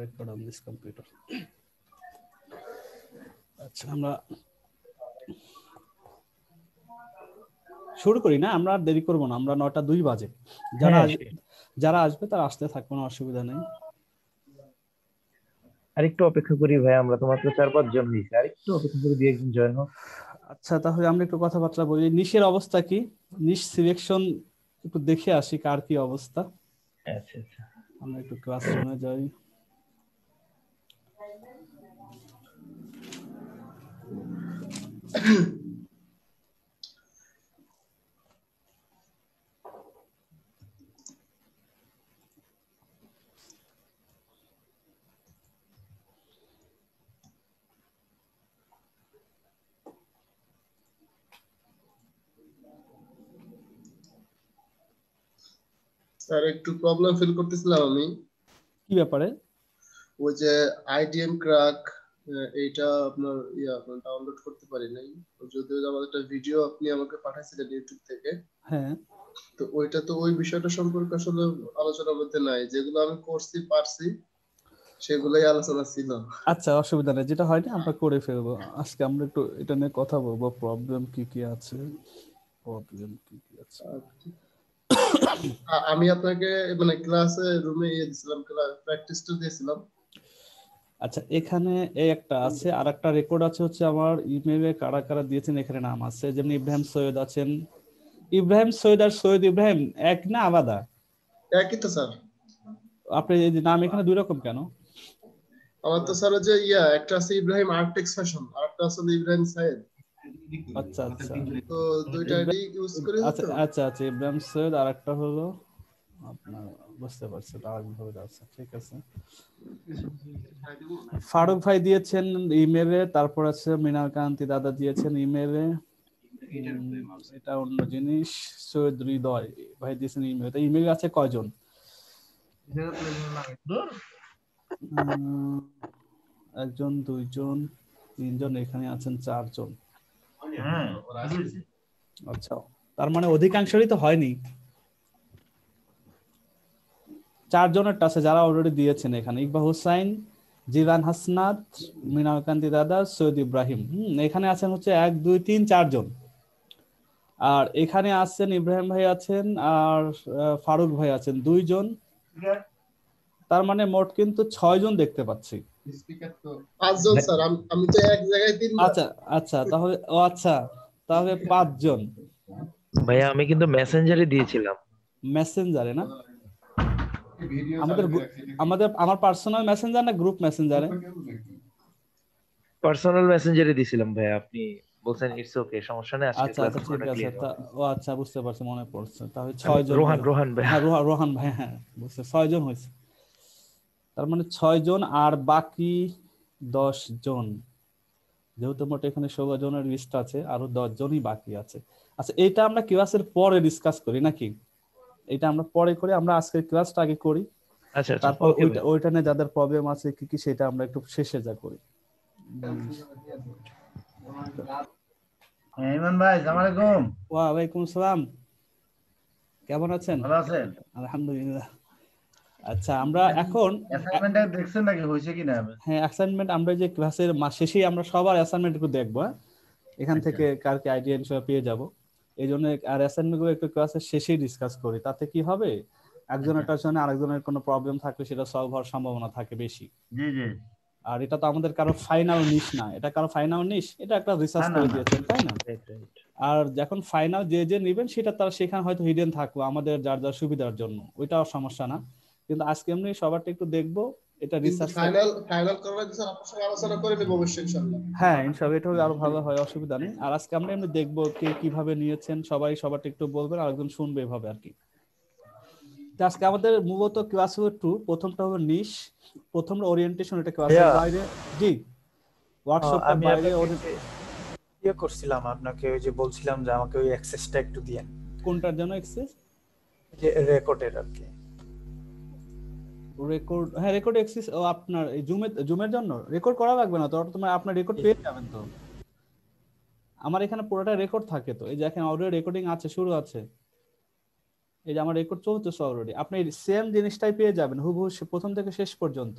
record on this computer. আচ্ছা আমরা শুরু করি না, আমরা আর দেরি করব না, আমরা 9:02 বাজে। যারা আসবে তারা আসতে থাকবে, কোনো অসুবিধা নেই। আরেকটু অপেক্ষা করি ভাই, আমরা তো মাত্র 4-5 জন হইছি, আরেকটু অপেক্ষা করি, 2-1 জয়েন হোক। আচ্ছা তাহলে আমরা একটু কথাবার্তা বলি। নিশের অবস্থা কি? নিশ সিলেকশন একটু দেখে আসি কার কি অবস্থা। আচ্ছা আচ্ছা, আমরা একটু ক্লাসরুমে যাই। স্যার একটু প্রবলেম ফিল করতেছিলাম আমি। কি ব্যাপারে? ওই যে আইডিএম ক্র্যাক, এইটা আপনার আপনার ডাউনলোড করতে পারি নাই। যদিও আমাদের একটা ভিডিও আপনি আমাকে পাঠাইছিলেন ইউটিউব থেকে। হ্যাঁ, তো ওইটা তো ওই বিষয়টা সম্পর্কে আসলে আলোচনার মধ্যে নাই, যেগুলো আমি করছি পারছি সেগুলোই আলোচনা ছিল। আচ্ছা অসুবিধা নেই, যেটা হয়নি আমরা করে ফেলবো। আজকে আমরা একটু এটা নিয়ে কথা বলবো, প্রবলেম কি কি আছে। আমি আপনাকে মানে ক্লাসে রুমে দিয়েছিলাম, প্র্যাকটিসটা দিয়েছিলাম। আচ্ছা এখানে এই একটা আছে, আর একটা রেকর্ড আছে হচ্ছে আমার ইমেইলে কারা কারা দিয়েছেন, এখানে নাম আছে। যেমন ইব্রাহিম সৈয়দ আছেন। ইব্রাহিম সৈয়দ আর সৈয়দ ইব্রাহিম এক না আলাদা? একই তো স্যার। আপনি এই যে নাম এখানে দুই রকম কেন? আমার তো স্যার যে একটা আছে ইব্রাহিম আর্টেক্স ফ্যাশন, আর একটা আছে ইব্রাহিম সাইদ। আচ্ছা আচ্ছা, তো দুইটা আইডি ইউজ করি আচ্ছা তো। আচ্ছা আচ্ছা, ইব্রাহিম সৈয়দ আর একটা হলো আপনার, বুঝতে পারছি আরেকভাবে আছে, ঠিক আছে। ফারুক ভাই দিয়েছেন ইমেলে, তারপর আছে মৃণাল কান্তি দাদা দিয়েছেন ইমেলে, এটা অন্য জিনিস। সৈয়দ হৃদয় ভাই দিয়েছেন ইমেল। ইমেল আছে কয়জন? একজন, দুইজন, তিনজন, এখানে আছেন 4 জন। আচ্ছা তার মানে অধিকাংশই তো হয়নি। 4 জনেরটা আছে যারা অলরেডি দিয়েছেন এখানে। ইকবাল হুসাইন, জিলান হাসনাত, মৃণাল কান্তি দাদা, সৈয়দ ইব্রাহিম। এখানে আছেন হচ্ছে 1 2 3 4 জন। আর এখানে আছেন ইব্রাহিম ভাই আছেন, আর ফারুক ভাই আছেন 2 জন। তার মানে মোট কিন্তু 6 জন দেখতে পাচ্ছি। 5 জন স্যার, আমি তো এক জায়গায় 3 বার। আচ্ছা আচ্ছা, তাহলে আচ্ছা তাহলে 5 জন। ভাইয়া আমি কিন্তু মেসেঞ্জারে দিয়েছিলাম। মেসেঞ্জারে না? আমার পার্সোনাল মেসেঞ্জার না গ্রুপ মেসেঞ্জারে? পার্সোনাল মেসেঞ্জারে দিয়েছিলাম ভাইয়া, আপনি বলছেন ইটস ওকে, সমস্যা নেই, আজকে আচ্ছা ক্লাস আচ্ছা ঠিক পুরোটা আছে। ক্লিয়ার হবে। ও আচ্ছা বুঝতে পারছি, মনে পড়ছে। তাহলে 6 জন। রোহান ভাই। হ্যাঁ রোহান ভাই, হ্যাঁ বুঝতে, 6 জন হয়েছে। তার মানে 6 জন আর বাকি 10 জন। যেহেতু মোট এখানে 16 জনের লিস্ট আছে, আরো 10 জনই বাকি আছে। আচ্ছা এটা আমরা ক্লাসের পরে ডিসকাস করি নাকি? এটা আমরা পরে করি, আমরা আজকের ক্লাসটা আগে করি। আচ্ছা আচ্ছা, তারপর ওকে ভাই। ওইটা নিয়ে যাদের প্রবলেম আছে কি কি সেটা আমরা একটু শেষে যা করি। ইমন ভাই, আসসালামু আলাইকুম। ওয়ালাইকুম আসসালাম, কেমন আছেন? ভালো আছেন? আলহামদুলিল্লাহ। আচ্ছা আমরা এখন অ্যাসাইনমেন্টটা দেখছেন নাকি, হয়েছে কিনা? হ্যাঁ অ্যাসাইনমেন্ট আমরা যে ক্লাসের শেষেই আমরা সবার অ্যাসাইনমেন্ট একটু দেখবো। এখান থেকে কার কি আইডিয়া হিসেবে পেয়ে যাব। এই জন্য আর অ্যাসাইনমেন্ট গুলো একটু ক্লাসের শেষেই ডিসকাস করি। তাতে কি হবে, একজনের জন্য আরেকজনের কোনো প্রবলেম থাকলে সেটা সলভ হওয়ার সম্ভাবনা থাকে বেশি। জি জি। আর এটা তো আমাদের কারো ফাইনাল নিশ না, এটা কারো ফাইনাল নিশ, এটা একটা রিসার্চ করে দিয়েছেন তাই না? আর যখন ফাইনাল যে যে নেবেন সেটা তার সেখানে হয়তো হিডেন থাকলো আমাদের যার যার সুবিধার জন্য, ওইটাও সমস্যা না। কিন্তু আজকে এমনি সবারটা একটু দেখবো, এটা রিসার্চ ফাইনাল করার আগে স্যার আপনার সঙ্গে আলোচনা করে নেব অবশ্যই ইনশাআল্লাহ। হ্যাঁ ইনশাআল্লাহ, এটা হলে আরো ভালো হয়, অসুবিধা নেই। আর আজকে আমরা এমনি দেখবো কে কিভাবে নিয়েছেন, সবাই সবারটা একটু বলবেন আর একজন শুনবে, এভাবে আর কি। আজকে আমাদের মূলত ক্লাস হলো 2, প্রথমটা হলো নিশ, প্রথমটা ওরিয়েন্টেশন, এটা ক্লাসের বাইরে। জি ওয়ার্কশপের বাইরে করছিলাম আপনাকে, ওই যে বলছিলাম যে আমাকে ওই অ্যাক্সেসটা একটু দিয়েন। কোনটার জন্য অ্যাক্সেস? যে রেকর্ডের আর কি। রেকর্ড, হ্যাঁ রেকর্ড অ্যাক্সেস। ও আপনার এই জুমের জন্য রেকর্ড করা লাগবে না তো, তোমার আপনার রেকর্ড পেয়ে যাবেন তো। আমার এখানে পুরোটা রেকর্ড থাকে তো, এই যে এখানে অডিও রেকর্ডিং আছে, শুরু আছে, এই যে আমার রেকর্ড চলতেছে অলরেডি। আপনি সেম জিনিসটাই পেয়ে যাবেন হুবহু প্রথম থেকে শেষ পর্যন্ত।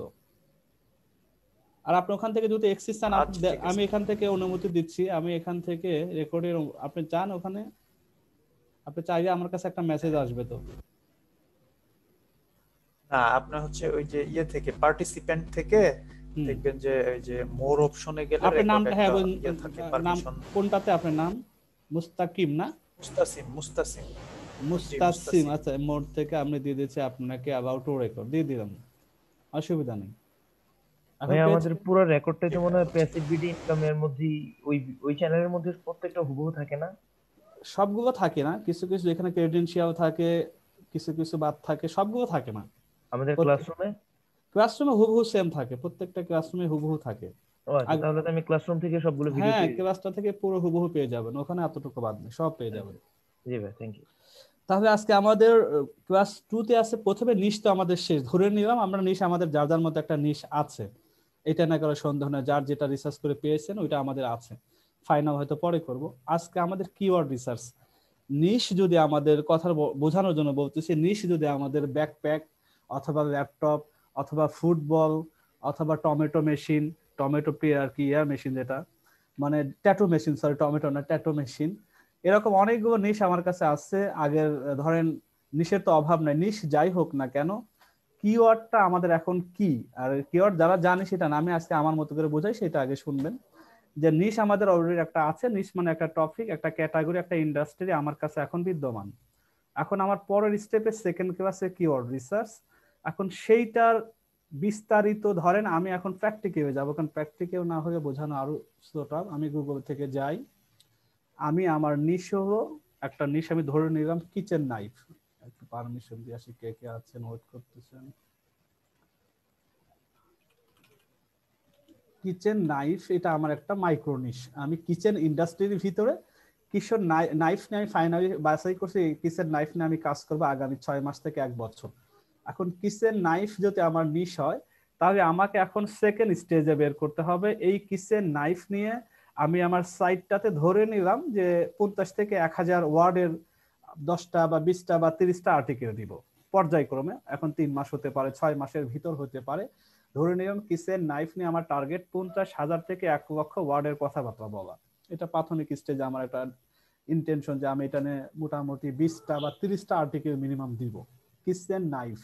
আর আপনি ওখান থেকে যদি এক্সিস চান আচ্ছা, ঠিক আছে। আমি এখান থেকে অনুমতি দিচ্ছি, আমি এখান থেকে রেকর্ডের আপনি চান ওখানে আপনি চাইলে আমার কাছে একটা মেসেজ আসবে তো। না, আপনার হচ্ছে ওই যে ইয়ে থেকে পার্টিসিপেন্ট থেকে হুম। দেখবেন যে ওই যে মোর অপশনে গেলে আপনার রেকর্ড নামটা, হ্যাঁ একটা ওই ইয়ে থাকে, নাম পারমিশন। কোনটাতে আপনার নাম? মুস্তাকিম না? মুস্তাসিম, মুস্তাসিম। জি, মুস্তাসিম। মুস্তাসিম। আচ্ছা, মোড থেকে আমি দিয়ে দিচ্ছি আপনাকে অ্যাবাউট টু রেকর্ড দিয়ে দিলাম, অসুবিধা নেই। এখন ভাই পেজ আমাদের পুরো রেকর্ডটাই তো মনে হয় প্যাসিভ বিডি ইনকামের মধ্যেই, ওই ওই চ্যানেলের মধ্যে প্রত্যেকটা হুবহু থাকে না? সবগুলো থাকে না, কিছু কিছু এখানে ক্রেডেনশিয়াল থাকে, কিছু কিছু বাদ থাকে, সবগুলো থাকে না। আমাদের ক্লাসরুমে? ক্লাসরুমে হুবহু সেম থাকে, প্রত্যেকটা ক্লাসরুমে হুবহু থাকে। ও আচ্ছা, তাহলে তো আমি ক্লাসরুম থেকে সবগুলো ভিডিও হ্যাঁ, পেয়ে যাবো। ক্লাসটা থেকে পুরো হুবহু পেয়ে যাবেন, ওখানে এতটুকু বাদ নেই, সব পেয়ে যাবেন। জি ভাই, থ্যাংক ইউ। তাহলে আজকে আমাদের ক্লাস 2 তে আছে প্রথমে নিশ, তো আমাদের শেষ ধরে নিলাম আমরা নিশ, আমাদের যার যার মধ্যে একটা নিশ আছে, এটা না করে সন্দেহ না, যার যেটা রিসার্চ করে পেয়েছেন ওইটা আমাদের আছে, ফাইনাল হয়তো পরে করব। আজকে আমাদের কিওয়ার্ড রিসার্চ নিশ, যদি আমাদের কথা বোঝানোর জন্য বলতেছি, নিশ যদি আমাদের ব্যাকপ্যাক অথবা ল্যাপটপ অথবা ফুটবল অথবা টমেটো মেশিন, টমেটো আর কি ইয়ার মেশিন, যেটা মানে ট্যাটু মেশিন, সরি টমেটো না, ট্যাটু মেশিন, এরকম অনেকগুলো নিশ আমার কাছে আছে। আগের ধরেন নিশের তো অভাব নাই, নিশ যাই হোক না কেন, কিওয়ার্ডটা আমাদের এখন কি, আর কিওয়ার্ড যারা জানে সেটা না, আমি আজকে আমার মতো করে বোঝাই, সেটা আগে শুনবেন। যে নিশ আমাদের অলরেডি একটা আছে, নিশ মানে একটা টপিক, একটা ক্যাটাগরি, একটা ইন্ডাস্ট্রি আমার কাছে এখন বিদ্যমান। এখন আমার পরের স্টেপে সেকেন্ড ক্লাসে কিওয়ার্ড রিসার্চ, এখন সেইটার বিস্তারিত ধরেন আমি এখন প্র্যাকটিক্যালে যাব, কারণ প্র্যাকটিক্যাল না হয়ে বোঝানো আরো স্লোটা। আমি গুগল থেকে যাই, আমি আমার নিশ হলো একটা নিশ আমি ধরে নিলাম কিচেন নাইফ, একটু পারমিশন দিয়ে আসি, কে কে আছেন ওয়েট করতেছেন। কিচেন নাইফ এটা আমার একটা মাইক্রো নিশ, আমি কিচেন ইন্ডাস্ট্রির ভিতরে কিশোর নাইফ নিয়ে আমি ফাইনালি বাছাই করছি, কিচেন নাইফ নিয়ে আমি কাজ করবো আগামী 6 মাস থেকে 1 বছর। এখন কিচেন নাইফ যদি আমার নিশ হয়, তাহলে আমাকে এখন সেকেন্ড স্টেজে বের করতে হবে। এই কিচেন নাইফ নিয়ে আমি আমার সাইটটাতে ধরে নিলাম যে 50 থেকে 1000 ওয়ার্ডের 10টা বা 20টা বা 30টা আর্টিকেল দিব পর্যায়ক্রমে, এখন 3 মাস হতে পারে, 6 মাসের ভিতর হতে পারে। ধরে নিলাম কিচেন নাইফ নিয়ে আমার টার্গেট 50,000 থেকে 1 লক্ষ ওয়ার্ডের কথাবার্তা বলা। এটা প্রাথমিক স্টেজে আমার একটা ইন্টেনশন যে আমি এটা নিয়ে মোটামুটি 20টা বা 30টা আর্টিকেল মিনিমাম দিব কিচেন নাইফ।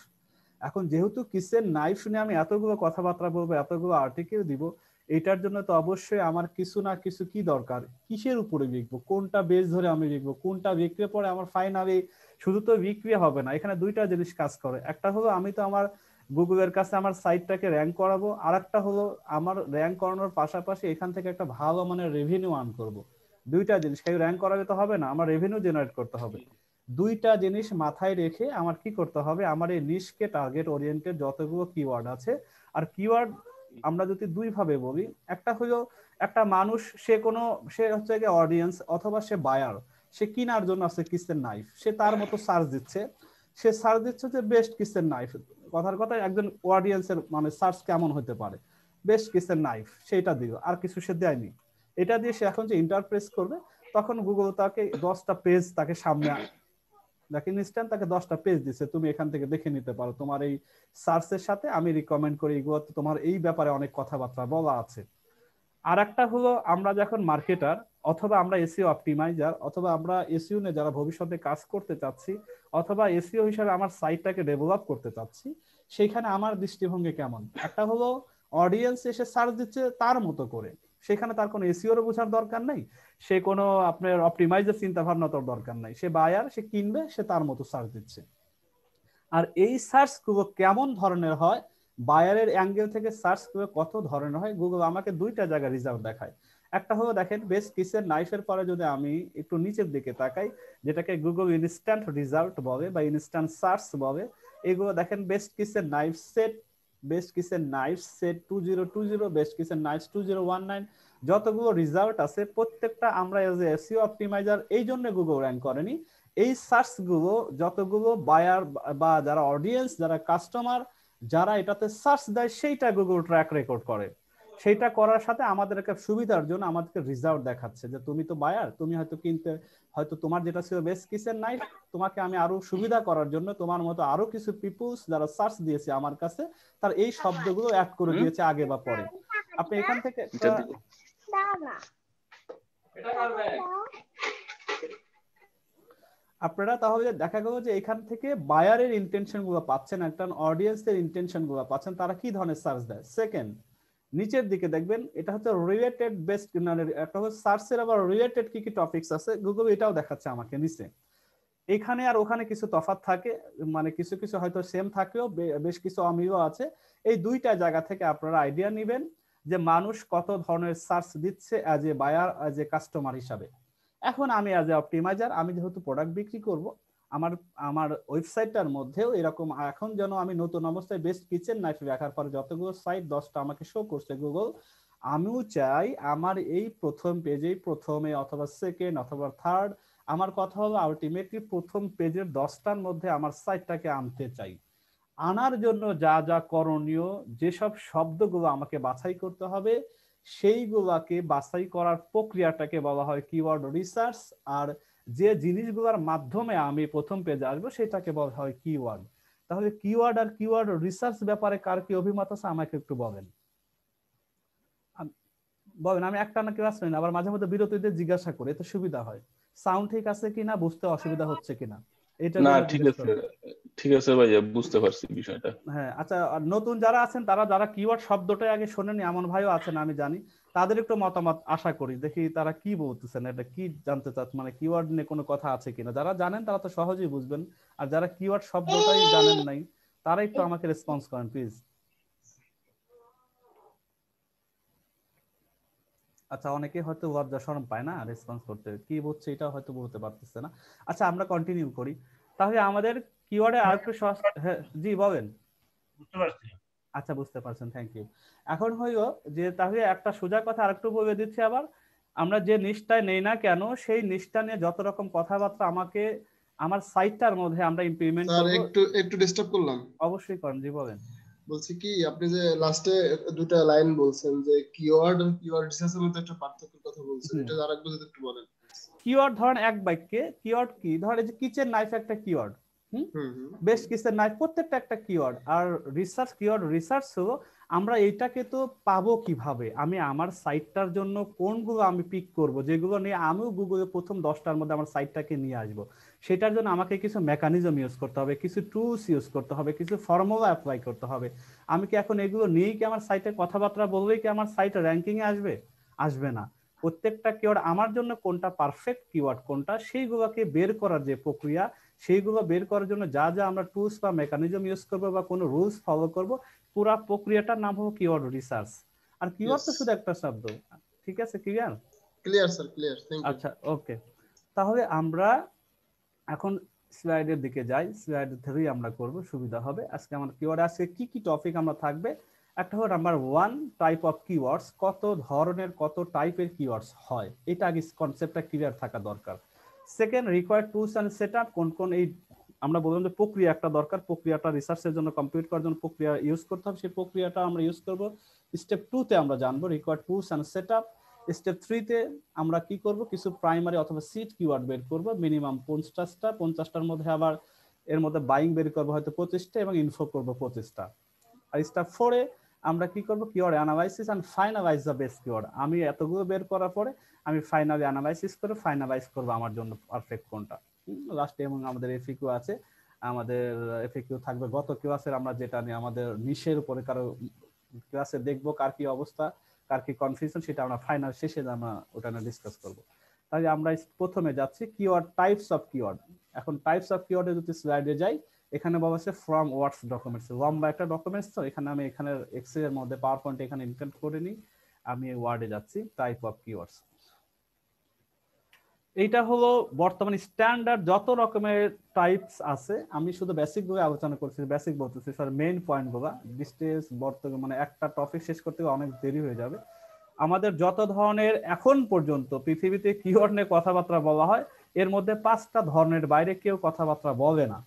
এখন যেহেতু কিচেন নাইফ নিয়ে আমি এতগুলো কথাবার্তা বলবো, এতগুলো আর্টিকেল দিব, এটার জন্য তো অবশ্যই আমার কিছু না কিছু কি দরকার, কিসের উপরে লিখবো, কোনটা বেস ধরে আমি লিখবো, কোনটা বিক্রি পরে আমার ফাইনালি শুধু তো বিক্রি হবে না, এখানে দুইটা জিনিস কাজ করে। একটা হলো আমি তো আমার গুগলের কাছে আমার সাইটটাকে র্যাঙ্ক করাবো, আর একটা হলো আমার র্যাঙ্ক করানোর পাশাপাশি এখান থেকে একটা ভালো মানের রেভিনিউ আর্ন করব। দুইটা জিনিস, খালি র্যাঙ্ক করালে তো হবে না, আমার রেভিনিউ জেনারেট করতে হবে। দুইটা জিনিস মাথায় রেখে আমার কি করতে হবে, আমার এই নিশকে টার্গেট ওরিয়েন্টেড যতগুলো কিওয়ার্ড আছে, আর কিওয়ার্ড আমরা যদি দুই ভাবে বলি, একটা হলো একটা মানুষ, সে হচ্ছে গিয়ে অডিয়েন্স অথবা সে বায়ার, সে কিনার জন্য আছে কিচেন নাইফ, সে তার মতো সার্চ দিচ্ছে, সে সার্চ দিচ্ছে যে বেস্ট কিচেন নাইফ। কথার কথা একজন অডিয়েন্সের মানে সার্চ কেমন হতে পারে, বেস্ট কিচেন নাইফ, সেটা দিল, আর কিছু সে দেয়নি। এটা দিয়ে সে এখন যে ইন্টারপ্রেস করবে, তখন গুগল তাকে 10টা পেজ তাকে সামনে দেখেন, ইনস্ট্যান্ট তাকে 10টা পেজ দিচ্ছে, তুমি এখান থেকে দেখে নিতে পারো, তোমার এই সার্চের সাথে আমি রিকমেন্ড করি এগুলো, তোমার এই ব্যাপারে অনেক কথাবার্তা বলা আছে। আর একটা হলো আমরা যখন মার্কেটার অথবা আমরা এসইও অপটিমাইজার অথবা আমরা এসইও নিয়ে যারা ভবিষ্যতে কাজ করতে চাচ্ছি, অথবা এসইও হিসাবে আমার সাইটটাকে ডেভেলপ করতে চাচ্ছি, সেইখানে আমার দৃষ্টিভঙ্গি কেমন, একটা হলো অডিয়েন্স এসে সার্চ দিচ্ছে তার মতো করে, সেখানে তার কোনো এসইওর বোঝার দরকার নাই, সে কোনো আপনার অপটিমাইজার চিন্তা ভাবনা তোর দরকার নাই, সে বায়ার, সে কিনবে, সে তার মতো সার্চ দিচ্ছে। আর এই সার্চ গুলো কেমন ধরনের হয়, বায়ারের অ্যাঙ্গেল থেকে সার্চ গুলো কত ধরনের হয়, গুগল আমাকে দুইটা জায়গায় রেজাল্ট দেখায়। একটা হলো দেখেন বেস্ট কিচেন নাইফের পরে যদি আমি একটু নিচের দিকে তাকাই, যেটাকে গুগল ইনস্ট্যান্ট রেজাল্ট বলে বা ইনস্ট্যান্ট সার্চ বলে, এগুলো দেখেন best kitchen knife set, best kitchen knife set 2020, best kitchen knife 2019, যতগুলো রেজাল্ট আছে প্রত্যেকটা আমরা এজ এ এসইও অপটিমাইজার এই জন্য গুগল র্যাঙ্ক করেনি, এই সার্চ গুলো যতগুলো বায়ার বা যারা অডিয়েন্স, যারা কাস্টমার, যারা এটাতে সার্চ দেয়, সেইটা গুগল ট্র্যাক রেকর্ড করে। সেইটা করার সাথে আমাদের একটা সুবিধার জন্য আমাদেরকে রেজাল্ট দেখাচ্ছে যে তুমি তো বায়ার, তুমি হয়তো কিনতে, হয়তো তোমার যেটা ছিল বেস্ট কিচেন নাইফ, তোমাকে আমি আরো সুবিধা করার জন্য তোমার মতো আরো কিছু পিপলস যারা সার্চ দিয়েছে আমার কাছে, তার এই শব্দগুলো অ্যাড করে দিয়েছে আগে বা পরে। আপনি এখান থেকে এটা দিলে আপনারা তাহলে দেখা গেল যে এখান থেকে বায়ারের ইন্টেনশন গুলো পাচ্ছেন, একটা অডিয়েন্সের ইন্টেনশন গুলো পাচ্ছেন, তারা কি ধরনের সার্চ দেয়। সেকেন্ড, নিচের দিকে দেখবেন এটা হচ্ছে রিলেটেড বেসড, একটা হচ্ছে সার্চের আবার রিলেটেড কি কি টপিকস আছে গুগল এটাও দেখাচ্ছে আমাকে নিচে। এখানে আর ওখানে কিছু তফাৎ থাকে, মানে কিছু কিছু হয়তো সেম থাকেও, বেশ কিছু অমিলও আছে। এই দুইটা জায়গা থেকে আপনারা আইডিয়া নেবেন যে মানুষ কত ধরনের সার্চ দিচ্ছে as a buyer, as a customer হিসাবে। এখন আমি অ্যাজ এ অপটিমাইজার, আমি যেহেতু প্রোডাক্ট বিক্রি করব, আমার আমার ওয়েবসাইটটার মধ্যেও এরকম এখন যেন আমি নতুন অবস্থায় বেস্ট কিচেন নাইফ রাখার পরে যতগুলো সাইট 10টা আমাকে শো করছে গুগল, আমিও চাই আমার এই প্রথম পেজেই প্রথমে অথবা সেকেন্ড অথবা থার্ড, আমার কথা হলো আলটিমেটলি প্রথম পেজের 10টার মধ্যে আমার সাইটটাকে আনতে চাই। আনার জন্য যা যা করণীয়, যেসব শব্দগুলো আমাকে বাছাই করতে হবে, সেইগুলাকে বাছাই করার প্রক্রিয়াটাকে বলা হয় কিওয়ার্ড রিসার্চ। আর যে জিনিসগুলোর মাধ্যমে আমি প্রথম পেজে আসবো সেটাকে বলা হয় কিওয়ার্ড। তাহলে কিওয়ার্ড আর কিওয়ার্ড রিসার্চ ব্যাপারে কার কি অভিমত আছে আমাকে একটু বলেন। বলেন, আমি একটা না ক্লাস নেই, আবার মাঝে মধ্যে বিরতিতে জিজ্ঞাসা করি, এতে সুবিধা হয়। সাউন্ড ঠিক আছে কিনা, বুঝতে অসুবিধা হচ্ছে কিনা এটা না, যদি ঠিক জিজ্ঞেস আছে, করেন। ঠিক আছে ভাইয়া, বুঝতে পারছি বিষয়টা। হ্যাঁ, আচ্ছা, আর নতুন যারা আছেন তারা যারা কিওয়ার্ড শব্দটাই আগে শোনেনি এমন ভাইও আছেন আমি জানি, তাদের একটু মতামত আশা করি, দেখি তারা কি বলতেছেন, এটা কি জানতে চাচ্ছেন, মানে কিওয়ার্ড নিয়ে কোনো কথা আছে কিনা। যারা জানেন তারা তো সহজেই বুঝবেন, আর যারা কিওয়ার্ড শব্দটাই জানেন নাই তারা একটু আমাকে রেসপন্স করেন প্লিজ। আচ্ছা, অনেকে হয়তো লজ্জা শরম পায় না রেসপন্স করতে, কি বলছে এটা হয়তো বলতে পারতেছে না। আচ্ছা, আমরা কন্টিনিউ করি তাহলে। আমাদের কিওয়ার্ডে আরেকটু সহজ, হ্যাঁ জি বলেন। বুঝতে পারছি। আচ্ছা, বুঝতে পারছেন, থ্যাংক ইউ। এখন হইল যে তাহলে একটা সোজা কথা আরেকটু বলে দিচ্ছি আবার, আমরা যে নিশটায় নেই না কেন সেই নিশটা নিয়ে যত রকম কথাবার্তা আমাকে আমার সাইটটার মধ্যে আমরা ইমপ্লিমেন্ট স্যার করব। একটু ডিস্টার্ব করলাম। অবশ্যই করেন, জি বলেন। বলছি কি, আপনি যে লাস্টে দুটা লাইন বলছেন যে কিওয়ার্ড আর কিওয়ার্ড রিসার্চের মধ্যে একটা পার্থক্যের কথা বলছেন, এটা আরেকবার যদি একটু বলেন। কিওয়ার্ড ধরেন এক বাক্যে, কিওয়ার্ড কি, ধরেন যে কিচেন নাইফ একটা কিওয়ার্ড, বেস্ট কিচেন নাইফ প্রত্যেকটা একটা কিওয়ার্ড। আর রিসার্চ, কিওয়ার্ড রিসার্চ হলো আমরা এইটাকে তো পাবো কিভাবে, আমি আমার সাইটটার জন্য কোনগুলো আমি পিক করব, যেগুলো নিয়ে আমিও গুগলে প্রথম 10টার মধ্যে আমার সাইটটাকে নিয়ে আসবো। সেটার জন্য আমাকে কিছু মেকানিজম ইউজ করতে হবে, কিছু টুলস ইউজ করতে হবে, কিছু ফর্মুলা অ্যাপ্লাই করতে হবে। আমি কি এখন এগুলো নিয়েই কি আমার সাইটে কথাবার্তা বললেই কি আমার সাইট র্যাঙ্কিং এ আসবে? আসবে না। প্রত্যেকটা কিওয়ার্ড আমার জন্য কোনটা পারফেক্ট কিওয়ার্ড কোনটা, সেইগুলোকে বের করার যে প্রক্রিয়া, সেইগুলো বের করার জন্য যা যা আমরা টুলস বা মেকানিজম ইউজ করবো বা কোনো রুলস ফলো করব, পুরো প্রক্রিয়াটার নাম হলো কিওয়ার্ড রিসার্চ। আর কিওয়ার্ড তো শুধু একটা শব্দ। ঠিক আছে, clear? Clear sir, clear, thank you. আচ্ছা, ওকে। তাহলে আমরা এখন স্লাইডের দিকে যাই, স্লাইড ধরেই আমরা করব, সুবিধা হবে। আজকে আমার কিওয়ার্ড, আজকে কি কি টপিক আমরা থাকবে। একটা হলো নাম্বার 1, টাইপ অফ কিওয়ার্ডস, কত ধরনের কত টাইপের কিওয়ার্ডস হয়, এটা আগে কনসেপ্টটা ক্লিয়ার থাকা দরকার। Second, required tools and setup, কোন কোন এই আমরা বললাম যে প্রক্রিয়া একটা দরকার, প্রক্রিয়াটা রিসার্চের জন্য কমপ্লিট করার জন্য প্রক্রিয়া ইউজ করতে হবে, সেই প্রক্রিয়াটা আমরা ইউজ করব। স্টেপ 2 তে আমরা জানবো required tools and setup. Step 3 তে আমরা কি করব, কিছু প্রাইমারি অথবা সিড কিওয়ার্ড বের করব, মিনিমাম 50টা, 50টার মধ্যে আবার এর মধ্যে বাইং বের করব হয়তো 25টা এবং ইনফো করব 25টা। আর স্টেপ 4 এ আমরা কি করব, keyword analysis and finalise the best keyword. আমি এতগুলো বের করার পরে আমি ফাইনালি অ্যানালাইসিস করে ফাইনালাইজ করব আমার জন্য পারফেক্ট কোনটা। লাস্টে এবং আমাদের এফিকিউ আছে, আমাদের এফিকিউ থাকবে গত ক্লাসের আমরা যেটা নিয়ে আমাদের নিশের উপরে কারো ক্লাসে দেখবো কার কি অবস্থা, কার কি কনফিউশন, সেটা আমরা ফাইনাল শেষে আমরা ওটা নিয়ে ডিসকাস করব। তাই আমরা প্রথমে যাচ্ছি কিওয়ার্ড, টাইপস অফ কিওয়ার্ড। এখন টাইপস অফ কিওয়ার্ডে যদি স্লাইডে যাই, এখানে বলা আছে ফ্রম ওয়ার্ডস ডকুমেন্টস, লম্বা একটা ডকুমেন্টস, তো এখানে আমি এখানে এক্সেল এর মধ্যে পাওয়ার পয়েন্ট এখানে ইনক্লুড করে নিই, আমি ওয়ার্ডে যাচ্ছি। টাইপ অফ কিওয়ার্ডস, এইটা হলো বর্তমানে স্ট্যান্ডার্ড যত রকমের টাইপস আছে, আমি শুধু বেসিক গুলো আলোচনা করছি, বেসিক বলতেছি স্যার, মেইন পয়েন্ট গুলো ডিস্টেন্স বর্তমানে মানে একটা টপিক শেষ করতে অনেক দেরি হয়ে যাবে। আমাদের যত ধরনের এখন পর্যন্ত পৃথিবীতে কিওয়ার্ড নিয়ে কথাবার্তা বলা হয়, এর মধ্যে 5টা ধরনের বাইরে কেউ কথাবার্তা বলে না।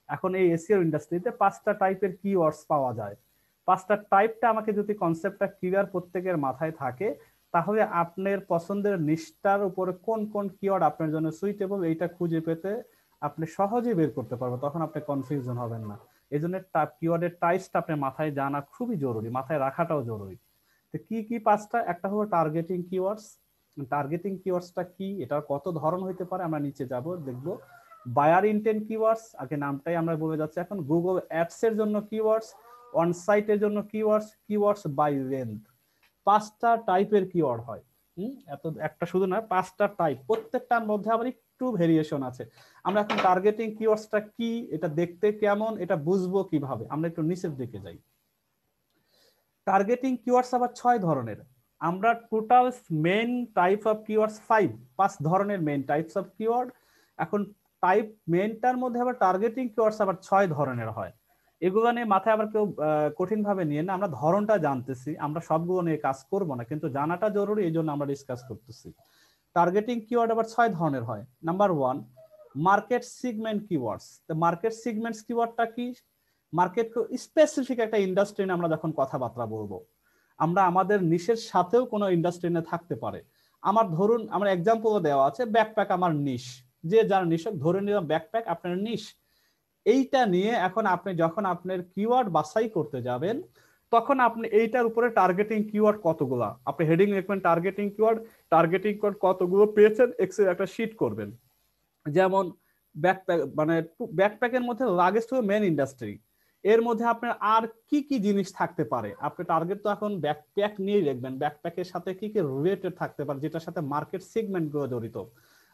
এখন এই এসইও ইন্ডাস্ট্রিতে 5টা টাইপের কিওয়ার্ডস পাওয়া যায়। 5টা টাইপটা আমাকে যদি কনসেপ্টটা ক্লিয়ার প্রত্যেকের মাথায় থাকে, তাহলে আপনার পছন্দের নিষ্ঠার উপরে কোন কোন কিওয়ার্ড আপনার জন্য সুইটেবল, এইটা খুঁজে পেতে আপনি সহজেই বের করতে পারবেন, তখন আপনি কনফিউশন হবেন না। এই জন্য কিওয়ার্ডের টাইপসটা আপনার মাথায় জানা খুবই জরুরি, মাথায় রাখাটাও জরুরি। তো কি কি পাঁচটা? একটা হলো টার্গেটিং কিওয়ার্ডস। টার্গেটিং কিওয়ার্ডসটা কি, এটার কত ধরন হইতে পারে আমরা নিচে যাব দেখব। বায়ার ইনটেন্ট কিওয়ার্ডস, আগে নামটাই আমরা বলে যাচ্ছি। এখন গুগল অ্যাডস এর জন্য কিওয়ার্ডস, অন সাইটের জন্য কিওয়ার্ডস, কিওয়ার্ডস বাই রেঞ্জ। পাঁচটা টাইপের কিওয়ার্ড হয়। এত একটা শুধু না, পাঁচটা টাইপ, প্রত্যেকটার মধ্যে আবার একটু ভেরিয়েশন আছে। আমরা এখন টার্গেটিং কিওয়ার্ডসটা কি, এটা দেখতে কেমন, এটা বুঝবো কিভাবে, আমরা একটু নিচের দিকে যাই। টার্গেটিং কিওয়ার্ডস আবার 6 ধরনের। আমরা total main type of keywords 5 ধরনের মেইন টাইপস অফ কিওয়ার্ড। এখন টাইপ মেইনটার মধ্যে আবার টার্গেটিং কিওয়ার্ডস আবার 6 ধরনের হয়। এগুলো নিয়ে মাথায় আবার কেউ কঠিন ভাবে নিয়ে না, আমরা ধরনটা জানতেছি, আমরা সবগুলো নিয়ে কাজ করব না, কিন্তু জানাটা জরুরি, এই জন্য আমরা ডিসকাস করতেছি। টার্গেটিং কিওয়ার্ড আবার 6 ধরনের হয়। Number 1, market segment keywords. তো মার্কেট সিগমেন্টস কিওয়ার্ডটা কি? মার্কেট স্পেসিফিক একটা ইন্ডাস্ট্রি নিয়ে আমরা যখন কথাবার্তা বলবো, আমরা আমাদের নিশের সাথেও কোনো ইন্ডাস্ট্রি নিয়ে থাকতে পারে। আমার ধরুন, আমার এক্সাম্পলও দেওয়া আছে, ব্যাকপ্যাক আমার নিশ, যে যার নিশ, ধরে নিলাম ব্যাকপ্যাক আপনার নিশ। এইটা নিয়ে এখন আপনি যখন আপনার কিওয়ার্ড বাছাই করতে যাবেন, তখন আপনি এইটার উপরে টার্গেটিং কিওয়ার্ড কতগুলো, আপনি হেডিং লিখবেন টার্গেটিং কিওয়ার্ড কতগুলো পেয়েছেন, এক্সেল একটা শীট করবেন। যেমন ব্যাকপ্যাক, মানে ব্যাকপ্যাকের মধ্যে লাগেজ হলো মেন ইন্ডাস্ট্রি, এর মধ্যে আপনার আর কি কি জিনিস থাকতে পারে, আপনি টার্গেট তো এখন ব্যাকপ্যাক নিয়ে লিখবেন, ব্যাকপ্যাকের সাথে কি কি রিলেটেড থাকতে পারে, যেটার সাথে মার্কেট সেগমেন্ট গুলো জড়িত।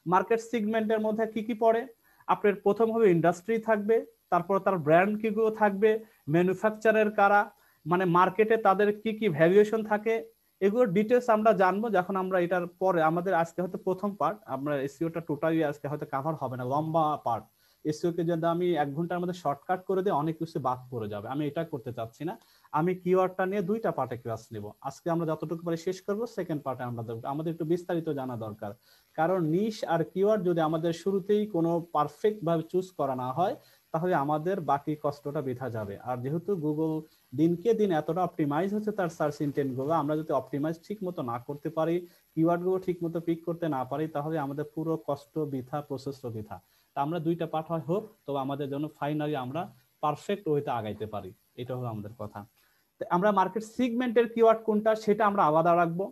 মার্কেট সেগমেন্টের মধ্যে কি কি পড়ে? আপনার প্রথম হবে ইন্ডাস্ট্রি থাকবে, তারপর তার ব্র্যান্ড কিগুলো থাকবে, ম্যানুফ্যাকচারার কারা, মানে মার্কেটে তাদের কি কি ভ্যালুয়েশন থাকে, এগুলোর ডিটেলস আমরা জানবো যখন আমরা এটার পরে। আমাদের আজকে হয়তো প্রথম পার্ট, আমরা এসইওটা টোটালি আজকে হয়তো কভার হবে না, লম্বা পার্ট। এসইও কে যদি আমি 1 ঘন্টার মধ্যে শর্টকাট করে দিই, অনেক কিছু বাদ পড়ে যাবে, আমি এটা করতে চাচ্ছি না। আমি কিওয়ার্ডটা নিয়ে 2টা পার্টে ক্লাস নেব। আজকে আমরা যতটুকু পারি শেষ করব, সেকেন্ড পার্টে আমরা আমাদের একটু বিস্তারিত জানা দরকার। কারণ নিশ আর কিওয়ার্ড যদি আমাদের শুরুতেই কোনো পারফেক্ট ভাবে চুজ করা না হয়, তাহলে আমাদের বাকি কষ্টটা বৃথা যাবে। আর যেহেতু গুগল দিনকে দিন এতটা অপটিমাইজ হচ্ছে তার সার্চ ইন্টেন্ট গুলো, আমরা যদি অপটিমাইজ ঠিক মতো না করতে পারি, কিওয়ার্ড গুলো ঠিক মতো পিক করতে না পারি, তাহলে আমাদের পুরো কষ্ট বৃথা, প্রসেসটা বৃথা। তা আমরা 2টা পার্ট হয় হোক, তবে আমাদের জন্য ফাইনালি আমরা পারফেক্ট ওয়েতে আগাইতে পারি, এটা হলো আমাদের কথা। আমরা মার্কেট সিগমেন্টের কিওয়ার্ড কোনটা সেটা আমরা আলাদা রাখবো।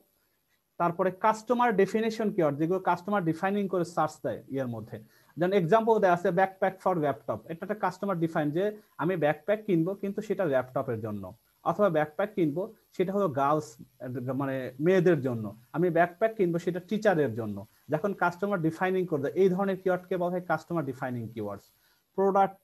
তারপরে কাস্টমার ডেফিনেশন কিওয়ার্ড, যেগুলো কাস্টমার ডিফাইনিং করে সার্চ দেয় এর মধ্যে। যেমন এক্সাম্পল দেওয়া আছে ব্যাকপ্যাক ফর ল্যাপটপ, এটা একটা কাস্টমার ডিফাইন, যে আমি ব্যাকপ্যাক কিনবো কিন্তু সেটা ল্যাপটপের জন্য, অথবা ব্যাকপ্যাক কিনবো সেটা হলো গার্লস, মানে মেয়েদের জন্য, আমি ব্যাকপ্যাক কিনবো সেটা টিচারের জন্য। যখন কাস্টমার ডিফাইনিং করে এই ধরনের কিওয়ার্ডকে বলা হয় customer defining keywords. Product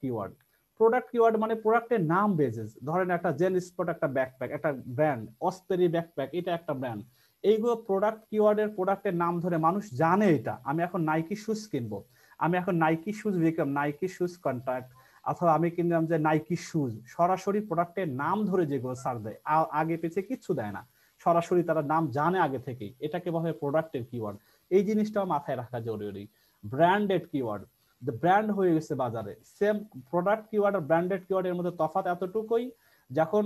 keyword মানে প্রোডাক্টের নাম বেসিস, ধরেন একটা জেন স্পট, একটা ব্যাকপ্যাক, একটা ব্র্যান্ড অসপেরি ব্যাকপ্যাক, এটা একটা ব্র্যান্ড। এইগুলো প্রোডাক্ট কিওয়ার্ডের, প্রোডাক্টের নাম ধরে মানুষ জানে এটা। আমি এখন নাইকি শুজ কিনবো, আমি এখন নাইকি শুজ লিখলাম, নাইকি শুজ কন্ট্যাক্ট, অথবা আমি কিনলাম যে নাইকি শুজ, সরাসরি প্রোডাক্টের নাম ধরে যেগুলো সার্চ দেয়, আগে পিছিয়ে কিচ্ছু দেয় না, সরাসরি তারা নাম জানে আগে থেকেই, এটাকে বলা হয় প্রোডাক্টের কিওয়ার্ড। এই জিনিসটাও মাথায় রাখা জরুরি। ব্র্যান্ডেড কিওয়ার্ড, ব্র্যান্ড হয়ে গেছে বাজারে, সেম প্রোডাক্ট কিওয়ার্ড আর ব্র্যান্ডেড কিওয়ার্ড এর মধ্যে তফাৎ এতটুকুই, যখন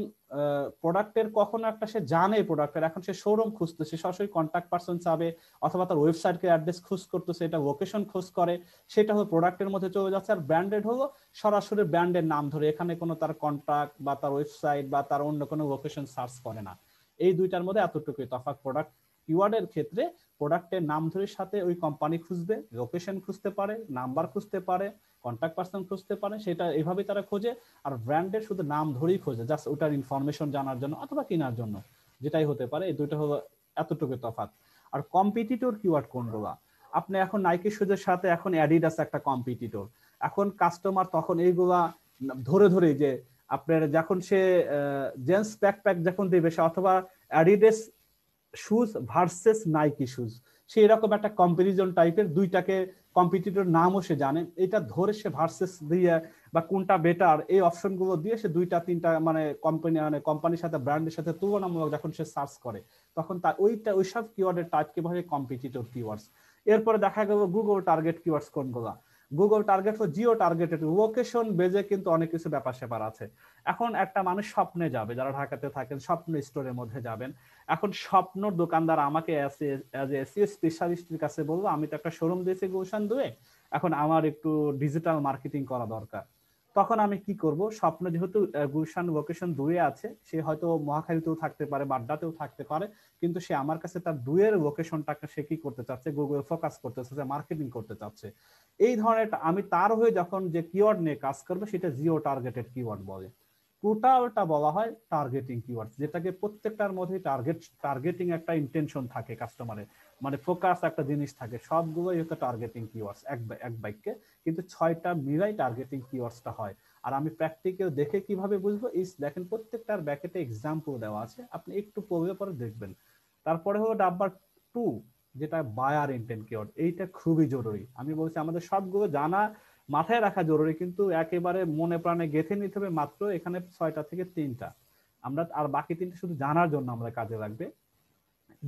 প্রোডাক্টের কখনো একটা সে জানে প্রোডাক্টের, এখন সে শোরুম খুঁজতেছে, সরাসরি কন্ট্যাক্ট পারসন চাবে, অথবা তার ওয়েবসাইটকে অ্যাড্রেস খোঁজ করতেছে, এটা লোকেশন খোঁজ করে, সেটা হলো প্রোডাক্টের মধ্যে চলে যাচ্ছে। আর ব্র্যান্ডেড হলো সরাসরি ব্র্যান্ডের নাম ধরে, এখানে কোনো তার কন্ট্যাক্ট বা তার ওয়েবসাইট বা তার অন্য কোনো লোকেশন সার্চ করে না। এই দুইটার মধ্যে এতটুকুই তফাৎ। প্রোডাক্ট কিওয়ার্ডের ক্ষেত্রে প্রোডাক্টের নাম ধরে সাথে ওই কোম্পানি খুঁজবে, লোকেশন খুঁজতে পারে, নাম্বার খুঁজতে পারে, কন্ট্যাক্ট পারসন খুঁজতে পারে, সেটা এইভাবে তারা খোঁজে। আর ব্র্যান্ডের শুধু নাম ধরেই খোঁজে, জাস্ট ওটার ইনফরমেশন জানার জন্য অথবা কেনার জন্য, যেটাই হতে পারে। এই দুইটা হলো এতটুকু তফাৎ। আর কম্পিটিটর কিওয়ার্ড কোনগুলা? আপনি এখন নাইকি শুজের সাথে এখন অ্যাডিডাস একটা কম্পিটিটর, এখন কাস্টমার তখন এইগুলা ধরে ধরে, যে আপনার যখন সে জেন্টস ব্যাকপ্যাক যখন দিবে সে, অথবা Adidas shoes versus Nike shoes, সেই রকম একটা কম্পারিজন টাইপের, দুইটাকে কম্পিটিটর নামও সে জানে, এটা ধরে সে ভার্সেস দিয়ে বা কোনটা বেটার এই অপশন গুলো দিয়ে সে 2-3টা মানে কোম্পানির সাথে, ব্র্যান্ডের সাথে তুলনামূলক যখন সে সার্চ করে, তখন তার ওইসব কিওয়ার্ডের টাইপকে বলে কম্পিটিটর কিওয়ার্ডস। এরপরে দেখা গেল গুগল টার্গেট কিওয়ার্ডস কোনগুলা? গুগল টার্গেট ও জিও টার্গেটেড, লোকেশন বেজে কিন্তু অনেক কিছু ব্যাপার স্যাপার আছে। এখন একটা মানুষ স্বপ্নে যাবে, যারা ঢাকাতে থাকেন স্বপ্ন স্টোরের মধ্যে যাবেন, এখন স্বপ্নর দোকানদার আমাকে অ্যাজ এ এসইও স্পেশালিস্টের কাছে বলবো, আমি তো একটা শোরুম দিয়েছি গুলশান 2-এ, এখন আমার একটু ডিজিটাল মার্কেটিং করা দরকার। তখন আমি কি করব, স্বপ্ন যেহেতু গুলশান লোকেশন 2 এ আছে, সে হয়তো মহাখালীতেও থাকতে পারে, বাড্ডাতেও থাকতে পারে, কিন্তু সে আমার কাছে তার 2 এর লোকেশনটাকে সে কি করতে চাচ্ছে, গুগল ফোকাস করতে চাচ্ছে, মার্কেটিং করতে চাচ্ছে। এই ধরনের আমি তার হয়ে যখন যে কিওয়ার্ড নিয়ে কাজ করবে সেটা জিও টার্গেটেড কিওয়ার্ড বলে। টোটালটা বলা হয় টার্গেটিং কিওয়ার্ড, যেটাকে প্রত্যেকটার মধ্যে টার্গেটিং একটা ইন্টেনশন থাকে কাস্টমারের, মানে ফোকাস একটা জিনিস থাকে, সবগুলোই হচ্ছে টার্গেটিং কিওয়ার্ডস এক বাক্যে, কিন্তু 6টা মিলাই টার্গেটিং কিওয়ার্ডসটা হয়। আর আমি প্র্যাকটিক্যাল দেখে কিভাবে বুঝবো, এই দেখেন প্রত্যেকটার ব্র্যাকেটে এক্সাম্পল দেওয়া আছে, আপনি একটু পড়লে পরে দেখবেন। তারপরে হলো নাম্বার 2, যেটা বায়ার ইন্টেন্ট কিওয়ার্ড। এইটা খুবই জরুরি, আমি বলছি আমাদের সবগুলো জানা মাথায় রাখা জরুরি, কিন্তু একেবারে মনে প্রাণে গেঁথে নিতে হবে মাত্র এখানে 6টা থেকে 3টা। আমরা আর বাকি 3টা শুধু জানার জন্য আমরা কাজে লাগবে।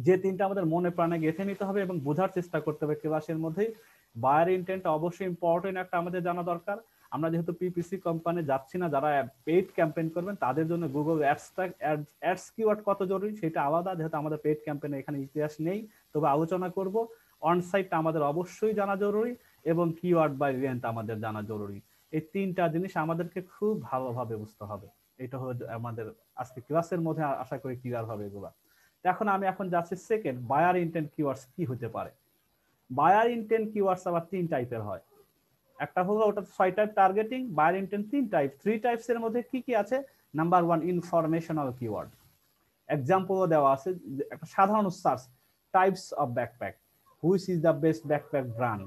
যে 3টা আমাদের মনে প্রাণে গেঁথে নিতে হবে এবং বোঝার চেষ্টা করতে হবে ক্লাসের মধ্যেই। বায়ার ইন্টেন্ট অবশ্যই ইম্পর্টেন্ট একটা আমাদের জানা দরকার। আমরা যেহেতু পিপিসি কোম্পানি যাচ্ছি না, যারা পেইড ক্যাম্পেইন করবেন তাদের জন্য গুগল অ্যাডস কিওয়ার্ড কত জরুরি সেটা আলাদা, যেহেতু আমাদের পেইড ক্যাম্পেইনে এখানে ইতিহাস নেই, তবে আলোচনা করব। অনসাইটটা আমাদের অবশ্যই জানা জরুরি এবং কিওয়ার্ড বাই রেন্ট আমাদের জানা জরুরি। এই 3টা জিনিস আমাদেরকে খুব ভালোভাবে বুঝতে হবে। এটা হলো আমাদের আজকে ক্লাসের মধ্যে আশা করি ক্লিয়ার হবে এগুলা। এখন আমি যাচ্ছি সেকেন্ড, বায়ার ইন্টেন্ট কিওয়ার্ডস কি হতে পারে। বায়ার ইন্টেন্ট কিওয়ার্ডস আবার 3 টাইপের হয়। একটা হলো ওটা 6 type targeting, buyer intent 3 type. 3 types এর মধ্যে কি কি আছে? নাম্বার 1 ইনফরমেশনাল কিওয়ার্ড, এক্সাম্পলও দেওয়া আছে। একটা সাধারণ search, types of backpack, which is the best backpack brand,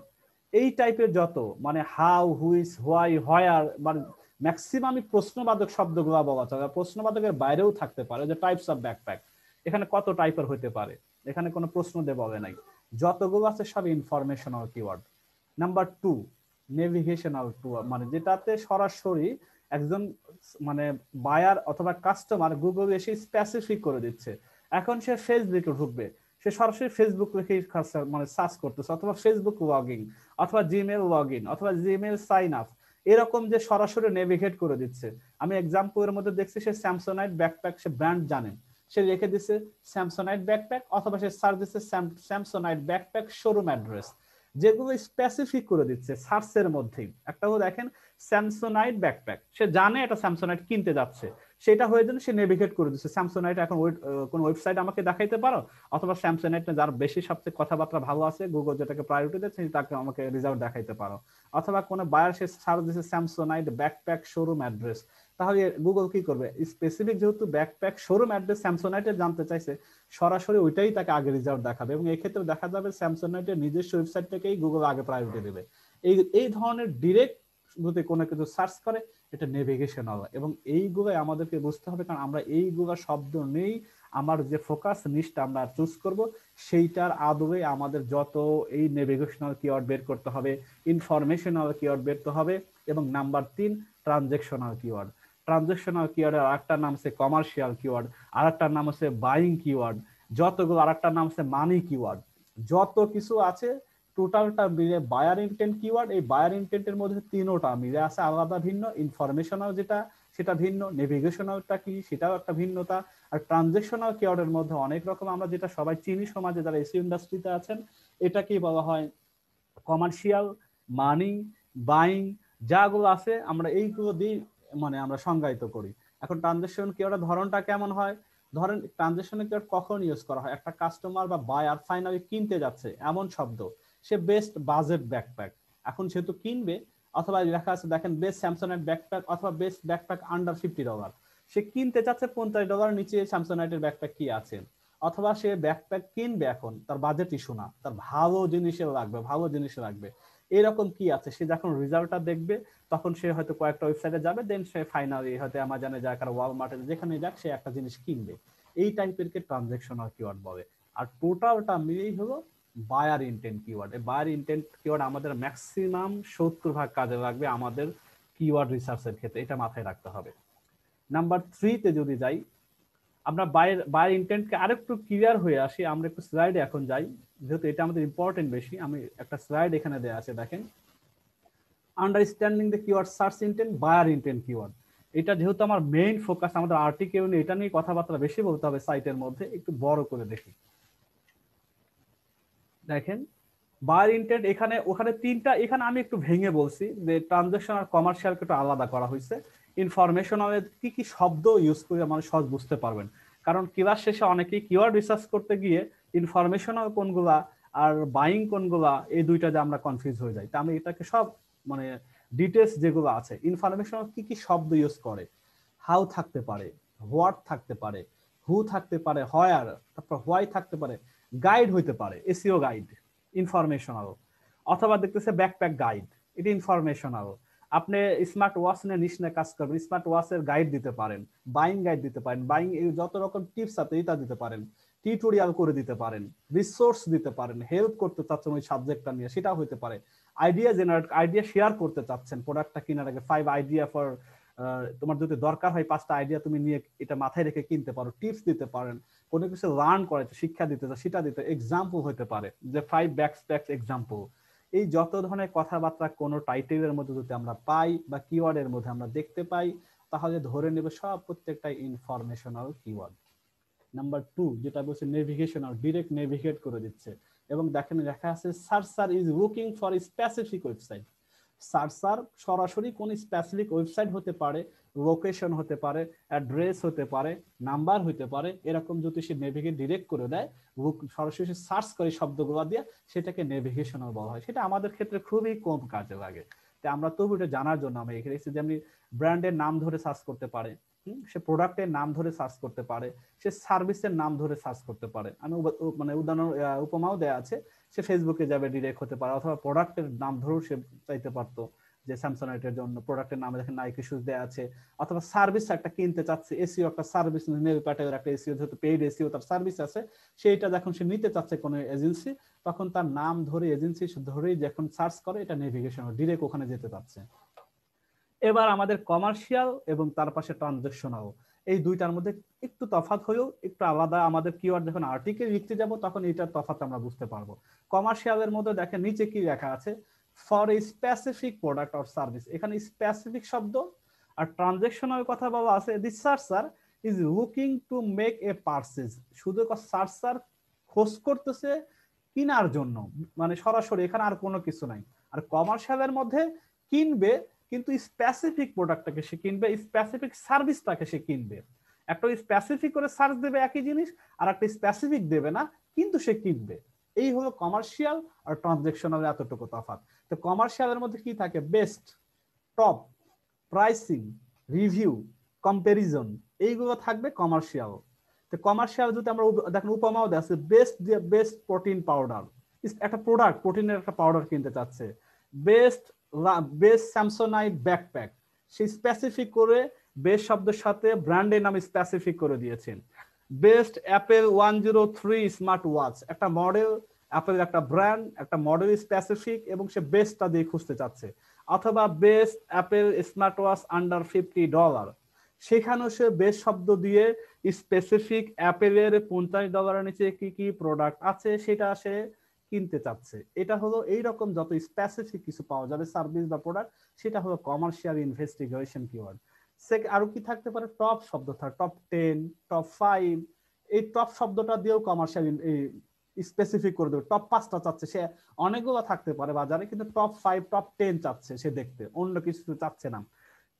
এই টাইপের যত মানে হাউ, হুইচ, হোয়াই, হোয়ার, মানে ম্যাক্সিমামই প্রশ্নবাচক শব্দগুলো বলা চলে, প্রশ্নবাচকের বাইরেও থাকতে পারে। যে টাইপস অফ ব্যাকপ্যাক, এখানে কত টাইপের হতে পারে, এখানে কোনো প্রশ্ন দিয়ে বলে নাই, যতগুলো আছে সব informational keyword. Number 2 navigational keyword, মানে যেটাতে সরাসরি একজন মানে বায়ার অথবা কাস্টমার গুগল এসে স্পেসিফিক করে দিচ্ছে। এখন সে ফেসবুকে ঢুকবে, সে সরাসরি ফেসবুক লিখে মানে সার্চ করতেছে, অথবা ফেসবুক লগইন, অথবা জিমেল লগইন, অথবা জিমেল সাইন আপ, এরকম যে সরাসরি নেভিগেট করে দিচ্ছে। আমি এক্সাম্পলের মধ্যে দেখছি সে স্যামসোনাইট ব্যাকপ্যাক, সে ব্র্যান্ড জানেন, সে রেখে দিচ্ছে স্যামসোনাইট ব্যাকপ্যাক, অথবা সে সার্চ দিচ্ছে স্যামসোনাইট ব্যাকপ্যাক শোরুম অ্যাড্রেস, যেগুলো স্পেসিফিক করে দিচ্ছে সার্চের মধ্যেই। একটা হলো দেখেন স্যামসোনাইট ব্যাকপ্যাক, সে জানে এটা স্যামসোনাইট কিনতে যাচ্ছে, সেটা হয়ে যেন সে নেভিগেট করে দিচ্ছে স্যামসোনাইট এখন কোন ওয়েবসাইট আমাকে দেখাইতে পারো, অথবা স্যামসোনাইট যার বেশি সবচেয়ে কথাবার্তা ভালো আছে, গুগল যেটাকে প্রায়োরিটি দিচ্ছে তাকে আমাকে রেজাল্ট দেখাইতে পারো। অথবা কোনো বায়ার সে সার্চ দিচ্ছে স্যামসোনাইট ব্যাকপ্যাক শোরুম অ্যাড্রেস, তাহলে গুগল কি করবে, স্পেসিফিক যেহেতু ব্যাকপ্যাক শোরুম অ্যাড্রেস স্যামসোনাইটের জানতে চাইছে, সরাসরি ওইটাই তাকে আগে রেজাল্ট দেখাবে, এবং এই ক্ষেত্রে দেখা যাবে স্যামসোনাইটের নিজস্ব ওয়েবসাইট থেকেই গুগল আগে প্রায়োরিটি দেবে। এই ধরনের ডিরেক্ট যদি কোনো কিছু সার্চ করে, এটা নেভিগেশনাল। এবং এইগুলো আমাদেরকে বুঝতে হবে, কারণ আমরা এইগুলো শব্দ নেই, আমার যে ফোকাস নিশটা আমরা চুজ করব সেইটার আদলে আমাদের যত এই নেভিগেশনাল কিওয়ার্ড বের করতে হবে, ইনফরমেশনাল কিওয়ার্ড বের করতে হবে। এবং নাম্বার 3 ট্রানজেকশনাল কিওয়ার্ড। ট্রানজেকশনাল কিওয়ার্ডের আরেকটা নাম হচ্ছে কমার্শিয়াল কিওয়ার্ড, আরেকটার নাম হচ্ছে বাইং কিওয়ার্ড, যতগুলো আরেকটার নাম হচ্ছে মানি কিওয়ার্ড, যত কিছু আছে টোটালটা মিলে বায়ার ইন্টেন্ট কিওয়ার্ড। এই বায়ার ইন্টেন্টের মধ্যে 3টা মিলে আছে আলাদা ভিন্ন, ইনফরমেশনাল যেটা সেটা ভিন্ন, নেভিগেশনালটা কি সেটাও একটা ভিন্নতা, আর ট্রানজেকশনাল কিওয়ার্ডের মধ্যে অনেক রকম আমরা যেটা সবাই চিনি সমাজে যারা এসি ইন্ডাস্ট্রিতে আছেন, এটাকেই বলা হয় কমার্শিয়াল, মানি, বাইং, যাগুলো আছে আমরা এইগুলো দিয়ে মানে আমরা সংজ্ঞায়িত করি। এখন ট্রানজেকশন কিওয়ার্ডের ধরনটা কেমন হয়? ধরেন ট্রানজেকশনের কিওয়ার্ড কখন ইউজ করা হয়? একটা কাস্টমার বা বায়ার ফাইনালি কিনতে যাচ্ছে এমন শব্দ, সে বেস্ট বাজেট ব্যাকপ্যাক, এখন যেহেতু কিনবে, অথবা লেখা আছে দেখেন বেস্ট স্যামসোনাইট ব্যাকপ্যাক, অথবা বেস্ট ব্যাকপ্যাক আন্ডার $50, সে কিনতে চাচ্ছে $50 নিচে স্যামসোনাইটের ব্যাকপ্যাক কি আছে, অথবা সে ব্যাকপ্যাক কিনবে, এখন তার বাজেট ইস্যু না, তার ভালো জিনিসের লাগবে, এরকম কি আছে, সে যখন রেজাল্টটা দেখবে তখন সে হয়তো কয়েকটা ওয়েবসাইটে যাবে, দেন সে ফাইনালি হয়তো অ্যামাজনে যাক আর ওয়ালমার্টে যেখানে যাক সে একটা জিনিস কিনবে। এই টাইপের কে ট্রানজেকশনাল কিওয়ার্ড বলে। আর টোটালটা মিলেই হলো বায়ার ইন্টেন্ট কিওয়ার্ড। এই বায়ার ইন্টেন্ট কিওয়ার্ড আমাদের ম্যাক্সিমাম 70% কাজে লাগবে আমাদের কিওয়ার্ড রিসার্চের ক্ষেত্রে, এটা মাথায় রাখতে হবে। নাম্বার 3 তে যদি যাই, আমরা বায়ার ইন্টেন্টকে আরেকটু ক্লিয়ার হয়ে আসি, আমরা একটু স্লাইডে এখন যাই, যেহেতু এটা আমাদের ইম্পর্টেন্ট বেশি। আমি একটা স্লাইড এখানে দেয়া আছে, দেখেন understanding the keyword search intent, buyer intent keyword. এটা যেহেতু আমার মেইন ফোকাস, আমাদের আর্টিকেল নিয়ে এটা নিয়ে কথাবার্তা বেশি বলতে হবে সাইটের মধ্যে, একটু বড় করে দেখি। দেখেন বায়ার ইন্টেন্ট এখানে ওখানে তিনটা, এখানে আমি একটু ভেঙে বলছি যে ট্রানজাকশন আর কমার্শিয়ালকে একটু আলাদা করা হয়েছে। ইনফরমেশনাল কি কি শব্দ ইউজ করে মানুষ সহজ বুঝতে পারবেন, কারণ ক্লাস শেষে অনেকেই কিওয়ার্ড রিসার্চ করতে গিয়ে ইনফরমেশনাল কোনগুলা আর বাইং কোনগুলা এই দুইটাতে আমরা কনফিউজ হয়ে যাই। তা আমি এটাকে সব মানে ডিটেলস যেগুলো আছে, ইনফরমেশনাল কি কি শব্দ ইউজ করে, হাউ থাকতে পারে, হোয়াট থাকতে পারে, হু থাকতে পারে, হোয়ার, তারপর হোয়াই থাকতে পারে, গাইড হইতে পারে, এসইও গাইড ইনফরমেশনাল, অথবা দেখতেছে ব্যাকপ্যাক গাইড, এটা ইনফরমেশনাল। আপনি স্মার্ট ওয়াচ নিয়ে নিশ্চয় কাজ করবেন, স্মার্ট ওয়াচের গাইড দিতে পারেন, বাইং গাইড দিতে পারেন, বাইং যত রকম টিপস আছে এটা দিতে পারেন, টিউটোরিয়াল করে দিতে পারেন, রিসোর্স দিতে পারেন, হেল্প করতে চাচ্ছেন ওই সাবজেক্টটা নিয়ে সেটা হতে পারে, আইডিয়া জেনারেট, আইডিয়া শেয়ার করতে চাচ্ছেন প্রোডাক্টটা কেনার আগে, 5 আইডিয়া ফর, তোমার যদি দরকার হয় 5টা আইডিয়া তুমি নিয়ে এটা মাথায় রেখে কিনতে পারো, টিপস দিতে পারেন, কোনো কিছু লার্ন করাতে শিক্ষা দিতে সেটা দিতে, এক্সাম্পল হতে পারে যে 5 ব্যাকপ্যাকস এক্সাম্পল। এই যত ধরনের কথাবার্তা কোনো টাইটেলের মধ্যে যদি আমরা পাই বা কিওয়ার্ডের মধ্যে আমরা দেখতে পাই, তাহলে ধরে নেবে সব প্রত্যেকটাই ইনফরমেশনাল কিওয়ার্ড। নাম্বার 2 যেটা বলছে নেভিগেশনাল, ডিরেক্ট নেভিগেট করে দিচ্ছে। এবং দেখেন লেখা আছে searcher is looking for specific website. Searcher সরাসরি কোন স্পেসিফিক ওয়েবসাইট হতে পারে, লোকেশন হতে পারে, অ্যাড্রেস হতে পারে, নাম্বার হতে পারে, এরকম যদি সে নেভিগেট ডিরেক্ট করে দেয়, সরাসরি সার্চ করে শব্দগুলো দিয়ে, সেটাকে নেভিগেশনাল বলা হয়। সেটা আমাদের ক্ষেত্রে খুবই কম কাজে লাগে। তাই আমরা তবু এটা জানার জন্য আমি এখানে এসেছি যে আমি ব্র্যান্ডের নাম ধরে সার্চ করতে পারে, সে প্রোডাক্টের নাম ধরে সার্চ করতে পারে, সে সার্ভিসের নাম ধরে সার্চ করতে পারে। আমি মানে উদাহরণ উপমাও দেয়া আছে, সে ফেসবুকে যাবে ডিরেক্ট হতে পারে, অথবা প্রোডাক্টের নাম ধরেও সে চাইতে পারতো যে স্যামসাংয়ের জন্য প্রোডাক্টের নামে দেখেন নাইকি শুজ দেয়া আছে, অথবা সার্ভিস একটা কিনতে চাচ্ছে, এসইও একটা সার্ভিস, নেল প্যাটের একটা এসইও, যেহেতু পেইড এসইও তার সার্ভিস আছে, সেইটা যখন সে নিতে চাচ্ছে কোনো এজেন্সি, তখন তার নাম ধরে এজেন্সি ধরেই যখন সার্চ করে, এটা নেভিগেশন ডিরেক্ট ওখানে যেতে চাচ্ছে। এবার আমাদের কমার্শিয়াল এবং তার পাশে ট্রানজাকশনাল, এই দুইটার মধ্যে একটু তফাৎ হলেও একটু আলাদা। আমাদের কিওয়ার্ড যখন আর্টিকেল লিখতে যাব তখন এটার তফাৎ আমরা বুঝতে পারবো। কমার্শিয়ালের মধ্যে দেখেন নিচে কি লেখা আছে, for a specific product or service, এখানে স্পেসিফিক শব্দ। আর ট্রানজাকশনাল কথা বলা আছে, the searcher is looking to make a purchase, শুধু সার্চার খোঁজ করতেছে কেনার জন্য, মানে সরাসরি এখানে আর কোনো কিছু নাই। আর কমার্শিয়ালের মধ্যে কিনবে, কিন্তু স্পেসিফিক প্রোডাক্টটাকে সে কিনবে, স্পেসিফিক সার্ভিসটাকে সে কিনবে। একটা স্পেসিফিক করে সার্চ দেবে একই জিনিস, আর একটা স্পেসিফিক দেবে না, কিন্তু সে কিনবে। এই হলো কমার্শিয়াল আর ট্রানজাকশনাল এতটুকু তফাৎ। তো কমার্শিয়ালের মধ্যে কি থাকে, best, top, pricing, review, comparison, এইগুলো থাকবে কমার্শিয়াল। তো কমার্শিয়াল যদি আমরা দেখেন উপমাও দেওয়া আছে, বেস্ট প্রোটিন পাউডার, একটা প্রোডাক্ট প্রোটিনের একটা পাউডার কিনতে চাচ্ছে, বেস্ট স্যামসোনাইট ব্যাকপ্যাক, সেই স্পেসিফিক করে বেস্ট শব্দের সাথে ব্র্যান্ডের নাম স্পেসিফিক করে দিয়েছেন। বেস্ট অ্যাপেল 103 স্মার্ট ওয়াচ, একটা মডেল, অ্যাপেল একটা ব্র্যান্ড, একটা মডেল স্পেসিফিক, এবং সে বেস্টটা দিয়ে খুঁজতে চাচ্ছে। অথবা best Apple smart watch under $50, সেখানেও সে বেস্ট শব্দ দিয়ে স্পেসিফিক অ্যাপেলের $50 নিচে কি কি প্রোডাক্ট আছে সেটা সে কিনতে চাচ্ছে। এটা হলো এইরকম যত স্পেসিফিক কিছু পাওয়া যাবে সার্ভিস বা প্রোডাক্ট, সেটা হলো কমার্শিয়াল ইনভেস্টিগেশন কিওয়ার্ড। আরো কি থাকতে পারে, টপ শব্দ থাকে, টপ 10, টপ 5, এই টপ শব্দটা দিয়েও কমার্শিয়াল স্পেসিফিক করে দেবে। টপ 5টা চাচ্ছে সে, অনেকগুলো থাকতে পারে বাজারে, কিন্তু টপ 5 টপ 10 চাচ্ছে সে দেখতে, অন্য কিছু চাচ্ছে না।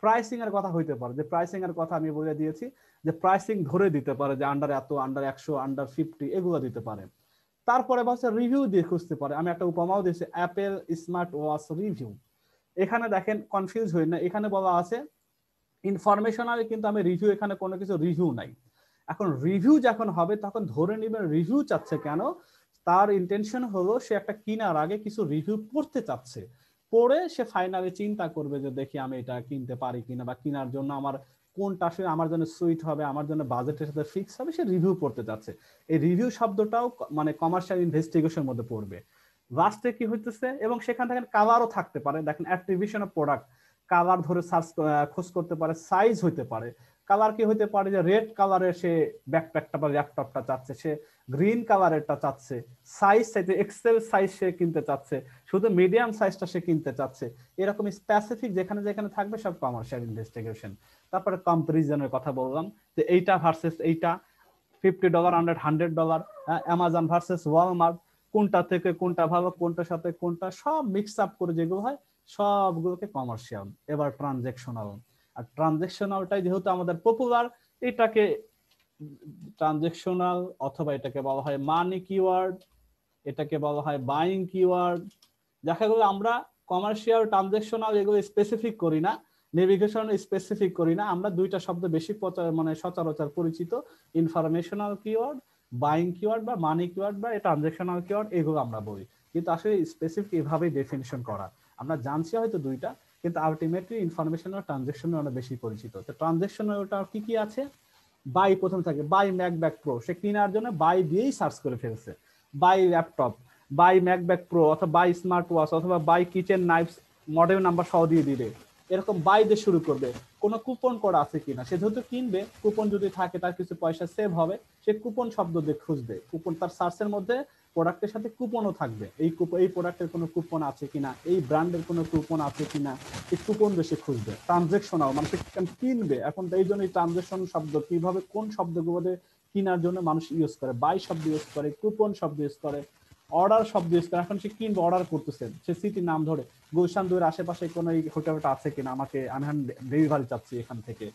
প্রাইসিং এর কথা হইতে পারে, যে প্রাইসিং এর কথা আমি বলে দিয়েছি, যে প্রাইসিং ধরে দিতে পারে যে আন্ডার এত, আন্ডার 100, আন্ডার 50, এগুলো দিতে পারে। তারপরে বলছে রিভিউ দিয়ে খুঁজতে পারে। আমি একটা উপমাও দিয়েছি, অ্যাপেল স্মার্ট ওয়াচ রিভিউ। এখানে দেখেন কনফিউজ হই না, এখানে বলা আছে ইনফরমেশনাল, কিন্তু আমি রিভিউ, এখানে কোনো কিছু রিভিউ নাই। এখন রিভিউ যখন হবে তখন ধরে নেবেন রিভিউ চাচ্ছে কেন, তার ইন্টেনশন হলো সে একটা কেনার আগে কিছু রিভিউ পড়তে চাচ্ছে, পড়ে সে ফাইনালি চিন্তা করবে যে দেখি আমি এটা কিনতে পারি কিনা, বা কেনার জন্য আমার কোনটা আসলে আমার জন্য সুইট হবে, আমার জন্য বাজেটের সাথে ফিক্স হবে, সে রিভিউ পড়তে চাচ্ছে। এই রিভিউ শব্দটাও মানে কমার্শিয়াল ইনভেস্টিগেশনের মধ্যে পড়বে। লাস্টে কি হইতেছে, এবং সেখান থেকে কালারও থাকতে পারে, দেখেন অ্যাট্রিবিউশন অফ প্রোডাক্ট, কালার ধরে সার্চ খোঁজ করতে পারে, সাইজ হইতে পারে। কালার কি হইতে পারে, যে রেড কালারের সে ব্যাকপ্যাকটা বা ল্যাপটপটা চাচ্ছে, সে গ্রিন কালারেরটা চাচ্ছে, সাইজ চাইতে এক্সেল সাইজ সে কিনতে চাচ্ছে, শুধু মিডিয়াম সাইজটা সে কিনতে চাচ্ছে। এরকম স্পেসিফিক যেখানে যেখানে থাকবে সব কমার্শিয়াল ইনভেস্টিগেশন। তারপরে কম্পারিজনের কথা বললাম, যে এইটা ভার্সেস এইটা, $50 আন্ডার $100, অ্যামাজন ভার্সেস ওয়ালমার্ট, কোনটা থেকে কোনটা ভালো, কোনটার সাথে কোনটা সব মিক্স আপ করে যেগুলো হয় সবগুলোকে কমার্শিয়াল। এবার ট্রানজেকশনাল, আর ট্রানজেকশনালটাই যেহেতু আমাদের পপুলার, এটাকে ট্রানজেকশনাল অথবা এটাকে বলা হয় মানি কিওয়ার্ড, এটাকে বলা হয় বাইং কিওয়ার্ড। দেখা গেলো আমরা কমার্শিয়াল ট্রানজেকশনাল এগুলো স্পেসিফিক করি না, নেভিগেশন স্পেসিফিক করি না, আমরা দুইটা শব্দ বেশি মানে সচরাচর পরিচিত, ইনফরমেশনাল কিওয়ার্ড, বাইং কিওয়ার্ড বা মানি কিওয়ার্ড বা ট্রানজেকশনাল কিওয়ার্ড, এগুলো আমরা বলি। কিন্তু আসলে স্পেসিফিক এভাবেই ডেফিনিশন করা, আমরা জানছি হয়তো দুইটা, কিন্তু আলটিমেটলি ইনফরমেশনাল ট্রানজেকশনাল অনেক বেশি পরিচিত। তো ট্রানজেকশনালটা কি কি আছে? বাই প্রথম থাকে, বাই ম্যাকব্যাক প্রো, সে কেনার জন্য বাই দিয়েই সার্চ করে ফেলছে, buy laptop, buy MacBook Pro, অথবা বাই স্মার্ট ওয়াচ, অথবা buy kitchen knives, model number সহ দিয়ে দিবে, এরকম বাই দিয়ে শুরু করবে। কোনো কুপন কোড আছে কিনা, সে যেহেতু কিনবে, কুপন যদি থাকে তার কিছু পয়সা সেভ হবে, সে কুপন শব্দ দিয়ে খুঁজবে, কুপন তার সার্চের মধ্যে প্রোডাক্টের সাথে কুপনও থাকবে, এই প্রোডাক্টের কোনো কুপন আছে কিনা, এই ব্র্যান্ডের কোনো কুপন আছে কিনা, এই কুপন বেশি খুঁজবে। ট্রানজেকশনাল মানে কিনবে, এখন এই জন্য ট্রানজেকশন শব্দ কিভাবে কোন শব্দগুলো কেনার জন্য মানুষ ইউজ করে, বাই শব্দ ইউজ করে, কুপন শব্দ ইউজ করে, অর্ডার শব্দ ইউজ করে। এখন সে কিনবে, অর্ডার করতেছেন, সে সিটির নাম ধরে গুলশান 2 এর আশেপাশে কোনো এই হোটেলটা আছে কিনা, আমাকে আমি ডেলিভারি চাচ্ছি এখান থেকে।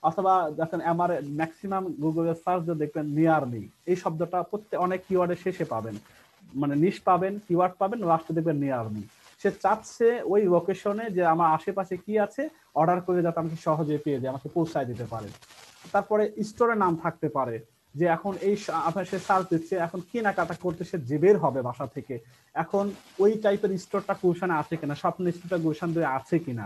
অথবা দেখেন আমার ম্যাক্সিমাম গুগলে সার্চ দিয়ে দেখবেন নিয়ার মি, এই শব্দটা প্রত্যেক অনেক কিওয়ার্ডের শেষে পাবেন, মানে নিশ পাবেন, কিওয়ার্ড পাবেন, লাস্টে দেখবেন নিয়ার মি। সে চাচ্ছে ওই লোকেশনে যে আমার আশেপাশে কি আছে, অর্ডার করে যাতে আমাকে সহজে পেয়ে যায়, আমাকে পৌঁছায় দিতে পারে। তারপরে স্টোরের নাম থাকতে পারে, যে এখন এই আপনার সে সার্চ দিচ্ছে, এখন কেনাকাটা করতে সে যে বের হবে বাসা থেকে, এখন ওই টাইপের স্টোরটা গুলশানে আছে কিনা, স্বপ্ন স্টোরটা গুলশান 2 আছে কিনা,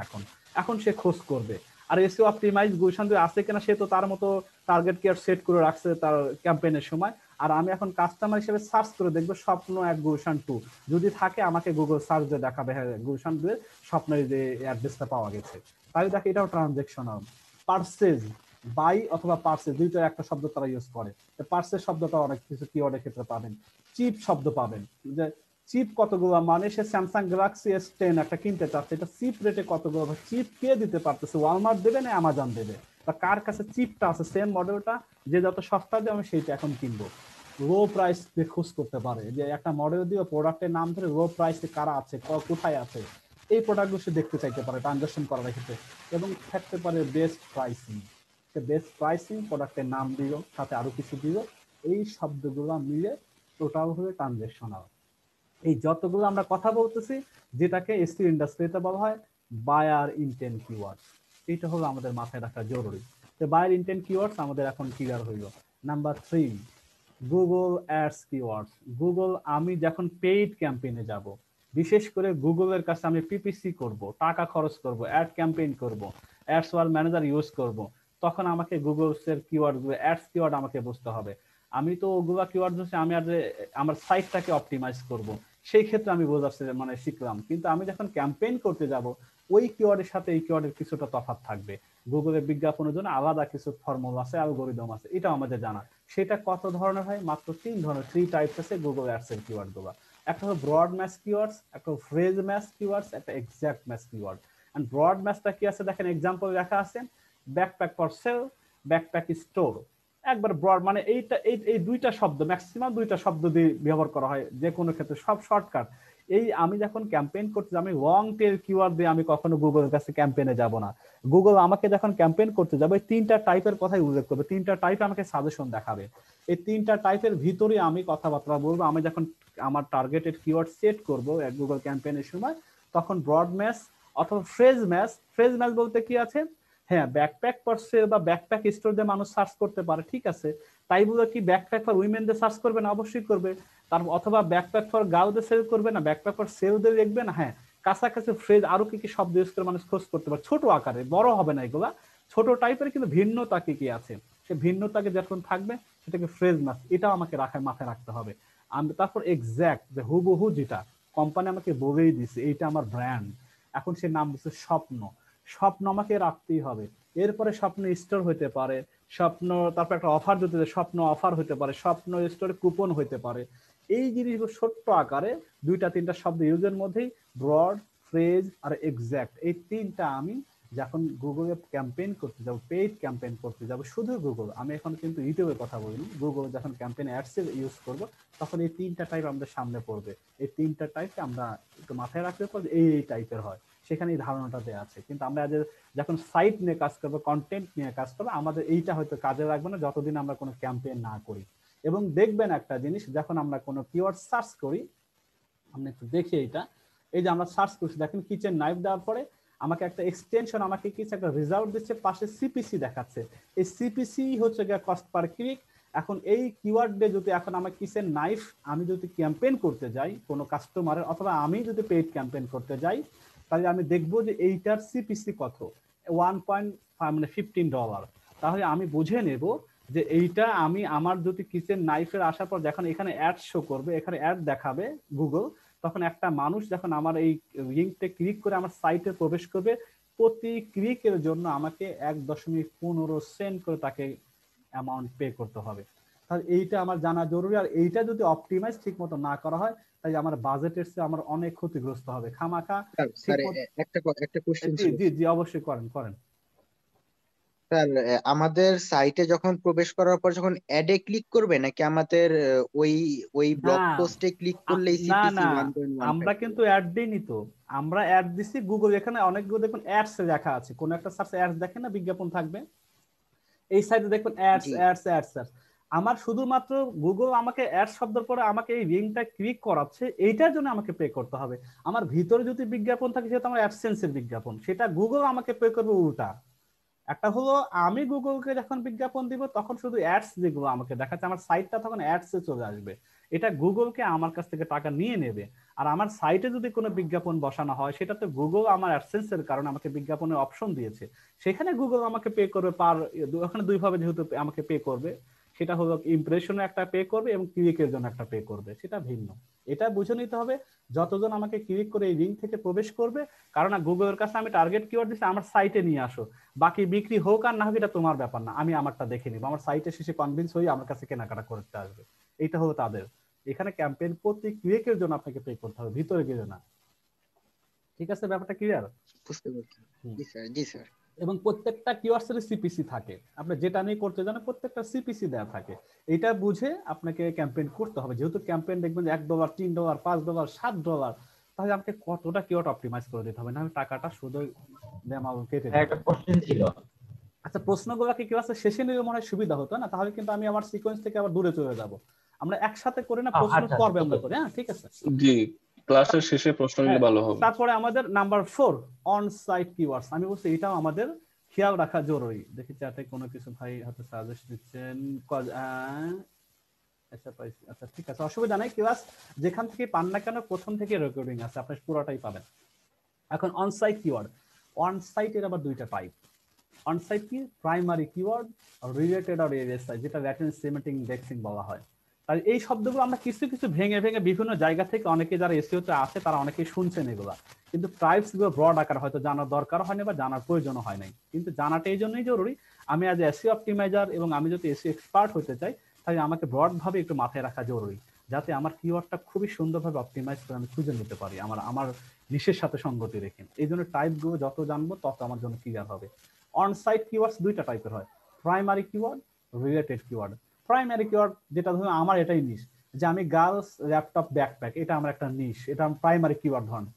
এখন সে খোঁজ করবে। আর এসিও অপটিমাইজ গুলশান 2 আছে কিনা, সে তো তার মতো টার্গেট কেয়ার সেট করে রাখছে তার ক্যাম্পেইনের সময়। আর আমি এখন কাস্টমার হিসেবে সার্চ করে দেখবো স্বপ্ন 1 গুলশান 2, যদি থাকে আমাকে গুগল সার্চ দিয়ে দেখাবে হ্যাঁ গুলশান 2 এর স্বপ্নের যে অ্যাড্রেসটা পাওয়া গেছে। তাই দেখে এটাও ট্রানজেকশনাল। পারচেজ, বাই অথবা পার্সেস দুইটার একটা শব্দ তারা ইউজ করে, পার্সেস শব্দটা অনেক কিছু কিওয়ার্ডের ক্ষেত্রে পাবেন। চিপ শব্দ পাবেন, যে চিপ কতগুলো, মানে সে স্যামসাং গ্যালাক্সি S10 একটা কিনতে চাচ্ছে, এটা চিপ রেটে কতগুলো, চিপ কে দিতে পারতেছে, ওয়ালমার্ট দেবে না অ্যামাজন দেবে, বা কার কাছে চিপটা আছে সেম মডেলটা, যে যত সস্তা দিয়ে আমি সেইটা এখন কিনবো। লো প্রাইস খোঁজ করতে পারে, যে একটা মডেল দিয়ে প্রোডাক্টের নাম ধরে লো প্রাইসে কারা আছে, কোথায় আছে, এই প্রোডাক্টগুলো সে দেখতে চাইতে পারে ট্রানজাকশন করার ক্ষেত্রে। এবং থাকতে পারে বেস্ট প্রাইসিং, বেস্ট প্রাইসিং, প্রোডাক্টের নাম দিল, সাথে আরো কিছু দিল, এই শব্দগুলো মিলে টোটাল হয়ে ট্রানজেকশনাল। এই যতগুলো আমরা কথা বলতেছি, যেটাকে এসটি ইন্ডাস্ট্রিতে বলা হয় বায়ার ইনটেন্ট কিওয়ার্ড, এটা হলো আমাদের মাথায় রাখা জরুরি। তো বায়ার ইনটেন্ট কিওয়ার্ডস আমাদের এখন ক্লিয়ার হইল। Number 3, Google ads keywords. Google, আমি যখন পেইড ক্যাম্পেইনে যাব, বিশেষ করে গুগলের কাছে আমি পিপিসি করব, টাকা খরচ করব, অ্যাড ক্যাম্পেইন করব, অ্যাডস ওয়াল ম্যানেজার ইউজ করব, তখন আমাকে গুগলসের কিওয়ার্ড, অ্যাডস কিওয়ার্ড আমাকে বুঝতে হবে। আমি তো ওগুলা কিওয়ার্ড হচ্ছে আমি আর আমার সাইটটাকে অপটিমাইজ করব, সেই ক্ষেত্রে আমি বোঝাচ্ছি মানে শিখলাম। কিন্তু আমি যখন ক্যাম্পেইন করতে যাব, ওই কিওয়ার্ডের সাথে এই কিওয়ার্ডের কিছুটা তফাৎ থাকবে। গুগলের বিজ্ঞাপনের জন্য আলাদা কিছু ফর্মুলা আছে, অ্যালগরিদম আছে, এটা আমাদের জানা। সেটা কত ধরনের হয়? মাত্র 3 ধরনের, 3 টাইপস আছে গুগল অ্যাডস এর কিওয়ার্ড গুলো। একটা হলো ব্রড ম্যাচ কিওয়ার্ডস, একটা ফ্রেজ ম্যাচ কিওয়ার্ডস, একটা exact match keyword. And broad ম্যাচটা কি আছে দেখেন, এক্সাম্পল লেখা আছে backpack for sale, backpack store. একবার ব্রড মানে এইটা এই দুইটা শব্দ, ম্যাক্সিমাম দুইটা শব্দ দিয়ে ব্যবহার করা হয় যে কোনো ক্ষেত্রে, সব শর্টকাট। এই আমি যখন ক্যাম্পেইন করতে যাবো, আমি লং টেল কিওয়ার্ড দিয়ে আমি কখনো গুগলের কাছে ক্যাম্পেইনে যাব না। গুগল আমাকে যখন ক্যাম্পেইন করতে যাবে, 3টা টাইপের কথাই উল্লেখ করবে, 3টা টাইপ আমাকে সাজেশন দেখাবে। এই 3টা টাইপের ভিতরে আমি কথাবার্তা বলবো। আমি যখন আমার টার্গেটেড কিওয়ার্ড সেট করব গুগল ক্যাম্পেইনের সময়, তখন ব্রড ম্যাচ অথবা ফ্রেজ ম্যাচ। ফ্রেজ ম্যাচ বলতে কি আছে, হ্যাঁ ব্যাকপ্যাক ফর সেল বা ব্যাকপ্যাক স্টোর দিয়ে মানুষ সার্চ করতে পারে, ঠিক আছে, তাই বলে কি ব্যাকপ্যাক ফর উইমেন দিয়ে সার্চ করবে না? অবশ্যই করবে। তার অথবা ব্যাকপ্যাক ফর গার্ল দিয়ে সেল করবে না, ব্যাকপ্যাক ফর সেল দিয়ে দেখবে না। হ্যাঁ, কাছাকাছি ফ্রেজ আরো কি কি শব্দ ইউজ করে মানুষ খোঁজ করতে পারে, ছোট আকারে, বড় হবে না এগুলা, ছোট টাইপের, কিন্তু ভিন্নতা কি কি আছে, সে ভিন্নতাকে যখন থাকবে সেটাকে ফ্রেজ ম্যাচ, এটাও আমাকে মাথায় রাখতে হবে। আমি তারপর এক্সাক্ট, যে হুবহু যেটা কোম্পানি আমাকে বলেই দিছে এইটা আমার ব্র্যান্ড, এখন সে নাম দিচ্ছে স্বপ্ন, স্বপ্ন আমাকে রাখতেই হবে। এরপরে স্বপ্ন স্টোর হইতে পারে, স্বপ্ন, তারপর একটা অফার দিতে, স্বপ্ন অফার হইতে পারে, স্বপ্ন স্টোরে কুপন হইতে পারে। এই জিনিসগুলো ছোট্ট আকারে 2টা 3টা শব্দ ইউজের মধ্যেই ব্রড, ফ্রেজ আর এক্সাক্ট, এই 3টা আমি যখন গুগলে ক্যাম্পেইন করতে যাব, পেইড ক্যাম্পেইন করতে যাব, শুধু গুগল, আমি এখন কিন্তু ইউটিউবের কথা বলিনি, গুগল যখন ক্যাম্পেইন অ্যাডস ইউজ করব তখন এই তিনটা টাইপ আমাদের সামনে পড়বে। এই তিনটা টাইপকে আমরা একটু মাথায় রাখতে পারবো এই টাইপের হয়, সেখানে এই ধারণাটা দেওয়া আছে। কিন্তু আমরা যখন সাইট নিয়ে কাজ করবো, কন্টেন্ট নিয়ে কাজ করবো, আমাদের এইটা হয়তো কাজে লাগবে না যতদিন আমরা কোনো ক্যাম্পেইন না করি। এবং দেখবেন একটা জিনিস, যখন আমরা কোনো কিওয়ার্ড সার্চ করি, আমরা একটু দেখি এইটা, এই যে আমরা সার্চ করছি দেখেন কিচেন নাইফ দেওয়ার পরে আমাকে একটা এক্সটেনশন, আমাকে কিছু একটা রেজাল্ট দিচ্ছে, পাশে সিপিসি দেখাচ্ছে। এই সিপিসি হচ্ছে গিয়ে কস্ট পার ক্লিক। এখন এই কিওয়ার্ডে যদি এখন আমার কিচেন নাইফ আমি যদি ক্যাম্পেইন করতে যাই কোনো কাস্টমারের, অথবা আমি যদি পেইড ক্যাম্পেইন করতে যাই, তাহলে আমি দেখবো যে এইটার সিপিসি কত, 1.15 ডলার। তাহলে আমি বুঝে নেব যে এইটা আমি আমার যদি কিচেন নাইফের আসার পর যখন এখানে অ্যাড শো করবে, এখানে অ্যাড দেখাবে গুগল, তখন একটা মানুষ যখন আমার এই লিঙ্কটা ক্লিক করে আমার সাইটে প্রবেশ করবে, প্রতি ক্লিকের জন্য আমাকে 1.15 সেন্ট করে তাকে অ্যামাউন্ট পে করতে হবে। তাহলে এইটা আমার জানা জরুরি। আর এইটা যদি অপটিমাইজ ঠিক মতো না করা হয়, তাই আমার বাজেটের চেয়ে আমার অনেক ক্ষতিগ্রস্ত হবে খামাখা। স্যার একটা কোশ্চেন জি ছিল। জি জি অবশ্যই করেন। স্যার আমাদের সাইটে যখন প্রবেশ করার পর যখন অ্যাডে ক্লিক করবে, নাকি আমাদের ওই ওই ব্লগ না পোস্টে ক্লিক করলেই না সিপিসি না 1.15 আমরা কিন্তু অ্যাড দিইনি তো, আমরা অ্যাড দিছি গুগল। এখানে অনেকগুলো দেখুন অ্যাডস লেখা আছে, কোন একটা সার্চ অ্যাডস দেখেন না, বিজ্ঞাপন থাকবে এই সাইডে দেখুন অ্যাডস জি অ্যাডস অ্যাডস। আমার শুধুমাত্র গুগল আমাকে অ্যাড শব্দের পরে আমাকে এই লিংকটা ক্লিক করাচ্ছে, এইটার জন্য আমাকে পে করতে হবে। আমার ভিতরে যদি বিজ্ঞাপন থাকে, সেটা আমার অ্যাডসেন্সের বিজ্ঞাপন, সেটা গুগল আমাকে পে করবে উল্টা। একটা হলো আমি গুগলকে যখন বিজ্ঞাপন দিব তখন শুধু অ্যাডস যেগুলো আমাকে দেখাচ্ছে, আমার সাইটটা তখন অ্যাডস এ চলে আসবে, এটা গুগলকে আমার কাছ থেকে টাকা নিয়ে নেবে। আর আমার সাইটে যদি কোনো বিজ্ঞাপন বসানো হয়, সেটা তো গুগল আমার অ্যাডসেন্সের কারণে আমাকে বিজ্ঞাপনের অপশন দিয়েছে, সেখানে গুগল আমাকে পে করবে ওখানে দুইভাবে যেহেতু আমাকে পে করবে, সেটা হলো ইমপ্রেশনে একটা পে করবে এবং ক্লিকের জন্য একটা পে করবে, সেটা ভিন্ন। এটা বুঝে নিতে হবে যতজন আমাকে ক্লিক করে এই লিঙ্ক থেকে প্রবেশ করবে, কারণ গুগলের কাছে আমি টার্গেট কিওয়ার্ড দিচ্ছি আমার সাইটে নিয়ে আসো, বাকি বিক্রি হোক আর না হোক এটা তোমার ব্যাপার না, আমি আমারটা দেখে নিব, আমার সাইটে শেষে কনভিন্স হয়ে আমার কাছে কেনাকাটা করতে আসবে। এইটা হলো তাদের এখানে ক্যাম্পেইন প্রতি ক্লিকের জন্য আপনাকে পে করতে হবে, ভিতরে গিয়ে না। ঠিক আছে, ব্যাপারটা ক্লিয়ার? বুঝতে পারছি। জি স্যার, জি স্যার। এবং প্রত্যেকটা কিওয়ার্ডসের সিপিসি থাকে, আপনি যেটা নিয়ে করতে জানেন প্রত্যেকটা সিপিসি দেওয়া থাকে, এটা বুঝে আপনাকে ক্যাম্পেইন করতে হবে। যেহেতু ক্যাম্পেইন দেখবেন $1, $3, $5, $7, তাহলে আমাকে কতটা কিওয়ার্ড অপটিমাইজ করে দিতে হবে, না আমি টাকাটা শুধু কেটে একটা কোশ্চেন ছিল। আচ্ছা, প্রশ্নগুলো কি ক্লাসে শেষে নিলে মনে হয় সুবিধা হতো না, তাহলে কিন্তু আমি আমার সিকোয়েন্স থেকে আবার দূরে চলে যাব। আমরা একসাথে করে না, প্রশ্ন আচ্ছা পর্বে আমরা ঠিক করি। হ্যাঁ ঠিক আছে। জি, ক্লাসের শেষে প্রশ্ন নিলে ভালো হবে। তারপরে আমাদের নাম্বার 4 অন সাইট কিওয়ার্ডস। আমি বলছি এটাও আমাদের খেয়াল রাখা জরুরি। দেখি চ্যাটে কোনো কিছু ভাই হাতে সাজেস্ট দিচ্ছেন। আচ্ছা পাইছি, আচ্ছা ঠিক আছে, অসুবিধা নাই। ক্লাস যেখান থেকে পান না কেন প্রথম থেকে রেকর্ডিং আছে, আপনি পুরোটাই পাবেন। এখন অন সাইট কিওয়ার্ড, অন সাইটের আবার দুইটা টাইপ। অনসাইট কি প্রাইমারি কিওয়ার্ড, রিলেটেড আর এএসআই, যেটা ল্যাটেন্ট সিমেন্টিং ইন্ডেক্সিং বলা হয়। তাই এই শব্দগুলো আমরা কিছু কিছু ভেঙে ভেঙে বিভিন্ন জায়গা থেকে অনেকে যারা এসইওতে আছে তারা অনেকেই শুনছেন এগুলা, কিন্তু টাইপস গুলো ব্রড আকার হয়তো জানার দরকার হয় না বা জানার প্রয়োজনও হয় নাই, কিন্তু জানাটা এই জন্যই জরুরি। আমি আজ এসইও অপটিমাইজার এবং আমি যদি এসইও এক্সপার্ট হতে চাই, তাহলে আমাকে ব্রড ভাবে একটু মাথায় রাখা জরুরি, যাতে আমার কিওয়ার্ডটা খুবই সুন্দরভাবে অপটিমাইজ করে আমি খুঁজে নিতে পারি আমার নিশের সাথে সঙ্গতি রেখে। এই জন্য টাইপগুলো যত জানবো তত আমার জন্য ক্লিয়ার হবে। অনসাইট কিওয়ার্ডস দুইটা টাইপের হয়, primary keyword, related keyword. Primary keyword যেটা ধরুন আমার এটাই নিশ, যে আমি গার্লস ল্যাপটপ ব্যাকপ্যাক, এটা আমার একটা নিশ, এটা আমার প্রাইমারি কিওয়ার্ড ধরুন।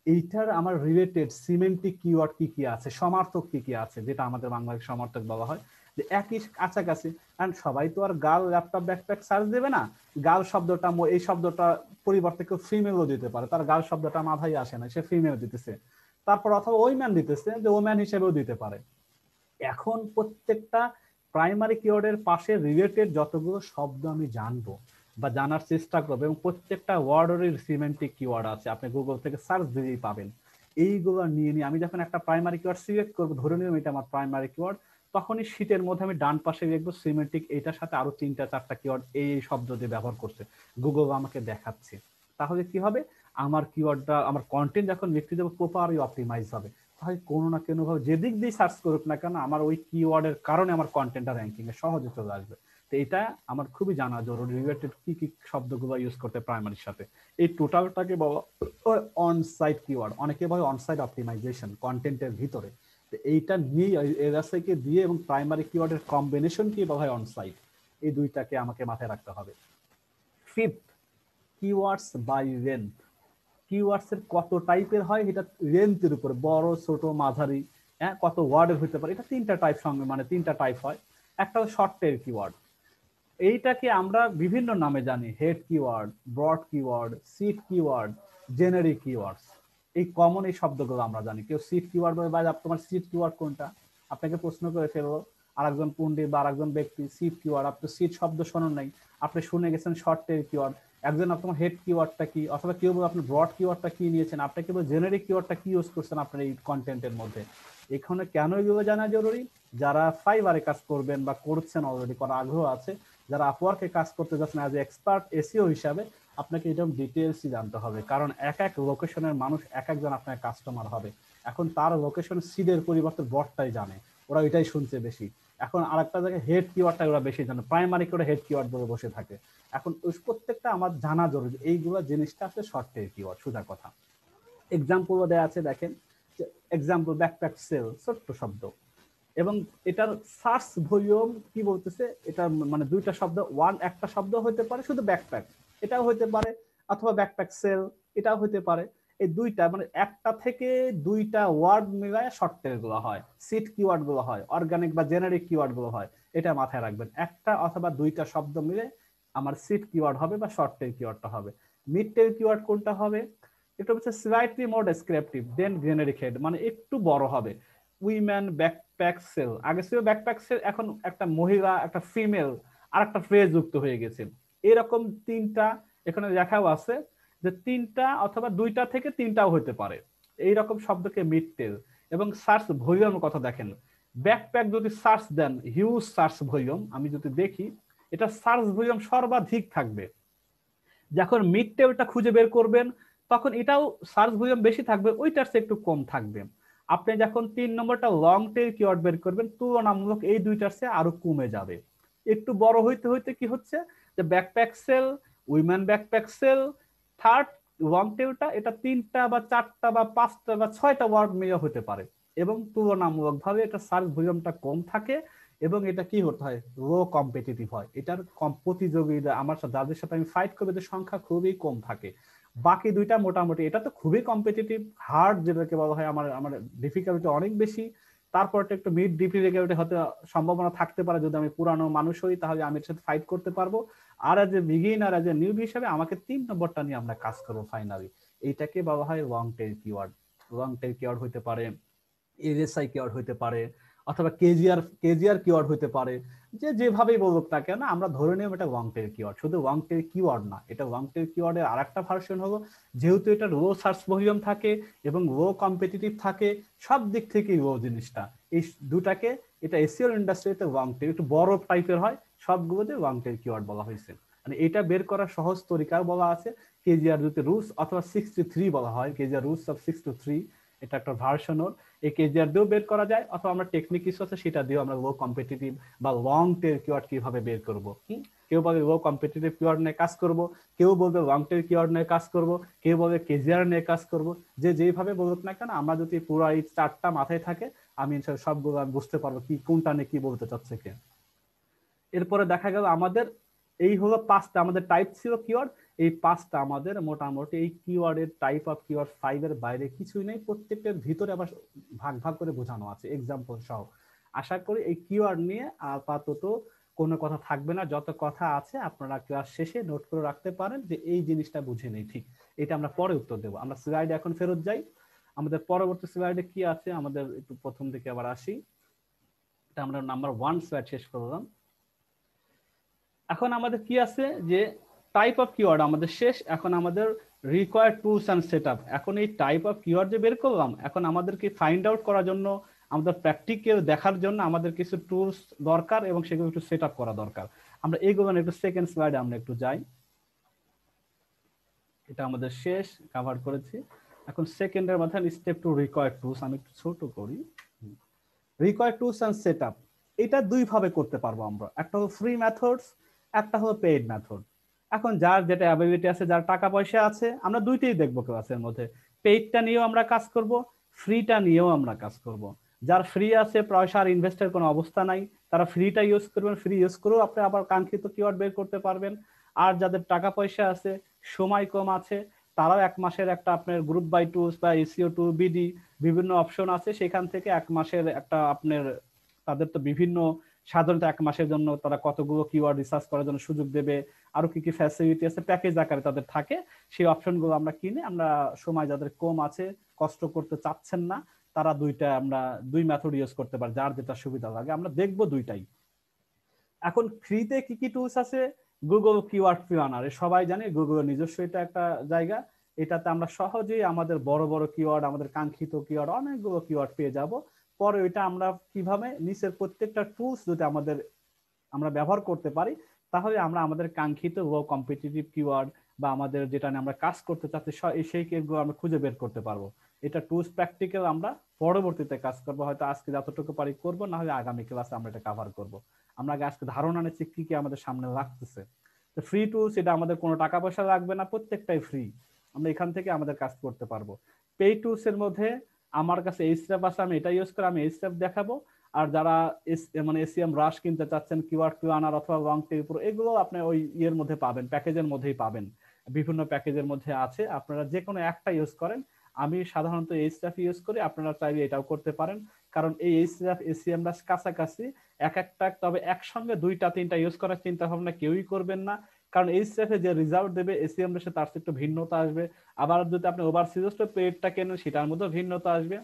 এইটার আমার রিলেটেড সিমেন্টিক কিওয়ার্ড কি কি আছে, সমার্থক কি কি আছে, যেটা আমাদের বাংলায় সমার্থক বলা হয়, যে একই কাছাকাছি। কারণ সবাই তো আর গার্ল ল্যাপটপ ব্যাকপ্যাক সার্চ দেবে না, গার্ল শব্দটা এই শব্দটা পরিবর্তে কেউ ফিমেলও দিতে পারে, তার গার্ল শব্দটা মাথায় আসে না, সে ফিমেল দিতেছে। তারপর অথবা ওইম্যান দিতেছে, যে ওম্যান হিসেবেও দিতে পারে। এখন প্রত্যেকটা প্রাইমারি কিওয়ার্ডের পাশে রিলেটেড যতগুলো শব্দ আমি জানবো বা জানার চেষ্টা করবো, এবং প্রত্যেকটা ওয়ার্ডের সিমেন্টিক কিওয়ার্ড আছে, আপনি গুগল থেকে সার্চ দিলেই পাবেন। এইগুলো নিয়ে আমি যখন একটা প্রাইমারি কিওয়ার্ড সিলেক্ট করবো, ধরে নিলাম এটা আমার প্রাইমারি কিওয়ার্ড, তখনই শীটের মধ্যে আমি ডান পাশে দেখবো সিমেন্টিক, এইটার সাথে আরো 3-4টা কিওয়ার্ড এই শব্দ দিয়ে ব্যবহার করছে, গুগল আমাকে দেখাচ্ছে। তাহলে কি হবে, আমার কিওয়ার্ডটা, আমার কন্টেন্ট যখন লিখতে যাবো প্রপারলি অপটিমাইজ হবে। তাহলে কোনো না কোনো ভাবে যেদিক দিয়ে সার্চ করুক না কেন, আমার ওই কিওয়ার্ডের কারণে আমার কন্টেন্টটা র্যাঙ্কিং এ সহজে চলে আসবে। তো এটা আমার খুবই জানা জরুরি, রিলেটেড কি কি শব্দগুলো ইউজ করতে প্রাইমারির সাথে। এই টোটালটাকে বলা অন সাইট কিওয়ার্ড, অনেকে বলে অন সাইট অপটিমাইজেশন কন্টেন্টের ভিতরে। তো এইটা নিয়ে এসআইকে দিয়ে এবং প্রাইমারি কিওয়ার্ডের কম্বিনেশন কি বলা হয় অনসাইট, এই দুইটাকে আমাকে মাথায় রাখতে হবে। Fifth, keywords by range. Keywords এর কত টাইপের হয় এটা রেঞ্জের উপরে, বড় ছোট মাঝারি, হ্যাঁ কত ওয়ার্ডের হতে পারে, এটা তিনটা টাইপ সঙ্গে মানে তিনটা টাইপ হয়। একটা হলো শর্ট টেল কিওয়ার্ড, এইটাকে আমরা বিভিন্ন নামে জানি, head keyword, broad keyword, seed keyword, generic keywords. এই কমন এই শব্দগুলো আমরা জানি। কেউ সিট কিওয়ার্ড বলে, বা তোমার সিট কিওয়ার্ড কোনটা, আপনাকে প্রশ্ন করে ফেলবো আরেকজন পণ্ডিত বা আরেকজন ব্যক্তি, সিট কিওয়ার্ড, আপনি সিট শব্দ শোনেন নাই, আপনি শুনে গেছেন শর্ট টেল কিওয়ার্ড। একজন আপনার হেড কিওয়ার্ডটা কি, অথবা কেউ বলে আপনি ব্রড কিওয়ার্ডটা কি নিয়েছেন, আপনি কেবল জেনারিক কিওয়ার্ডটা কি ইউজ করছেন আপনার এই কন্টেন্টের মধ্যে। এখানে কেন এগুলো জানা জরুরি, যারা ফাইবারে কাজ করবেন বা করছেন অলরেডি, করার আগ্রহ আছে, যারা আপওয়ার্কে কাজ করতে যাচ্ছেন অ্যাজ এক্সপার্ট এসইও হিসাবে, আপনাকে এরকম ডিটেলসই জানতে হবে। কারণ এক এক লোকেশনের মানুষ এক একজন আপনার কাস্টমার হবে। এখন তার লোকেশন সিডের পরিবর্তে বটটাই জানে, ওরা এটাই শুনছে বেশি। এখন আরেকটা জায়গায় হেড কিওয়ার্ডটা ওরা বেশি জানে, প্রাইমারি করে হেড কিওয়ার্ড বলে বসে থাকে। এখন ওই প্রত্যেকটা আমার জানা জরুরি, এইগুলো জিনিসটা আছে শর্ট টেল কিওয়ার্ড, সোজা কথা। এক্সাম্পল দেওয়া আছে দেখেন, এক্সাম্পল ব্যাকপ্যাক সেল, ছোট্ট শব্দ, এবং এটার সার্চ ভলিউম কি বলতেছে, এটা মানে দুইটা শব্দ, একটা শব্দ হতে পারে শুধু ব্যাকপ্যাক, এটাও হতে পারে, অথবা ব্যাকপ্যাক সেল এটাও হতে পারে। এই দুইটা মানে একটা থেকে দুইটা ওয়ার্ড মিলায় শর্ট টেল গুলো হয়, সিট কিওয়ার্ড গুলো হয়, অর্গানিক বা জেনারিক কিওয়ার্ড গুলো হয়। এটা মাথায় রাখবেন, একটা অথবা দুইটা শব্দ মিলে আমার সিট কিওয়ার্ড হবে বা শর্ট টেল কিওয়ার্ডটা হবে। মিড টেল কিওয়ার্ড কোনটা হবে, এটা হচ্ছে স্লাইটলি মোর ডেসক্রিপটিভ দেন জেনারিক হেড, মানে একটু বড় হবে। উইমেন ব্যাকপ্যাক সেল, আগে ছিল ব্যাকপ্যাক সেল, এখন একটা মহিলা একটা ফিমেল আর একটা ফ্রেজ যুক্ত হয়ে গেছে। এরকম তিনটা এখানে লেখাও আছে যে তিনটা অথবা দুইটা থেকে তিনটাও হতে পারে, এইরকম শব্দকে মিড টেল। এবং সার্চ ভলিউমের কথা দেখেন, ব্যাকপ্যাক যদি সার্চ দেন হিউজ সার্চ ভলিউম, আমি যদি দেখি এটা সার্চ ভলিউম সর্বাধিক থাকবে। যখন মিড টেলটা খুঁজে বের করবেন তখন এটাও সার্চ ভলিউম বেশি থাকবে, ওইটার চেয়ে একটু কম থাকবে। আপনি যখন 3 নম্বরটা লং টেল কিওয়ার্ড বের করবেন তুলনামূলক এই দুইটার চেয়ে আরো কমে যাবে। একটু বড় হইতে হইতে কি হচ্ছে যে backpack sale, women backpack sale, third long টেলটা এটা 3টা বা 4টা বা 5টা বা 6টা ওয়ার্ড মিলে হতে পারে, এবং তুলনামূলকভাবে এটা সার্চ ভলিউমটা কম থাকে, এবং এটা কি হতে হয় লো কম্পিটিটিভ হয়। এটার প্রতিযোগিতা আমার সাথে যাদের সাথে আমি ফাইট করবো এদের সংখ্যা খুবই কম থাকে। বাকি দুইটা মোটামুটি, এটা তো খুবই কম্পিটিটিভ, হার্ড যেটাকে বলা হয়, আমার আমার ডিফিকাল্টি অনেক বেশি। তারপরটা একটু মিড ডিফিকাল্টি হতে সম্ভাবনা থাকতে পারে, যদি আমি পুরানো মানুষ হই তাহলে আমি এর সাথে ফাইট করতে পারবো। আর as a beginner as a newbie হিসেবে আমাকে 3 নম্বরটা নিয়ে আমরা কাজ করবো ফাইনালি। এইটাকে বলা হয় long tail keyword. Long tail keyword হইতে পারে, এলএসআই কিওয়ার্ড হইতে পারে, অথবা কেজিআর কিওয়ার্ড হইতে পারে, যে যেভাবেই বলুক না কেন আমরা ধরে নিলাম এটা লং টেল কিওয়ার্ড। শুধু লং টেল কিওয়ার্ড না, এটা লং টেল কিওয়ার্ডের আরেকটা ভার্সন হলো, যেহেতু এটা লো সার্চ ভলিউম থাকে এবং লো কম্পিটিটিভ থাকে, সব দিক থেকেই লো জিনিসটা, এই দুটাকে এটা এসইও ইন্ডাস্ট্রিতে লং টেল একটু বড় টাইপের হয়, সবগুলোতে লং টেল কিওয়ার্ড বলা হয়েছে। মানে এটা বের করার সহজ তরিকাও বলা আছে, কেজিআর যদি রুলস অথবা 63 বলা হয়, কেজিআর রুলস অফ 63, এটা একটা ভার্সন ওর, এই কেজিআর দিয়েও বের করা যায়, অথবা আমরা টেকনিক কিছু আছে সেটা দিয়েও আমরা লো কম্পিটিটিভ বা লং টেল কিওয়ার্ড কিভাবে বের করব। কেউ বলে লো কম্পিটিটিভ কিওয়ার্ড নিয়ে কাজ করব, কেউ বলবে লং টেল কিওয়ার্ড নিয়ে কাজ করব, কেউ বলবে কেজিআর নিয়ে কাজ করব। যে যেভাবে বলুক না কেন, আমরা যদি পুরো এই 4টা মাথায় থাকে আমি সবগুলো বুঝতে পারবো কি কোনটা নিয়ে কি বলতে চাচ্ছে কে। এরপরে দেখা গেল আমাদের এই হলো 5টা আমাদের টাইপ ছিল কিওয়ার্ড, এই 5টা আমাদের মোটামুটি এই কিওয়ার্ডের টাইপ অফ কিওয়ার্ড 5 এর বাইরে কিছুই নেই, প্রত্যেকটার ভিতরে আবার ভাগ ভাগ করে বোঝানো আছে এক্সাম্পল সহ। আশা করি এই কিওয়ার্ড নিয়ে আপাতত কোনো কথা থাকবে না, যত কথা আছে আপনারা ক্লাস শেষে নোট করে রাখতে পারেন যে এই জিনিসটা বুঝে নেই, ঠিক এটা আমরা পরে উত্তর দেবো। আমরা স্লাইডে এখন ফেরত যাই, আমাদের পরবর্তী স্লাইডে কি আছে আমাদের একটু প্রথম দিকে আবার আসি। এটা আমরা নাম্বার 1 স্লাইড শেষ করলাম। এখন আমাদের কি আছে যে টাইপ অফ কিওয়ার্ড আমাদের শেষ, এখন আমাদের রিকোয়ার্ড টুলস এন্ড সেটআপ। এখন এই টাইপ অফ কিওয়ার্ড যে বের করলাম, এখন আমাদেরকে ফাইন্ড আউট করার জন্য, আমাদের প্র্যাকটিক্যাল দেখার জন্য আমাদের কিছু টুলস দরকার এবং সেগুলো একটু সেটআপ করা দরকার। আমরা এইগুলো একটু সেকেন্ড স্লাইডে আমরা একটু যাই, এটা আমাদের শেষ কভার করেছি। এখন সেকেন্ডের মাথায় স্টেপ টু রিকোয়ার্ড টুলস, আমি একটু ছোট করি। রিকোয়ার্ড টুলস এন্ড সেটআপ এটা দুই ভাবে করতে পারবো আমরা, একটা হলো ফ্রি মেথডস, একটা হলো পেইড মেথড। এখন যার যেটা অ্যাবিলিটি আছে, যার টাকা পয়সা আছে, আমরা দুইটাই দেখবো ক্লাসের মধ্যে। পেইডটা নিয়েও আমরা কাজ করব, ফ্রিটা নিয়েও আমরা কাজ করব। যার ফ্রি আছে, পয়সা আর ইনভেস্টের কোনো অবস্থা নাই, তারা ফ্রিটা ইউজ করবেন, ফ্রি ইউজ করেও আপনি আবার কাঙ্ক্ষিত কিওয়ার্ড বের করতে পারবেন। আর যাদের টাকা পয়সা আছে, সময় কম আছে, তারাও 1 মাসের একটা আপনার গ্রুপ বাই টুলস বা এসইও টু বিডি বিভিন্ন অপশন আছে, সেখান থেকে 1 মাসের একটা আপনার, তাদের তো বিভিন্ন সাধারণত 1 মাসের জন্য তারা কতগুলো কিওয়ার্ড রিসার্চ করার জন্য সুযোগ দেবে, আরো কি কি ফ্যাসিলিটি আছে প্যাকেজ আকারে তাদের থাকে, সেই অপশনগুলো আমরা কিনে আমরা সময় যাদের কম আছে, কষ্ট করতে চাচ্ছেন না, তারা আমরা 2 মেথড ইউজ করতে পারি, যার যেটা সুবিধা লাগে আমরা দেখবো দুইটাই। এখন ফ্রিতে কি কি টুলস আছে? গুগল কিওয়ার্ড প্ল্যানার, সবাই জানে গুগলের নিজস্ব এটা একটা জায়গা, এটাতে আমরা সহজেই আমাদের বড় বড় কিওয়ার্ড, আমাদের কাঙ্ক্ষিত কিওয়ার্ড, অনেকগুলো কিওয়ার্ড পেয়ে যাব। পরে ওইটা আমরা কিভাবে নিচের প্রত্যেকটা টুলস যদি আমরা ব্যবহার করতে পারি, তাহলে আমরা আমাদের কাঙ্ক্ষিত লো কম্পিটিটিভ কিওয়ার্ড বা আমাদের যেটা নিয়ে আমরা কাজ করতে চাচ্ছি সেই কিওয়ার্ডগুলো আমরা খুঁজে বের করতে পারবো। এটা টুলস প্র্যাকটিক্যাল আমরা পরবর্তীতে কাজ করবো, হয়তো আজকে যতটুকু পারি করবো, না হলে আগামী ক্লাসে আমরা এটা কভার করব। আমরা আজকে ধারণা নিচ্ছি কি কি আমাদের সামনে লাগতেছে। তো ফ্রি টুলস, এটা আমাদের কোনো টাকা পয়সা লাগবে না, প্রত্যেকটাই ফ্রি, আমরা এখান থেকে আমাদের কাজ করতে পারবো। পে টুলস এর মধ্যে আমার কাছে এইচটিএফ আছে, আমি এটা ইউজ করে আমি এইচটিএফ দেখাবো। আর যারা মানে এসইএম রাশ কিনতে চাচ্ছেন, কিওয়ার্ড প্ল্যানার অথবা লং টেল প্রো, এগুলো আপনি ওই ইয়ের মধ্যে পাবেন, প্যাকেজের মধ্যেই পাবেন, বিভিন্ন প্যাকেজের মধ্যে আছে, আপনারা যে কোনো একটা ইউজ করেন। আমি সাধারণত এইচটিএফ ইউজ করি, আপনারা চাইলে এটাও করতে পারেন, কারণ এই এইচটিএফ এসইএম রাশ কাছাকাছি এক একটা, তবে একসঙ্গে 2টা 3টা ইউজ করার চিন্তা ভাবনা কেউই করবেন না, কারণ এইচটিএফ এ যে রেজাল্ট দেবে এসইএম রাশে তার একটু ভিন্নতা আসবে। আবার যদি আপনি ওভারসিজ পেইডটা কেনেন, সেটার মধ্যে ভিন্নতা আসবে।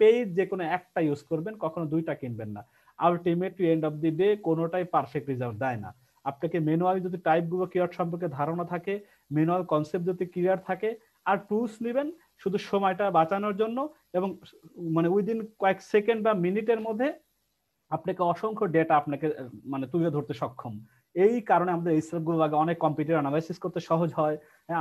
পেইড যে কোনো একটা ইউজ করবেন, কখনো 2টা কিনবেন না। Ultimately end of the day কোনোটাই পারফেক্ট রেজাল্ট দেয় না। আপনাকে ম্যানুয়ালি যদি টাইপগুলো কিওয়ার্ড সম্পর্কে ধারণা থাকে, ম্যানুয়াল কনসেপ্ট যদি ক্লিয়ার থাকে, আর টুলস নেবেন শুধু সময়টা বাঁচানোর জন্য, এবং মানে উইদিন কয়েক সেকেন্ড বা মিনিটের মধ্যে আপনাকে অসংখ্য ডেটা আপনাকে মানে তুলে ধরতে সক্ষম। এই কারণে আমাদের এই গুলো লাগে, অনেক কম্পিউটার অ্যানালাইসিস করতে সহজ হয়। হ্যাঁ,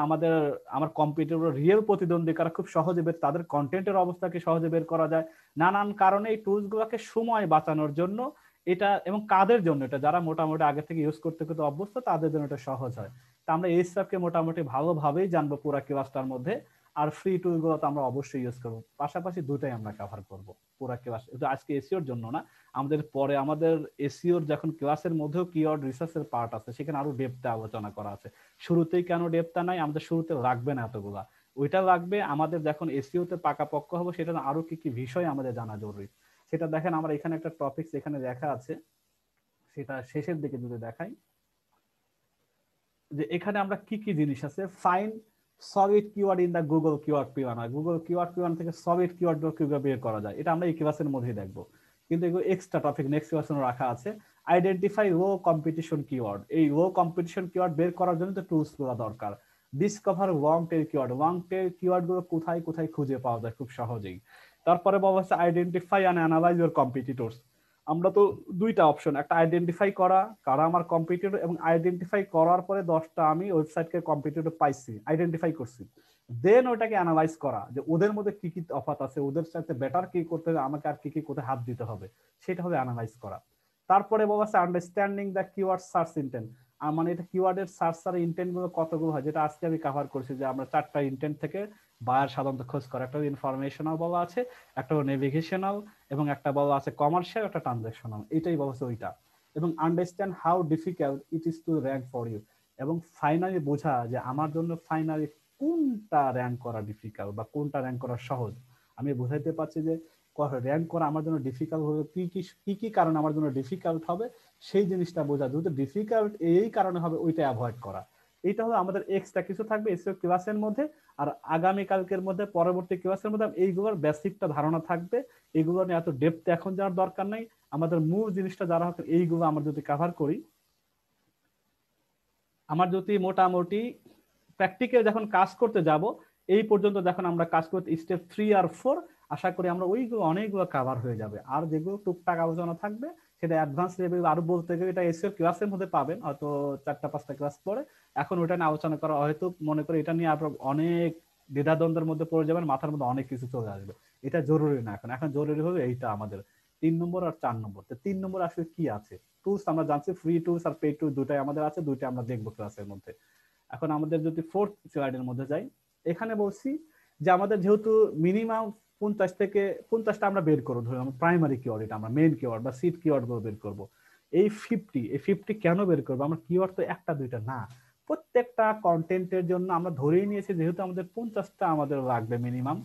আমার কম্পিউটার রিয়েল প্রতিদ্বন্দ্বী কারা খুব সহজে তাদের কন্টেন্টের অবস্থাকে সহজে বের করা যায়। নানান কারণে এই টুলস গুলোকে সময় বাঁচানোর জন্য এটা, এবং কাদের জন্য এটা, যারা মোটামুটি আগে থেকে ইউজ করতে করতে অভ্যস্ত, তাদের জন্য এটা সহজ হয়। তা আমরা এই স্টাফকে মোটামুটি ভালোভাবেই জানবো পুরা ক্লাসটার মধ্যে। আর ফ্রি টুল গুলো তো আমরা অবশ্যই ইউজ করবো, পাশাপাশি দুটাই আমরা কভার করবো পুরা ক্লাস। আজকে এসিওর জন্য না, আমাদের এসইওর যখন ক্লাসের মধ্যেও কিওয়ার্ড রিসার্চের পার্ট আছে, সেখানে আরো ডেপথে আলোচনা করা আছে। শুরুতেই কেন ডেপথটা নাই, আমাদের শুরুতে লাগবে না এতগুলা, ওইটা লাগবে আমাদের যখন এসইও তে পাকাপোক্ত হবে, সেটা আরো কি কি বিষয় আমাদের জানা জরুরি। সেটা দেখেন, আমরা এখানে একটা টপিকস এখানে দেখা আছে, সেটা শেষের দিকে যদি দেখাই, যে এখানে আমরা কি কি জিনিস আছে। Find solid keyword in the Google keyword planner, Google keyword planner থেকে সলিড কিওয়ার্ড কিভাবে বের করা যায়, এটা আমরা এই ক্লাসের মধ্যেই দেখবো, কিন্তু এগুলো এক্সট্রা টপিক নেক্সট ক্লাসে রাখা আছে। আইডেন্টিফাই লো কম্পিটিশন কিওয়ার্ড, এই লো কম্পিটিশন কিওয়ার্ড বের করার জন্য তো টুলস গুলো দরকার। Discover long tail keyword, long tail keyword গুলো কোথায় কোথায় খুঁজে পাওয়া যায় খুব সহজেই। তারপরে বলা হচ্ছে identify and analyse your competitors, আমরা তো 2টা অপশন, একটা আইডেন্টিফাই করা কারা আমার কম্পিটিটর, এবং আইডেন্টিফাই করার পরে 10টা আমি ওয়েবসাইটকে কম্পিটিটর পাইছি, আইডেন্টিফাই করছি, দেন ওটাকে অ্যানালাইজ করা যে ওদের মধ্যে কি কি তফাৎ আছে, ওদের সাথে বেটার কি করতে হবে, আমাকে আর কি কি কোথায় হাত দিতে হবে, সেটা হবে অ্যানালাইজ করা। তারপরে বলা আছে understanding the keyword search intent, মানে এটা কিওয়ার্ডের সার্চ আর ইন্টেন্ট গুলো কতগুলো হয়, যেটা আজকে আমি কভার করছি, যে আমরা 4টা ইন্টেন্ট থেকে বায়ার সাধারণত খোঁজ করে, একটা ইনফরমেশনাল বলা আছে, একটা নেভিগেশনাল, এবং একটা বলা আছে কমার্শিয়াল, একটা ট্রানজাকশনাল, এটাই বলা আছে ওইটা। এবং understand how difficult it is to rank for you, এবং ফাইনালি বোঝা যে আমার জন্য ফাইনালি কোনটা র্যাঙ্ক করা ডিফিকাল্ট বা কোনটা র্যাঙ্ক করা সহজ। আমি বোঝাইতে পারছি যে র্যাঙ্ক করা আমার জন্য ডিফিকাল্ট হবে, কি কি কারণে আমার জন্য ডিফিকাল্ট হবে, সেই জিনিসটা বোঝা, যদি ডিফিকাল্ট এই কারণে হবে ওইটা অ্যাভয়েড করা। এইটা হলো আমাদের এক্সট্রা কিছু থাকবে এসইও ক্লাসের মধ্যে, আর আগামী কালকের মধ্যে পরবর্তী ক্লাসের মধ্যে এইগুলোর বেসিকটা ধারণা থাকবে। এগুলো নিয়ে এত ডেপথ এখন যাওয়ার দরকার নাই, আমাদের মূল জিনিসটা যারা হবে এইগুলো আমরা যদি কভার করি, আমার যদি মোটামুটি প্র্যাকটিক্যাল যখন কাজ করতে যাব, এই পর্যন্ত যখন আমরা কাজ করতে স্টেপ 3 আর 4, আশা করি আমরা ওইগুলো অনেকগুলো কভার হয়ে যাবে। আর যেগুলো টুকটাক আলোচনা থাকবে সেটা অ্যাডভান্স লেভেল আরো বলতে গেলে এটা এসইও ক্লাসের মধ্যে পাবেন, হয়তো 4টা 5টা ক্লাস পরে। এখন ওটা নিয়ে আলোচনা করা, হয়তো মনে করি এটা নিয়ে আপনার অনেক দ্বিধাদ্বন্দ্বের মধ্যে পড়ে যাবেন, মাথার মধ্যে অনেক কিছু চলে আসবে, এটা জরুরি না। এখন জরুরি হবে এইটা আমাদের 3 নম্বর আর 4 নম্বর। তো 3 নম্বর আসলে কি আছে, টুলস আমরা জানছি, ফ্রি টুলস আর পেইড টুলস দুটাই আমাদের আছে, দুইটা আমরা দেখবো ক্লাসের মধ্যে। এখন আমাদের যদি 4th স্লাইডের মধ্যে যাই, এখানে বলছি যে আমাদের যেহেতু মিনিমাম 50 থেকে 50টা আমরা বের করবো, ধরুন আমরা প্রাইমারি কিওয়ার্ড, এটা আমরা মেইন কিওয়ার্ড বা সিড কিওয়ার্ড গুলো বের করব। এই 50 কেন বের করবো? আমরা কিওয়ার্ড তো একটা দুইটা না, প্রত্যেকটা কন্টেন্টের জন্য আমরা ধরেই নিয়েছি যেহেতু আমাদের 50টা আমাদের লাগবে মিনিমাম,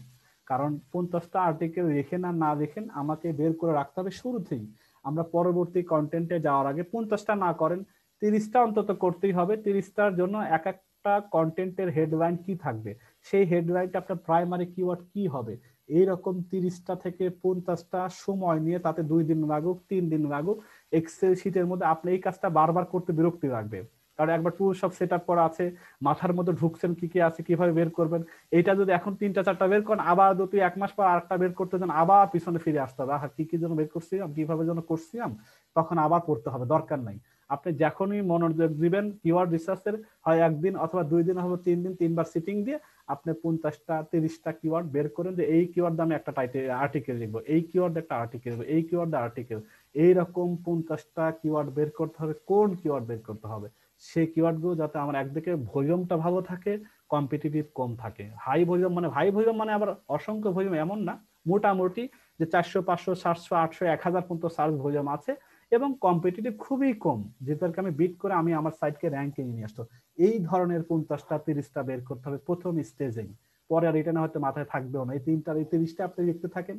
কারণ 50টা আর্টিকেল রেখেন আর না রেখেন আমাকে বের করে রাখতে হবে শুরুতেই। আমরা পরবর্তী কন্টেন্টে যাওয়ার আগে 50টা না করেন 30টা অন্তত করতেই হবে। 30টার জন্য এক একটা কন্টেন্টের হেডলাইন কি থাকবে, সেই হেডলাইনটা আপনার প্রাইমারি কিওয়ার্ড কি হবে, এইরকম 30টা থেকে 50টা সময় নিয়ে, তাতে 2 দিন লাগুক 3 দিন লাগুক, এক্সেল শিটের মধ্যে আপনি এই কাজটা বারবার করতে বিরক্তি লাগবে, কারণ একবার টুল সব সেট আপ করা আছে, মাথার মধ্যে ঢুকছেন কি কি আছে, কিভাবে বের করবেন। এটা যদি এখন 3টা 4টা বের করেন, আবার যদি 1 মাস পর আরেকটা বের করতে যান, আবার পিছনে ফিরে আসতে হবে, কি কি জন্য বের করছিলাম, কিভাবে জন্য করছিলাম, তখন আবার পড়তে হবে, দরকার নাই। আপনি যখনই মনোযোগ দিবেন কিওয়ার্ড রিসার্চের, হয় 1 দিন অথবা 2 দিন অথবা 3 দিন, 3বার সিটিং দিয়ে আপনি 50টা 30টা কিওয়ার্ড বের করেন, যে এই কিওয়ার্ড আমি একটা টাইটেল আর্টিকেল লিখবো, এই কিওয়ার্ড একটা আর্টিকেল লিখবো, এই কিওয়ার্ড আর্টিকেল, এইরকম 50টা কিওয়ার্ড বের করতে হবে। কোন কিওয়ার্ড বের করতে হবে? সেই কিওয়ার্ড গুলো যাতে আমার একদিকে ভলিউমটা ভালো থাকে, কম্পিটিটিভ কম থাকে। হাই ভলিউম মানে আবার অসংখ্য ভলিউম এমন না, মোটামুটি যে 400 500 700 800 1000 পর্যন্ত সার্চ ভলিউম আছে, এবং কম্পিটিটিভ খুবই কম, যেটাকে আমি বিট করে আমি আমার সাইটকে র্যাঙ্কে নিয়ে আসতো। এই ধরনের 50টা 30টা বের করতে হবে প্রথম স্টেজেই, পরে আর এটা না হয়তো মাথায় থাকবেও না। এই 30টা আপনি লিখতে থাকেন,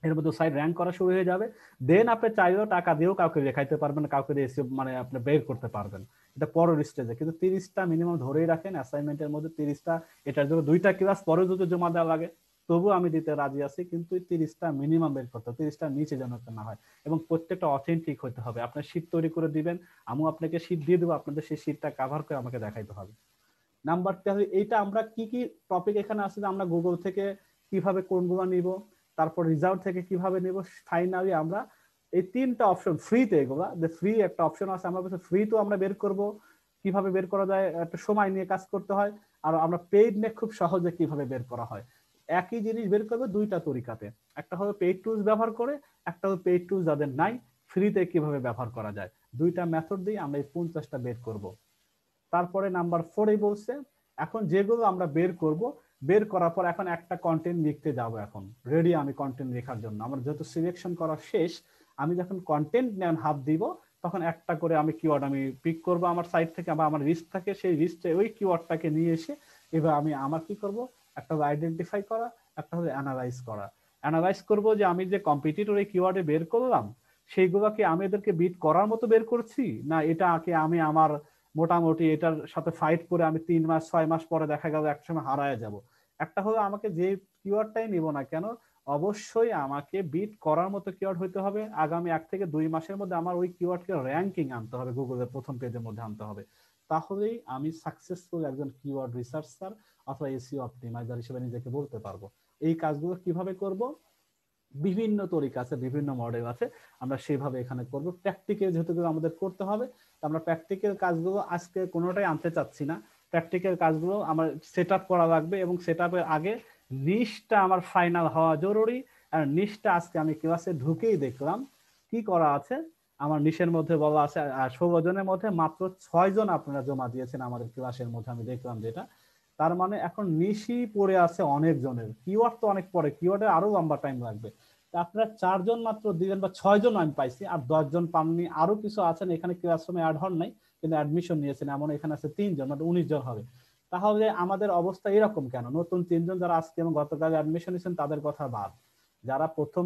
এর মধ্যে সাইট র্যাঙ্ক করা শুরু হয়ে যাবে। দেন আপনি চাইলেও টাকা দিয়েও কাউকে দেখাইতে পারবেন, কাউকে মানে আপনি বের করতে পারবেন, এটা পরের স্টেজে। কিন্তু 30টা মিনিমাম ধরেই রাখেন অ্যাসাইনমেন্টের মধ্যে 30টা, এটার জন্য 2টা ক্লাস পরে যদি জমা দেওয়া লাগে তবু আমি দিতে রাজি আছি, কিন্তু 30টা মিনিমাম বের করতে হবে, 30টার নিচে যেন না হয়, এবং প্রত্যেকটা অথেন্টিক হতে হবে। আপনার শীট তৈরি করে দিবেন, আমিও আপনাকে শীট দিয়ে দেবো, আপনাদের সেই শীটটা কাভার করে আমাকে দেখাইতে হবে। নাম্বার 3, এইটা আমরা কি কি টপিক এখানে আছে, আমরা গুগল থেকে কিভাবে কোনগুলো নিব, তারপর রিজাল্ট থেকে কিভাবে নিব, ফাইনালি আমরা এই 3টা অপশন ফ্রিতে, এগুলা যে ফ্রি একটা অপশন আছে, আমরা ফ্রি তো আমরা বের করব, কিভাবে বের করা যায় একটা সময় নিয়ে কাজ করতে হয়, আর আমরা পেইড নিয়ে খুব সহজে কিভাবে বের করা হয়। একই জিনিস বের করবে 2টা তরিকাতে, একটা হবে পেইড টুলস ব্যবহার করে, একটা হবে পেইড টুলস যাদের নাই, ফ্রিতে কিভাবে ব্যবহার করা যায়। 2টা মেথড দিয়ে আমরা এই 50টা বের করব। তারপরে নাম্বার 4 বলছে এখন যেগুলো আমরা বের করব, বের করার পর এখন একটা কন্টেন্ট লিখতে যাব, এখন রেডি আমি কন্টেন্ট লেখার জন্য। আমার যেহেতু সিলেকশন করা শেষ, আমি যখন কন্টেন্ট নেন হাত দিব, তখন একটা করে আমি কিওয়ার্ড আমি পিক করব আমার সাইট থেকে, বা আমার লিস্ট থাকে, সেই লিস্টে ওই কিওয়ার্ডটাকে নিয়ে এসে এবার আমি আমার কি করব, একটা আইডেন্টিফাই করা, একটা হলো অ্যানালাইজ করা। অ্যানালাইজ করব যে আমি যে কম্পিটিটর এই কিওয়ার্ডে বের করলাম, সেইগুলোকে আমি এদেরকে বিট করার মতো বের করছি, না এটাকে আমি আমার মোটামুটি এটার সাথে ফাইট করে আমি 3 মাস 6 মাস পরে দেখা গেল একসময় হারায় যাব। একটা হলো আমাকে যে কিওয়ার্ডটাই নিব না কেন, অবশ্যই আমাকে বিট করার মতো কিওয়ার্ড হইতে হবে। আগামী 1 থেকে 2 মাসের মধ্যে আমার ওই কিওয়ার্ডকে র্যাঙ্কিং আনতে হবে, গুগলের প্রথম পেজের মধ্যে আনতে হবে, তাহলেই আমি সাকসেসফুল একজন কিওয়ার্ড রিসার্চার অথবা এসইও অপটিমাইজার হিসেবে নিজেকে বলতে পারবো। এই কাজগুলো কিভাবে করব, বিভিন্ন তরিকা আছে, বিভিন্ন মডেল আছে, আমরা সেভাবে এখানে করব। প্র্যাকটিক্যাল যেহেতু আমাদের করতে হবে, আমরা প্র্যাকটিক্যাল কাজগুলো আজকে কোনোটাই আনতে চাচ্ছি না। প্র্যাকটিক্যাল কাজগুলো আমার সেট আপ করা লাগবে, এবং সেট আপের আগে নিশটা আমার ফাইনাল হওয়া জরুরি। আর নিশটা আজকে আমি ক্লাসে ঢুকেই দেখলাম কি করা আছে। আমার নিশের মধ্যে বলা আছে 16 জনের মধ্যে মাত্র 6 জন আপনারা জমা দিয়েছেন আমাদের ক্লাসের মধ্যে, আমি দেখলাম যেটা, তার মানে এখন নিশি পড়ে আছে অনেক জনের। কিওয়ার্ড তো অনেক পরে, কিওয়ার্ডে আরো লম্বা টাইম লাগবে। আপনারা 4 জন মাত্র দিবেন, বা 6 জন আমি পাইছি, আর 10 জন পাননি। আরো কিছু আছেন এখানে ক্লাসরুমে অ্যাড হন নাই কিন্তু অ্যাডমিশন নিয়েছেন, এমন এখানে আছে 3 জন, মানে 19 জন হবে। তাহলে আমাদের অবস্থা এরকম কেন? নতুন 3 জন যারা আজকে এবং গতকাল অ্যাডমিশন নিয়েছেন তাদের কথা বাদ, যারা প্রথম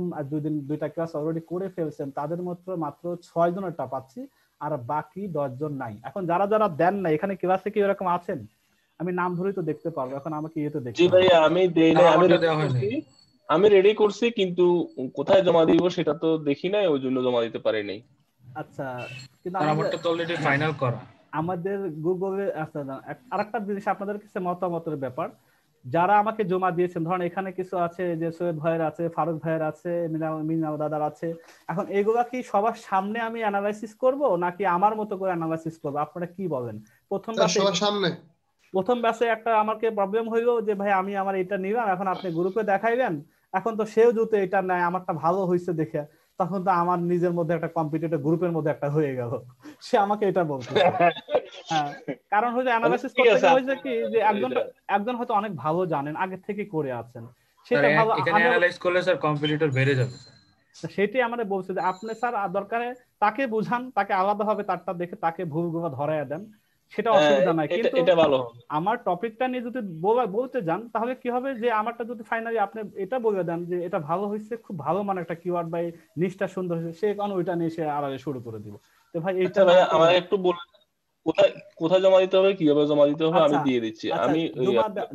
2টা ক্লাস অলরেডি করে ফেলছেন তাদের মাত্র 6 জনেরটা পাচ্ছি, আর বাকি 10 জন নাই। এখন যারা যারা দেন না এখানে ক্লাসে কি এরকম আছেন? আমি নাম ধরেই তো দেখতে পারবো, এখন আমাকে ইয়েতে দেখতে জি হবে। ভাই, আমি দেই নাই, আমি রেডি করছি কিন্তু কোথায় জমা দিব সেটা তো দেখি নাই, ওই জন্য জমা দিতে পারি নাই। আচ্ছা, কিন্তু আমারটা তো অলরেডি ফাইনাল করা। আমাদের গুগলে আরেকটা জিনিস আপনাদের কাছে মতামতের ব্যাপার, যারা আমাকে জমা দিয়েছেন, ধরেন এখানে কিছু আছে যে সৈয়দ ভাইয়ের আছে, ফারুক ভাইয়ের আছে, মিনাল দাদার আছে, এখন এগুলা কি সবার সামনে আমি অ্যানালাইসিস করব নাকি আমার মতো করে অ্যানালাইসিস করব? আপনারা কি বলেন? প্রথম ব্যাচে একটা আমাকে প্রবলেম হইলো যে ভাই আমি আমার এটা নিলাম, এখন আপনি গ্রুপে দেখাইবেন, এখন তো সেও যদি এটা নেয় আমারটা ভালো হয়েছে দেখে, তখন তো আমার নিজের মধ্যে একটা কম্পিটিটর গ্রুপের মধ্যে একটা হয়ে গেল, সে আমাকে এটা বলছে। হ্যাঁ, কারণ হচ্ছে অ্যানালাইসিস করতে গিয়ে হয়েছে কি যে একজন হয়তো অনেক ভালো জানেন, আগে থেকে করে আছেন, সেটা ভালো। এখানে অ্যানালাইজ করলে স্যার কম্পিটিটর বেড়ে যাবে স্যার। সেটাই আমরা বলছি যে আপনি স্যার দরকারে তাকে বুঝান, তাকে আলাদাভাবে তারটা দেখে তাকে ভুলগুলো ধরায় দেন, সেটা অসুবিধা নাই। এটা কিন্তু এটা ভালো হবে। আমার টপিকটা নিয়ে যদি বলতে যান তাহলে কি হবে যে আমারটা যদি ফাইনালি আপনি এটা বলে দেন যে এটা ভালো হয়েছে, খুব ভালো মানে একটা কিওয়ার্ড বা নিচটা সুন্দর হয়েছে, সে কারণ ওইটা নিয়ে সে আড়ালে শুরু করে দিব। তো ভাই এইটা আচ্ছা ভাইয়া আমাকে একটু বলুন কোথায় কোথায় জমা দিতে হবে, কিভাবে জমা দিতে হবে, আমি আচ্ছা দিয়ে দিচ্ছি। আচ্ছা, আমি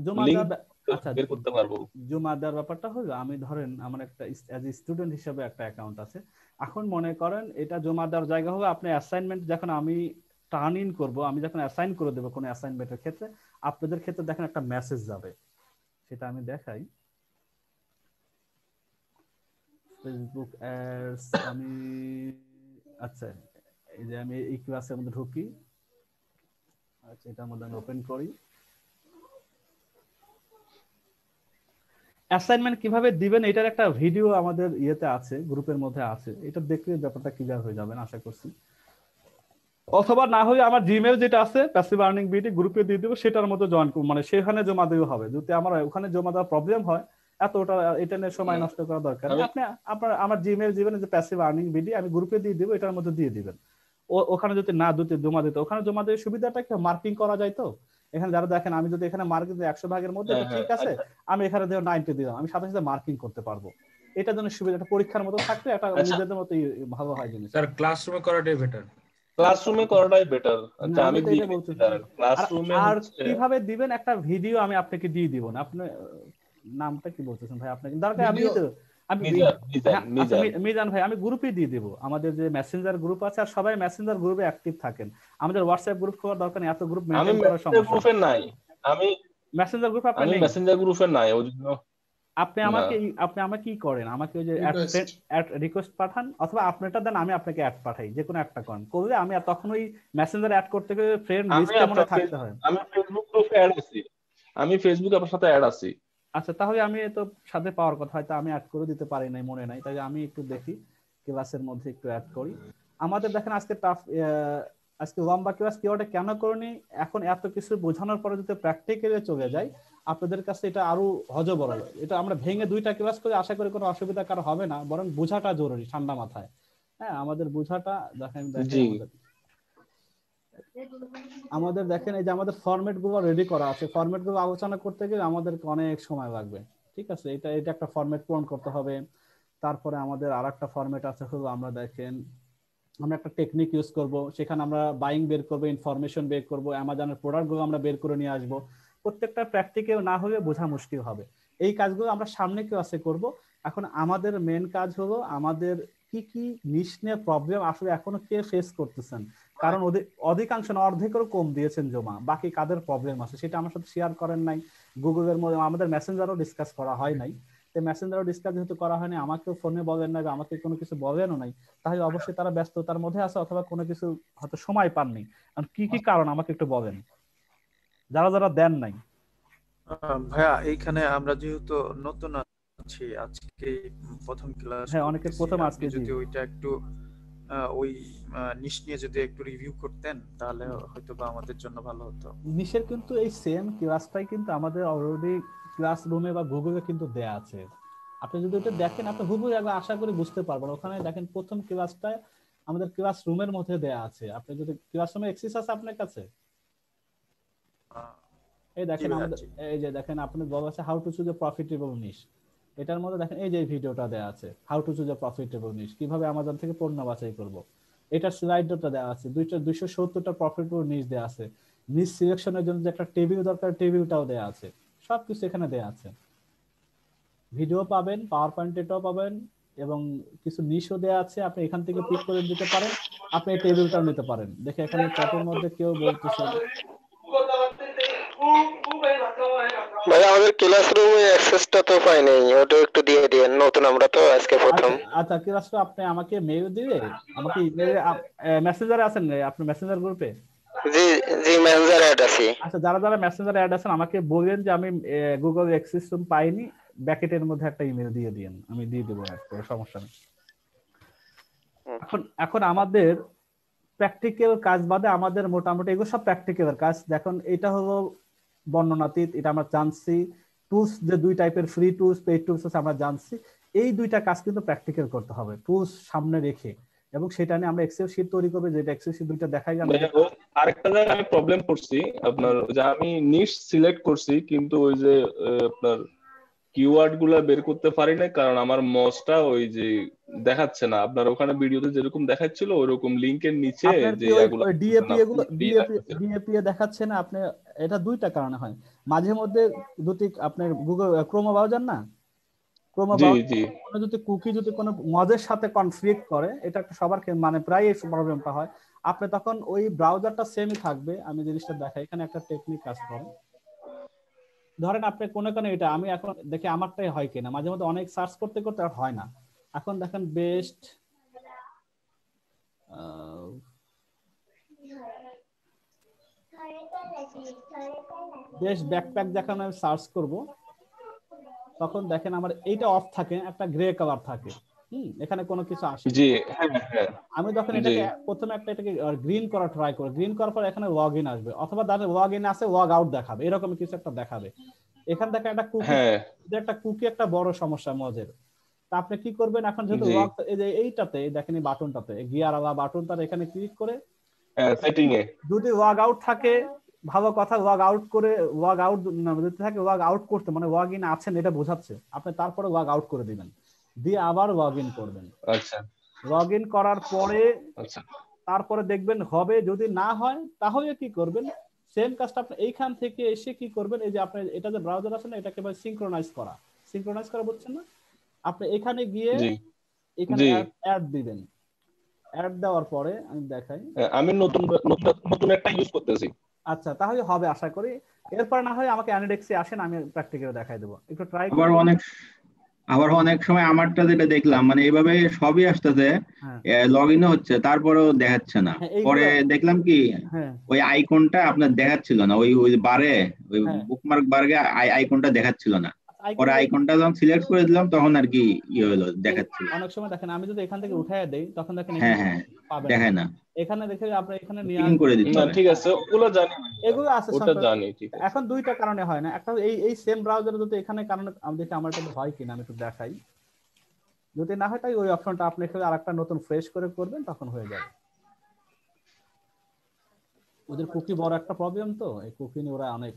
জমা লিংক দেওয়া আচ্ছা বের করতে পারবো। জমা দেওয়ার ব্যাপারটা হলো, আমি ধরেন আমার একটা অ্যাজ এ স্টুডেন্ট হিসেবে একটা অ্যাকাউন্ট আছে। এখন মনে করেন এটা জমা দেওয়ার জায়গা হবে আপনি অ্যাসাইনমেন্ট যখন আমি টার্ন ইন করবো, আমি যখন অ্যাসাইন করে দেবো কোনো অ্যাসাইনমেন্টের ক্ষেত্রে, আপনাদের ক্ষেত্রে দেখেন একটা মেসেজ যাবে, সেটা আমি দেখাই। ফেসবুক অ্যাডস আমি আচ্ছা এই যে আমি এই ক্লাসের মধ্যে ঢুকি, আচ্ছা এটার মধ্যে আমি ওপেন করি। অ্যাসাইনমেন্ট কিভাবে দিবেন এটার একটা ভিডিও আমাদের ইয়েতে আছে, গ্রুপের মধ্যে আছে, এটা দেখলে ব্যাপারটা ক্লিয়ার হয়ে যাবে আশা করছি। অথবা না হলে আমার জিমেল যেটা আছে প্যাসিভ আর্নিং বিডি গ্রুপে দিয়ে দেবো, সেটার মধ্যে জয়েন করব, মানে সেখানে জমা দেওয়া হবে। যদি আমার ওখানে জমা দেওয়ার প্রবলেম হয়, এতটা এটা নিয়ে সময় নষ্ট করা দরকার নেই। আপনি আমার জিমেল দিবেন যে প্যাসিভ আর্নিং বিডি, আমি গ্রুপে দিয়ে দেবো, এটার মধ্যে দিয়ে দিবেন। ওখানে যদি না দিতে জমা দিতে, ওখানে জমা দিয়ে সুবিধাটা কি মার্কিং করা যায়। তো এখানে যারা দেখেন আমি যদি এখানে মার্কিং 100 ভাগের মধ্যে ঠিক আছে, আমি এখানে দিয়ে 90 দিলাম, আমি সাথে সাথে মার্কিং করতে পারবো। এটার জন্য সুবিধাটা পরীক্ষার মতো থাকলে একটা নিজেদের মতো ভালো হয় জিনিস। স্যার ক্লাসরুমে করাটাই বেটার। ক্লাসরুমে করাটাই বেটার। আচ্ছা আমি দিয়ে দিচ্ছি ক্লাসরুমে। আর কিভাবে দিবেন একটা ভিডিও আমি আপনাকে দিয়ে দিব না। আপনি নামটা কি বলতেছেন ভাই? আপনাকে দরকার মিজান ভাই, আমি গ্রুপে দিয়ে দিব। আমাদের যে মেসেঞ্জার গ্রুপ আছে, আর সবাই মেসেঞ্জার গ্রুপে অ্যাক্টিভ থাকেন। আমাদের হোয়াটসঅ্যাপ গ্রুপ করার দরকার নেই, এত গ্রুপ মেইনটেইন করার সমস্যা। আমি গ্রুপে নাই, আমি মেসেঞ্জার গ্রুপে আপনি নেই, মেসেঞ্জার গ্রুপে নাই ওইজন্য। আপনি আমাকে কি করেন, আমাকে ওই যে অ্যাড রিকোয়েস্ট পাঠান, অথবা আপনারটা দেন, আমি আপনাকে অ্যাড পাঠাই, যে কোনো একটা করেন, করলে আমি তখন ওই মেসেঞ্জার অ্যাড করতে গেলে ফ্রেন্ড লিস্টে মনে থাকতে হয়। আমি ফেসবুক গ্রুপে অ্যাড আছি, আমি ফেসবুকে আপনার সাথে অ্যাড আছি। আচ্ছা তাহলে আমি তো সাথে পাওয়ার কথা, হয়তো আমি অ্যাড করে দিতে পারি নাই, মনে নাই, তাই আমি একটু দেখি ক্লাসের মধ্যে একটু অ্যাড করি। আমাদের দেখেন আজকে লম্বা ক্লাস কিওয়ার্ডে কেন করিনি, এখন এত কিছু বোঝানোর পরে যদি প্র্যাকটিক্যালে চলে যাই আপনাদের কাছে এটা আরো হজবরল। এটা আমরা ভেঙে 2টা ক্লাস করে আশা করি কোনো অসুবিধা কারো হবে না, বরং বোঝাটা জরুরি ঠান্ডা মাথায়। হ্যাঁ আমাদের বোঝাটা দেখেন আমাদের দেখেন এই যে আমাদের ফরম্যাট গুলো রেডি করা আছে, ফরম্যাট গুলো আলোচনা করতে গেলে আমাদেরকে অনেক সময় লাগবে। ঠিক আছে, এটা একটা ফরম্যাট পূরণ করতে হবে। তারপরে আমাদের আরেকটা ফরম্যাট আছে হলো, আমরা দেখেন আমরা একটা টেকনিক ইউজ করব, সেখানে আমরা বাইং বের করব, ইনফরমেশন বের করব, অ্যামাজনের প্রোডাক্ট গুলো আমরা বের করে নিয়ে আসব। প্রত্যেকটা প্র্যাকটিক্যাল না হলে বোঝা মুশকিল হবে। এই কাজগুলো আমরা সামনে ক্লাসে করব। এখন আমাদের মেন কাজ হলো আমাদের কি কি নিশ নিয়ে প্রবলেম আসলে এখনো কে ফেস করতেছেন, কারণ অধিকাংশ অর্ধেকেরও কম দিয়েছেন জমা, বাকি কাদের প্রবলেম আছে সেটা আমার সাথে শেয়ার করেন নাই। গুগলের মধ্যে আমাদের মেসেঞ্জারও ডিসকাস করা হয় নাই, মেসেঞ্জারও ডিসকাস যেহেতু করা হয়নি, আমাকেও ফোনে বলেন নাই, আমাকে কোনো কিছু বলেনও নাই, তাহলে অবশ্যই তারা ব্যস্ততার মধ্যে আছে অথবা কোনো কিছু হয়তো সময় পাননি। কি কি কারণ আমাকে একটু বলেন, যারা যারা দেন নাই। ভাইয়া এইখানে আমরা যেহেতু নতুন আছি, আজকে প্রথম ক্লাস, হ্যাঁ অনেকে প্রথম আজকে, যদি ওইটা একটু ওই নিশ নিয়ে যদি একটু রিভিউ করতেন তাহলে হয়তো বা আমাদের জন্য ভালো হতো। নিশের কিন্তু এই সেম ক্লাসটাই কিন্তু আমাদের অলরেডি ক্লাসরুমে বা গুগলে কিন্তু দেয়া আছে। আপনি যদি ওটা দেখেন, আপনি হুবহু একবার আশা করি বুঝতে পারবেন। ওখানে দেখেন প্রথম ক্লাসটায় আমাদের ক্লাসরুমের মধ্যে দেয়া আছে। আপনি যদি ক্লাসরুমে অ্যাক্সেস আছে আপনার কাছে, এই দেখেন আমাদের এই যে দেখেন আপনাদের বলা আছে how to choose a profitable niche. এটার মধ্যে দেখেন এই যে ভিডিওটা দেয়া আছে, how to choose a profitable niche, কিভাবে আমাজন থেকে পণ্য বাছাই করব। এটা স্লাইডটা দেয়া আছে, 270টা প্রফিটেবল নিশ দেয়া আছে। নিশ সিলেকশনের জন্য যে একটা টেবিল দরকার, টেবিলটাও দেয়া আছে, সবকিছু এখানে দেয়া আছে। ভিডিও পাবেন, পাওয়ার পয়েন্টেটাও পাবেন, এবং কিছু নিশও দেয়া আছে, আপনি এখান থেকে পিক করে দিতে পারেন, আপনি এই টেবিলটাও নিতে পারেন। দেখে এখানে চ্যাটের মধ্যে কেউ বলতেছে ভাই আমাদের ক্লাসরুমে অ্যাক্সেসটা তো পাই নাই, ওটা একটু দিয়ে দিন, নতুন আমরা তো আজকে প্রথম। আচ্ছা ক্লাসটা আপনি আমাকে মেইল দিলে, আমাকে মেসেঞ্জারে আছেন আপনি মেসেঞ্জার গ্রুপে? জি জি মেসেঞ্জার অ্যাড আছি। আচ্ছা যারা যারা মেসেঞ্জারে অ্যাড আছেন আমাকে বলেন যে আমি গুগল অ্যাক্সেস পাইনি, ব্র্যাকেটের মধ্যে একটা ইমেল দিয়ে দিন, আমি দিয়ে দেবো, সমস্যা নেই। এখন আমাদের প্র্যাকটিক্যাল কাজ বাদে আমাদের মোটামুটি এগুলো সব প্র্যাকটিক্যাল কাজ। দেখুন এটা হলো বর্ণনাতীত, এটা আমরা জানছি, টুলস যে দুই টাইপের ফ্রি টুলস পেইড টুলস আছে আমরা জানছি, এই দুইটা কাজ কিন্তু প্র্যাকটিক্যাল করতে হবে টুলস সামনে রেখে, এবং সেটা নিয়ে আমরা এক্সেল শীট তৈরি করব, যেটা এক্সেল শীট দুইটা দেখাই গেল। আরেকটা জায়গায় আমি প্রবলেম করছি আপনার, যে আমি নিশ সিলেক্ট করছি কিন্তু ওই যে আপনার কিওয়ার্ড গুলা বের করতে পারি না, কারণ আমার মসটা ওই যে দেখাচ্ছে না আপনার ওখানে ভিডিওতে যেরকম দেখাচ্ছিল ওইরকম লিংকের নিচে যে ডিএপি দেখাচ্ছে না। আপনি এটা দুইটা কারণে হয়, মাঝে মধ্যে যদি আপনার গুগল ক্রোম ব্রাউজার না, ক্রোম ব্রাউজার যদি কুকি যদি কোনো মজের সাথে কনফ্লিক্ট করে, এটা একটা সবার মানে প্রায় এই প্রবলেমটা হয়, আপনি তখন ওই ব্রাউজারটা সেমই থাকবে। আমি জিনিসটা দেখাই, এখানে একটা টেকনিক কাজ করে। ধরেন আপনি কোনো এটা আমি এখন দেখি আমারটাই হয় কিনা, মাঝে মধ্যে অনেক সার্চ করতে করতে আর হয় না। এখন দেখেন বেস্ট ব্যাকপ্যাক যখন আমি সার্চ করব, তখন দেখেন আমার এইটা অফ থাকে, একটা গ্রে কালার থাকে, এখানে কোনো কিছু আসে। আমি যখন এটাকে প্রথমে এটাকে গ্রিন করা ট্রাই করি, গ্রিন করার পর এখানে লগ ইন আসবে, অথবা তাদের লগ ইন আছে লগ আউট দেখাবে, এরকম কিছু একটা দেখাবে। এখান থেকে একটা কুকি একটা বড় সমস্যা মজের। তা আপনি কি করবেন এখন, যেহেতু লগ এই যে এইটাতে দেখেন এই বাটনটাতে গিয়ার আলা বাটনটার এখানে ক্লিক করে সেটিং এ যদি লগ আউট থাকে ভালো কথা, লগ আউট করে লগ আউট যদি থাকে লগ আউট করতে মানে লগ ইন আছেন এটা বোঝাচ্ছে, আপনি তারপরে লগ আউট করে দিবেন, দিয়ে আবার লগ ইন করবেন। আচ্ছা, লগ ইন করার পরে তারপরে দেখবেন হবে, যদি না হয় তাহলে কি করবেন, সেম কাজটা আপনি এইখান থেকে এসে কি করবেন, এই যে আপনি এটা যে ব্রাউজার আছে না, এটাকে বলে সিনক্রোনাইজ করা বুঝছেন না? আপনি এখানে গিয়ে এখানে অ্যাড দিবেন, অ্যাড দেওয়ার পরে আমি দেখাই, আমি নতুন একটা ইউজ করতেছি। আচ্ছা, তাহলে হবে আশা করি। এরপর না হয় আমাকে অ্যানিডেক্সে আসেন, আমি প্র্যাকটিক্যালি দেখাই দেব, একটু ট্রাই করুন। আবার অনেক সময় আমারটা যেটা দেখলাম মানে এইভাবে সবই আসতেছে, লগ ইনও হচ্ছে, তারপরেও দেখাচ্ছে না। পরে দেখলাম কি ওই আইকনটা আপনার দেখাচ্ছিল না, ওই বারে ওই বুকমার্ক বারে আইকনটা দেখাচ্ছিল না। পরে আইকনটা যখন সিলেক্ট করে দিলাম তখন আর কি ইয়ে হলো, দেখাচ্ছিল। অনেক সময় দেখেন আমি যদি এখান থেকে উঠায় দেই তখন দেখেন দেখায় না, এখানে দেখে আপনি এখানে নিয়ে পিন করে দিতে হবে। ঠিক আছে, ওগুলো জানি, এগুলো আছে, ওটা জানি। ঠিক আছে, এখন দুইটা কারণে হয় না, একটা এই সেম ব্রাউজারে যদি এখানে কারণে আমি দেখি আমার এটা হয় কিনা, আমি একটু দেখাই। যদি না হয় তাই ওই অপশনটা আপনি আরেকটা নতুন ফ্রেশ করে করবেন, তখন হয়ে যাবে। ওদের কুকি বড় একটা প্রবলেম, তো এই কুকি নিয়ে ওরা অনেক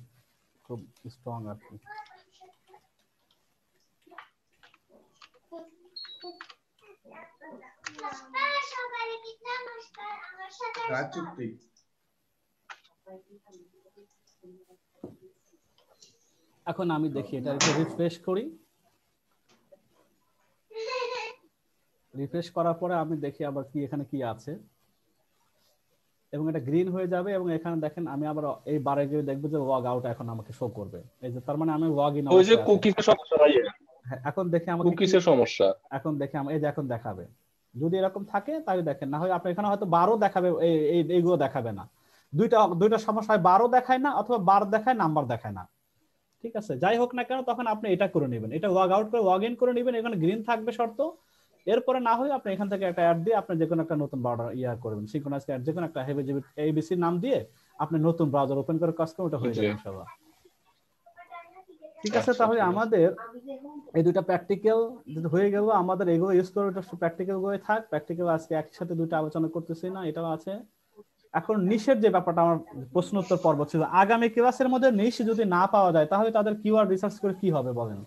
খুব স্ট্রং আর কি। এখন আমি দেখি এটা একটু রিফ্রেশ করি, রিফ্রেশ করার পরে আমি দেখি আবার কি এখানে কি আছে, এবং এটা গ্রিন হয়ে যাবে। এবং এখানে দেখেন আমি আবার এই বারে গিয়ে দেখবো যে লগ আউট এখন আমাকে শো করবে, এই যে তার মানে আমি লগ ইন, ওই যে কুকিজের সমস্যা ভাই, এখন দেখে আমাকে কুকিজের সমস্যা, এখন দেখে এই যে এখন দেখাবে, যদি এরকম থাকে তাহলে দেখেন, না হয় আপনি এখানে হয়তো 12 দেখাবে, এইগুলো দেখাবে না। দুইটা সমস্যা হয়, 12 দেখায় না অথবা 12 দেখায় নাম্বার দেখায় না। ঠিক আছে, যাই হোক না কেন, তখন আপনি এটা করে নেবেন, এটা লগ আউট করে লগ ইন করে নেবেন, এখানে গ্রিন থাকবে শর্ত। এরপরে না হয় আপনি এখান থেকে একটা অ্যাড দিয়ে আপনি যে কোনো একটা নতুন ব্রাউজার করবেন, সিনক্রোনাইজ অ্যাড যে কোনো একটা এবিসি নাম দিয়ে আপনি নতুন ব্রাউজার ওপেন করে কাজ করুন, ওটা হয়ে যাবে ইনশাআল্লাহ। ঠিক আছে, তাহলে আমাদের এই দুইটা প্র্যাকটিক্যাল যদি হয়ে গেল, আমাদের এগুলো ইউজ করে প্র্যাকটিক্যাল গুলো থাক। প্র্যাকটিক্যাল আজকে একসাথে দুইটা আলোচনা করতেছি না, এটাও আছে। এখন নিশের যে ব্যাপারটা আমার প্রশ্ন উত্তর পর্ব ছিল, আগামী ক্লাসের মধ্যে নিশ যদি না পাওয়া যায় তাহলে তাদের কিওয়ার্ড রিসার্চ করে কি হবে বলেন?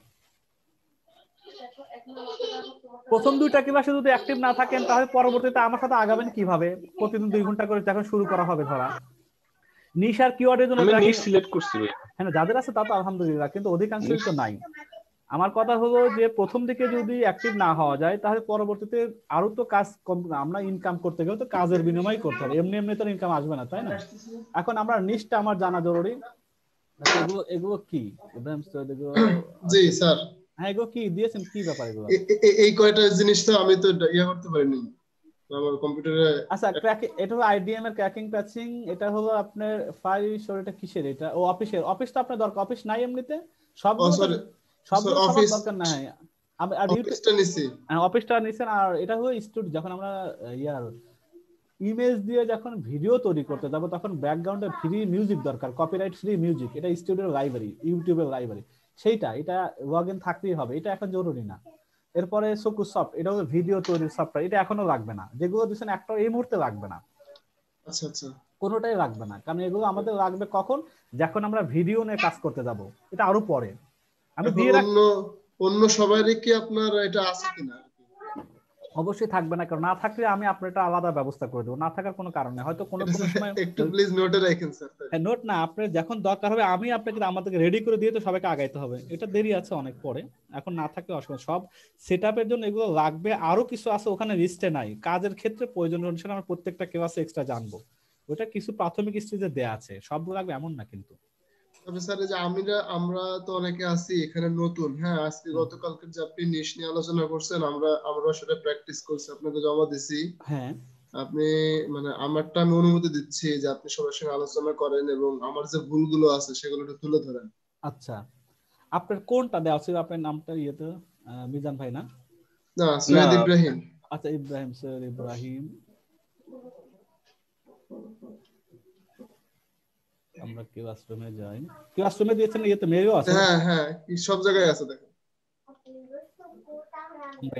প্রথম দুইটা ক্লাসে যদি অ্যাক্টিভ না থাকেন তাহলে পরবর্তীতে আমার সাথে আগাবেন কিভাবে? প্রতিদিন 2 ঘন্টা করে যখন শুরু করা হবে ধরা, নিশ আর কিওয়ার্ডের জন্য আমি নিশ সিলেক্ট করছি। হ্যাঁ, যাদের আছে তা তো আলহামদুলিল্লাহ, কিন্তু অধিকাংশই তো নাই। আমার কথা হলো যে প্রথম দিকে যদি অ্যাক্টিভ না হওয়া যায় তাহলে পরবর্তীতে আরো তো কাজ আমরা ইনকাম করতে গেলে তো কাজের বিনিময় করতে হবে, এমনি এমনি তো ইনকাম আসবে না, তাই না? এখন আমরা নিশটা আমার জানা জরুরি। এগুলো কি ইব্রাহিম সৈয়দ? জি স্যার। হ্যাঁ, এগুলো কি দিয়েছেন, কি ব্যাপার এগুলো? এই কয়টা জিনিস তো আমি তো করতে পারিনি আমার কম্পিউটারে। আচ্ছা, এটা হলো আইডিএম এর ক্র্যাকিং প্যাচিং। এটা হলো আপনার ফাইল এটা কিসের? এটা ও অফিসের। অফিস তো আপনার দরকার, অফিস নাই এমনিতে সব অফিস দরকার না। হ্যাঁ, আর অফিসটা নিছি। হ্যাঁ, অফিসটা নিছেন। আর এটা হলো স্টুডিও, যখন আমরা ইমেজ দিয়ে যখন ভিডিও তৈরি করতে যাব তখন ব্যাকগ্রাউন্ডে ফ্রি মিউজিক দরকার, কপিরাইট ফ্রি মিউজিক। এটা স্টুডিওর লাইব্রেরি, ইউটিউবের লাইব্রেরি। সেইটা, এটা লগ ইন থাকতেই হবে, এটা এখন জরুরি না। এরপরে সোকু সফট, এটা হলো ভিডিও তৈরির সফটওয়্যার, এটা এখনো লাগবে না। যেগুলো দিচ্ছেন একটা এই মুহূর্তে লাগবে না, আচ্ছা আচ্ছা, কোনোটাই লাগবে না, কারণ এগুলো আমাদের লাগবে কখন, যখন আমরা ভিডিও নিয়ে কাজ করতে যাব, এটা আরো পরে। আমি দিয়ে অন্য সবারই কি আপনার এটা আছে কিনা? অবশ্যই থাকবে না, কারণ না থাকলে আমি আপনার এটা আলাদা ব্যবস্থা করে দেবো, না থাকার কোনো কারণ নেই। হয়তো কোনো সময় একটু প্লিজ নোটে রাখেন স্যার। নোট না, আপনার যখন দরকার হবে আমি আপনাকে, আমাদেরকে রেডি করে দিয়ে তো সবাইকে আগাইতে হবে, এটা দেরি আছে অনেক পরে, এখন না থাকলে অসুবিধা। সব সেটআপের জন্য এগুলো লাগবে, আরো কিছু আছে ওখানে লিস্টে নাই, কাজের ক্ষেত্রে প্রয়োজন অনুসারে আমরা প্রত্যেকটা ক্লাসে এক্সট্রা জানবো, ওটা কিছু প্রাথমিক স্টেজে দেয়া আছে, সবগুলো লাগবে এমন না কিন্তু। তবে স্যার যে আমরা তো অনেকে আছি এখানে নতুন, হ্যাঁ আজকে গতকালকে যে আপনি নিশ নিয়ে আলোচনা করছেন, আমরা সেটা প্র্যাকটিস করছি, আপনাকে জমা দিছি। হ্যাঁ আপনি মানে আমারটা আমি অনুমতি দিচ্ছি যে আপনি সবার সঙ্গে আলোচনা করেন এবং আমার যে ভুলগুলো আছে সেগুলো একটু তুলে ধরেন। আচ্ছা, আপনার কোনটা দেওয়া ছিল, আপনার নামটা ইয়েতে মিজান ভাই না? না, সৈয়দ ইব্রাহিম। আচ্ছা ইব্রাহিম, সৈয়দ ইব্রাহিম। আমরা ক্লাসরুমে যাই, ক্লাসরুমে দিয়েছেন, ইয়েতে মেইলও আছে। হ্যাঁ হ্যাঁ, সব জায়গায় আছে, দেখেন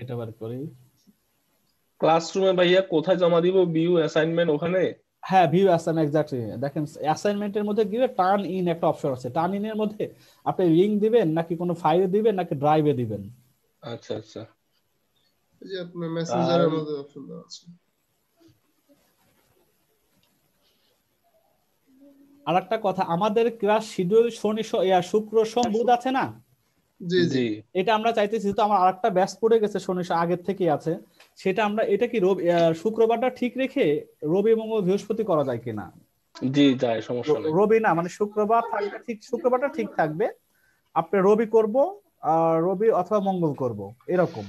এটা বার করি। ক্লাসরুমে ভাইয়া কোথায় জমা দিব? ভিউ অ্যাসাইনমেন্ট ওখানে? হ্যাঁ ভিউ অ্যাসাইনমেন্ট, এক্স্যাক্টলি। দেখেন অ্যাসাইনমেন্টের মধ্যে গিয়ে টার্ন ইন একটা অপশন আছে, টার্ন ইন এর মধ্যে আপনি লিংক দিবেন নাকি কোনো ফাইলে দিবেন নাকি ড্রাইভে দিবেন। আচ্ছা আচ্ছা, এই যে আপনার মেসেঞ্জারের মধ্যে অপশন দেওয়া আছে। আরেকটা কথা, আমাদের ক্লাস শিডিউল শনি শুক্র সোম বুধ আছে না? জি জি, এটা আমরা চাইতেছি, তো আমার আরেকটা ব্যাচ পড়ে গেছে শনি আগের থেকেই আছে, সেটা আমরা এটা কি শুক্রবারটা ঠিক রেখে রবি মঙ্গল বৃহস্পতি করা যায় কিনা? জি যায়, সমস্যা নেই। রবি না, মানে শুক্রবার থাকবে, ঠিক শুক্রবারটা ঠিক থাকবে, আপনি রবি করব, রবি অথবা মঙ্গল করব এরকম,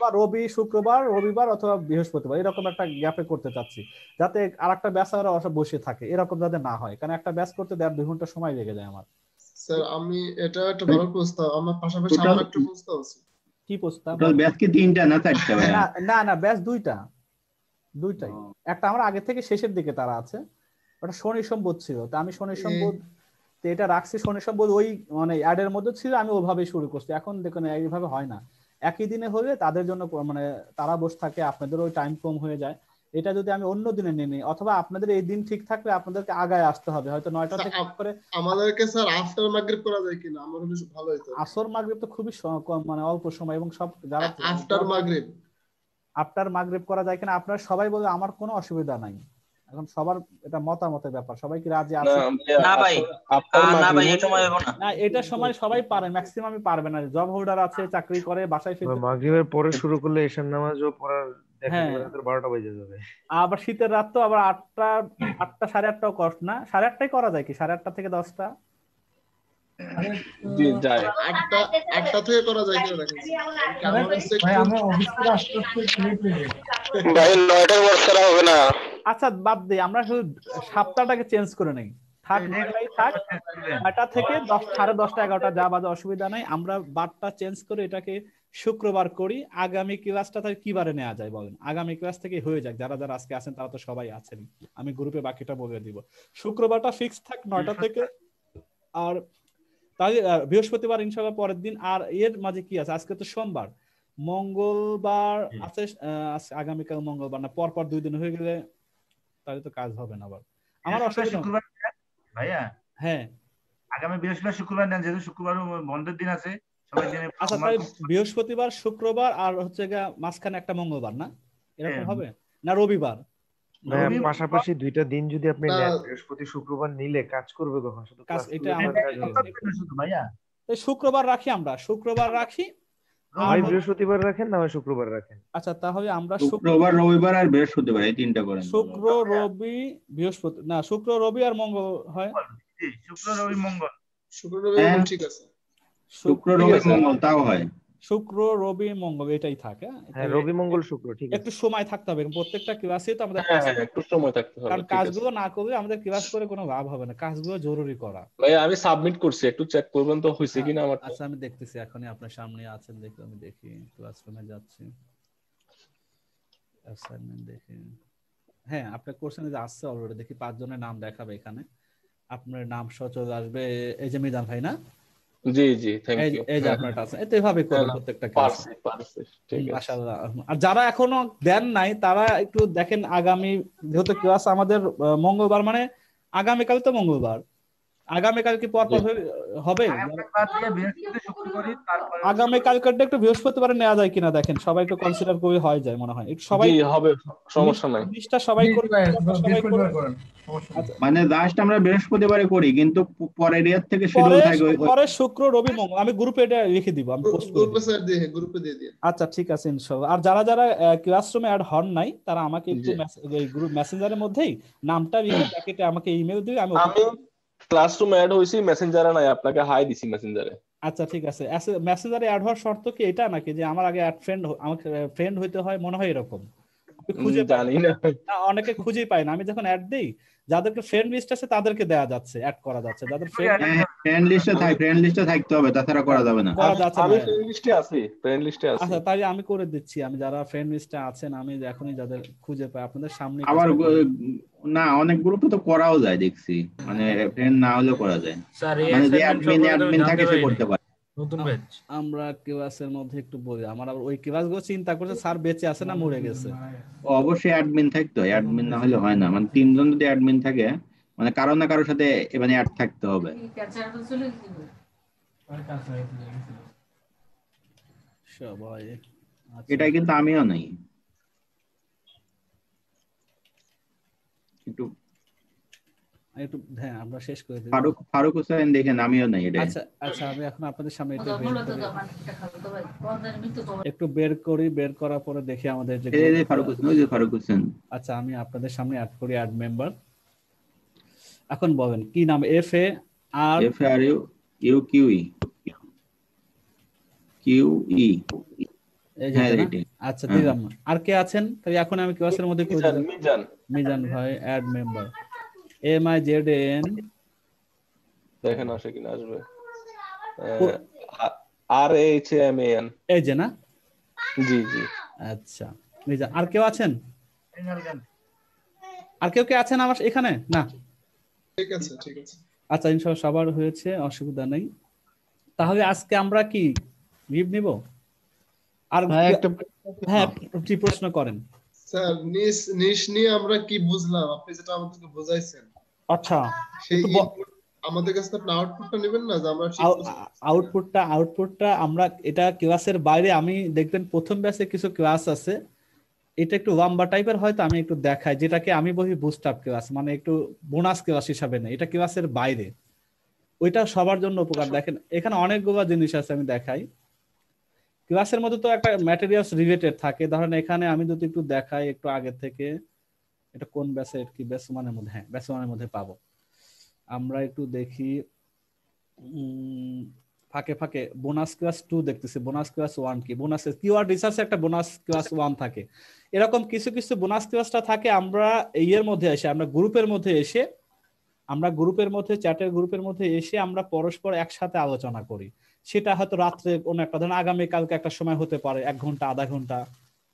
বা রবি শুক্রবার রবিবার অথবা বৃহস্পতিবার এরকম একটা গ্যাপে করতে চাচ্ছি, যাতে আরেকটা ব্যাচ আর বসে থাকে, এরকম যাতে না হয়, কারণ একটা ব্যাচ করতে 1.5-2 ঘন্টা সময় লেগে যায় আমার। স্যার আমি এটা একটা ভালো প্রস্তাব, আমার পাশাপাশি আমার একটা প্রস্তাব আছে। কি প্রস্তাব? টোটাল ব্যাচ কি 3টা না 4টা ভাই? না না, ব্যাচ দুইটাই। একটা আমার আগে থেকে শেষের দিকে তারা আছে, ওটা শনি সোম বুধ ছিল, তো আমি শনি সোম বুধ এটা রাখছি, শনি সোম বুধ ওই মানে অ্যাডের মধ্যে ছিল, আমি ওইভাবেই শুরু করছি। এখন দেখুন এইভাবে হয় না, একই দিনে হলে তাদের জন্য মানে তারা বসে থাকে, আপনাদের ওই টাইম কম হয়ে যায়। এটা যদি আমি অন্য দিনে নিই, অথবা আপনাদের এই দিন ঠিক থাকলে আপনাদেরকে আগায় আসতে হবে, হয়তো 9টা থেকে করে। আমাদেরকে স্যার আফটার মাগরিব করা যায় কিনা? আমার হলে ভালো হতো। আসর মাগরিব তো খুবই মানে অল্প সময়, এবং সব যারা আফটার মাগরিব করা যায় কিনা আপনারা সবাই বলে, আমার কোনো অসুবিধা নাই, এখন সবার এটা মতামতের ব্যাপার, সবাই কি রাজি আছে? না ভাই, না ভাই এই সময় হবে না। না, এটা সময় সবাই পারে, ম্যাক্সিমামই পারবে না, জব হোল্ডার আছে, চাকরি করে, বাসায় ফিরতে মাগরিবের পরে শুরু করলে এশার নামাজও পড়ার দেখা হ্যাঁ, যাবে 12টা বেজে যাবে। আবার শীতের রাত তো আবার 8টা 8:30 কষ্ট না, 8:30 করা যায় কি, 8:30 থেকে 10টা? জি যায়, 8টা থেকে করা যায় কিনা দেখেন ভাই আমরা অফিস থেকে আসতে লেট হয়ে যায় ভাই, 9টার পর ছাড়া হবে না। আচ্ছা বাদ দেই, আমরা শুধু সপ্তাহটাকে চেঞ্জ করে নেই, থাক 9টা থেকে 10:30 11টা যা বাজে অসুবিধা নাই, আমরা বারটা চেঞ্জ করে এটাকে শুক্রবার করি। আগামী ক্লাসটা তাহলে কি বারে নেওয়া যায় বলেন? আগামী ক্লাস থেকে হয়ে যাক, যারা যারা আজকে আছেন তারা তো সবাই আছেন, আমি গ্রুপে বাকিটা বলে দিব। শুক্রবারটা ফিক্স থাক 9টা থেকে, আর তাহলে বৃহস্পতিবার ইনশাআল্লাহ পরের দিন। আর এর মাঝে কি আছে? আজকে তো সোমবার, মঙ্গলবার আছে, আগামীকাল মঙ্গলবার না, পর পর 2 দিন হয়ে গেলে তাহলে তো কাজ হবে না আবার। আমার অসুবিধা ভাইয়া, হ্যাঁ আগামী বৃহস্পতিবার শুক্রবার নেন, যেহেতু শুক্রবার বন্ধের দিন আছে সবাই দিনে। আচ্ছা তাহলে বৃহস্পতিবার শুক্রবার আর হচ্ছে মাঝখানে একটা মঙ্গলবার, না এরকম হবে না? রবিবার পাশাপাশি 2টা দিন যদি আপনি নেন, বৃহস্পতি শুক্রবার নিলে কাজ করবে কখন? শুধু কাজ, এটা ভাইয়া শুক্রবার রাখি, আমরা শুক্রবার রাখি, হয় বৃহস্পতিবার রাখেন না হয় শুক্রবার রাখেন। আচ্ছা তাহলে আমরা শুক্রবার রবিবার আর বৃহস্পতিবার এই 3টা করেন। শুক্র রবি বৃহস্পতি না, শুক্র রবি আর মঙ্গল হয়, শুক্র রবি মঙ্গল, শুক্র রবি ঠিক আছে, শুক্র রবি মঙ্গল তাও হয়, শুক্র রবি মঙ্গল এটাই থাকে। হ্যাঁ রবি মঙ্গল শুক্র, ঠিক আছে। একটু সময় থাকতে হবে, প্রত্যেকটা ক্লাসে তো আমাদের একটু সময় থাকতে হবে, কারণ কাজগুলো না করলে আমাদের ক্লাস করে কোনো লাভ হবে না, কাজগুলো জরুরি করা। ভাই আমি সাবমিট করছি, একটু চেক করবেন তো হইছে কিনা আমার। আচ্ছা আমি দেখতেছি, এখনই আপনার সামনে আছেন, দেখি আমি দেখি, ক্লাসরুমে যাচ্ছি, অ্যাসাইনমেন্ট দেখি। হ্যাঁ আপনার কোশ্চেনে যে আসছে অলরেডি, দেখি 5 জনের নাম দেখাবে এখানে, আপনার নাম সহ চলে আসবে। এই যে মিজান ভাই না? জি জি, থ্যাংক ইউ। এই যে আপনার টাচ, এতে এভাবে করবেন প্রত্যেকটা ক্লাসে। পারছি, ঠিক আছে। মাশাআল্লাহ। আর যারা এখনো দেন নাই তারা একটু দেখেন, আগামী যেহেতু ক্লাস আমাদের মঙ্গলবার, মানে আগামীকাল তো মঙ্গলবার, আগামীকাল কি পর হবে? আগামীকালটা একটু বৃহস্পতিবারে নেওয়া যায় কিনা দেখেন, সবাই একটু কনসিডার করে হয় যায় মনে হয়, একটু সবাই হবে, সমস্যা নাই। জিনিসটা সবাই করে মানে জাস্ট আমরা বৃহস্পতিবারে করি, কিন্তু পরের ইয়ার থেকে শিডিউল থাকে পরে শুক্র রবি মঙ্গল। আমি গ্রুপে এটা লিখে দিব, আমি পোস্ট করে দিব। গ্রুপে দিয়ে দিন। আচ্ছা ঠিক আছে ইনশাআল্লাহ। আর যারা যারা ক্লাসরুমে অ্যাড হন নাই তারা আমাকে একটু এই গ্রুপ মেসেঞ্জারের মধ্যেই নামটা লিখে প্যাকেটে আমাকে ইমেল দিবে। আমি ক্লাসরুমে অ্যাড হইছি, মেসেঞ্জারে নাই, আপনাকে হাই দিছি মেসেঞ্জারে। আচ্ছা ঠিক আছে। মেসেঞ্জারে অ্যাড হওয়ার শর্ত কি এটা নাকি যে আমার আগে আমাকে ফ্রেন্ড হইতে হয়, মনে হয় এরকম? খুঁজে জানি না, অনেকে খুঁজেই পায় না। আমি যখন অ্যাড দেই, যাদেরকে ফ্রেন্ড লিস্ট আছে তাদেরকে দেয়া যাচ্ছে, অ্যাড করা যাচ্ছে। যাদের ফ্রেন্ড লিস্টে থাকতে হবে, তাছাড়া করা যাবে না। আমি ফ্রেন্ড লিস্টে আছি, ফ্রেন্ড লিস্টে আছি। আচ্ছা তাই আমি করে দিচ্ছি। আমি যারা ফ্রেন্ড লিস্টে আছেন, আমি এখনই যাদের খুঁজে পাই আপনাদের সামনে। আবার না, অনেক গ্রুপে তো করাও যায় দেখছি, মানে ফ্রেন্ড না হলেও করা যায়, মানে যে অ্যাডমিন থাকে সে করতে পারে। নতুন ব্যাচ আমরা ক্লাসের মধ্যে একটু বলি, আমার আবার ওই ক্লাসগুলো চিন্তা করছে স্যার বেঁচে আছে না মরে গেছে। অবশ্যই অ্যাডমিন থাকতে হয়, অ্যাডমিন না হলে হয় না। মানে 3 জন যদি অ্যাডমিন থাকে, মানে কারো না কারোর সাথে মানে অ্যাড থাকতে হবে। সবাই এটাই কিন্তু আমিও নাই। একটু হ্যাঁ আমরা শেষ করে দিই। ফারুক হোসেন দেখেন, আমিও নাই এটা। আচ্ছা আচ্ছা, আমি এখন আপনাদের সামনে একটু বের করি, বের করার পরে দেখি আমাদের যে ফারুক হোসেন। আচ্ছা আমি আপনাদের সামনে অ্যাড করি অ্যাড মেম্বার। এখন বলেন কি নাম? F A R U Q E আচ্ছা দিলাম। আর কে আছেন? তাহলে এখন আমি ক্লাসের মধ্যে মিজান ভাই অ্যাড মেম্বার। MIZN দেখেন আসে কিনা, আসবে। RHMAN এই যে না? জি জি। আচ্ছা মিজান। আর কেউ আছেন? আর কেউ কে আছেন আমার এখানে? না, ঠিক আছে ঠিক আছে। আচ্ছা ইনশাআল্লাহ সবার হয়েছে, অসুবিধা নেই। তাহলে আজকে আমরা কি লিভ নিব? আর হ্যাঁ কি প্রশ্ন করেন স্যার? নিশ নিয়ে আমরা কি বুঝলাম, আপনি যেটা আমাদেরকে বোঝাইছেন। আচ্ছা সেই আমাদের কাছে আপনি আউটপুটটা নেবেন না, যে আমরা আউটপুটটা আমরা এটা ক্লাসের বাইরে, আমি দেখবেন প্রথম ব্যাচে কিছু ক্লাস আছে, এটা একটু লম্বা টাইপের, হয়তো আমি একটু দেখাই, যেটাকে আমি বলি বুস্টআপ ক্লাস, মানে একটু বোনাস ক্লাস হিসাবে নেই, এটা ক্লাসের বাইরে, ওইটা সবার জন্য উপকার। দেখেন এখানে অনেকগুলো জিনিস আছে, আমি দেখাই। ক্লাসের মধ্যে তো একটা ম্যাটেরিয়ালস রিলেটেড থাকে, ধরেন এখানে আমি যদি একটু দেখাই একটু আগে থেকে, এটা কোন ব্যাচে কি ব্যাচ ওয়ানের মধ্যে, হ্যাঁ ব্যাচ ওয়ানের মধ্যে পাবো। আমরা একটু দেখি, ফাঁকে ফাঁকে বোনাস ক্লাস 2 দেখতেছি, বোনাস ক্লাস 1 কি, বোনাস কিওয়ার্ড রিসার্চে একটা বোনাস ক্লাস 1 থাকে, এরকম কিছু কিছু বোনাস ক্লাসটা থাকে। আমরা এর মধ্যে এসে, আমরা গ্রুপের মধ্যে এসে, আমরা গ্রুপের মধ্যে চ্যাটের গ্রুপের মধ্যে এসে আমরা পরস্পর একসাথে আলোচনা করি। সেটা হয়তো রাত্রে কোনো একটা, ধরুন আগামী কালকে একটা সময় হতে পারে 1 ঘন্টা আধা ঘন্টা,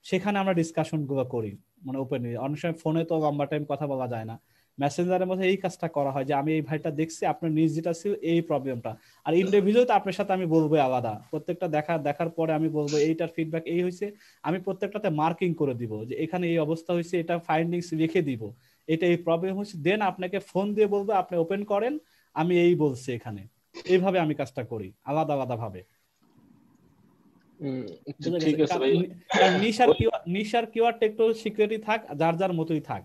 সেখানে আমরা ডিসকাশন গুলো করি, মানে ওপেন। অনেক সময় ফোনে তো লম্বা টাইম কথা বলা যায় না, মেসেঞ্জারের মধ্যে এই কাজটা করা হয় যে আমি এই ভাইটা দেখছি, আপনার নিজ যেটা ছিল এই প্রবলেমটা, আর ইন্ডিভিজুয়াল তো আপনার সাথে আমি বলবো আলাদা, প্রত্যেকটা দেখার পরে আমি বলবো এইটার ফিডব্যাক এই হয়েছে, আমি প্রত্যেকটাতে মার্কিং করে দিব যে এখানে এই অবস্থা হয়েছে, এটা ফাইন্ডিংস লিখে দিব, এটা এই প্রবলেম হচ্ছে, দেন আপনাকে ফোন দিয়ে বলবো আপনি ওপেন করেন, আমি এই বলছি এখানে। এইভাবে আমি কাজটা করি আলাদা আলাদা ভাবে। ঠিক আছে ভাই। নিশার কিওয়ার্ড একটু সিক্রেটই থাক, যার যার মতোই থাক,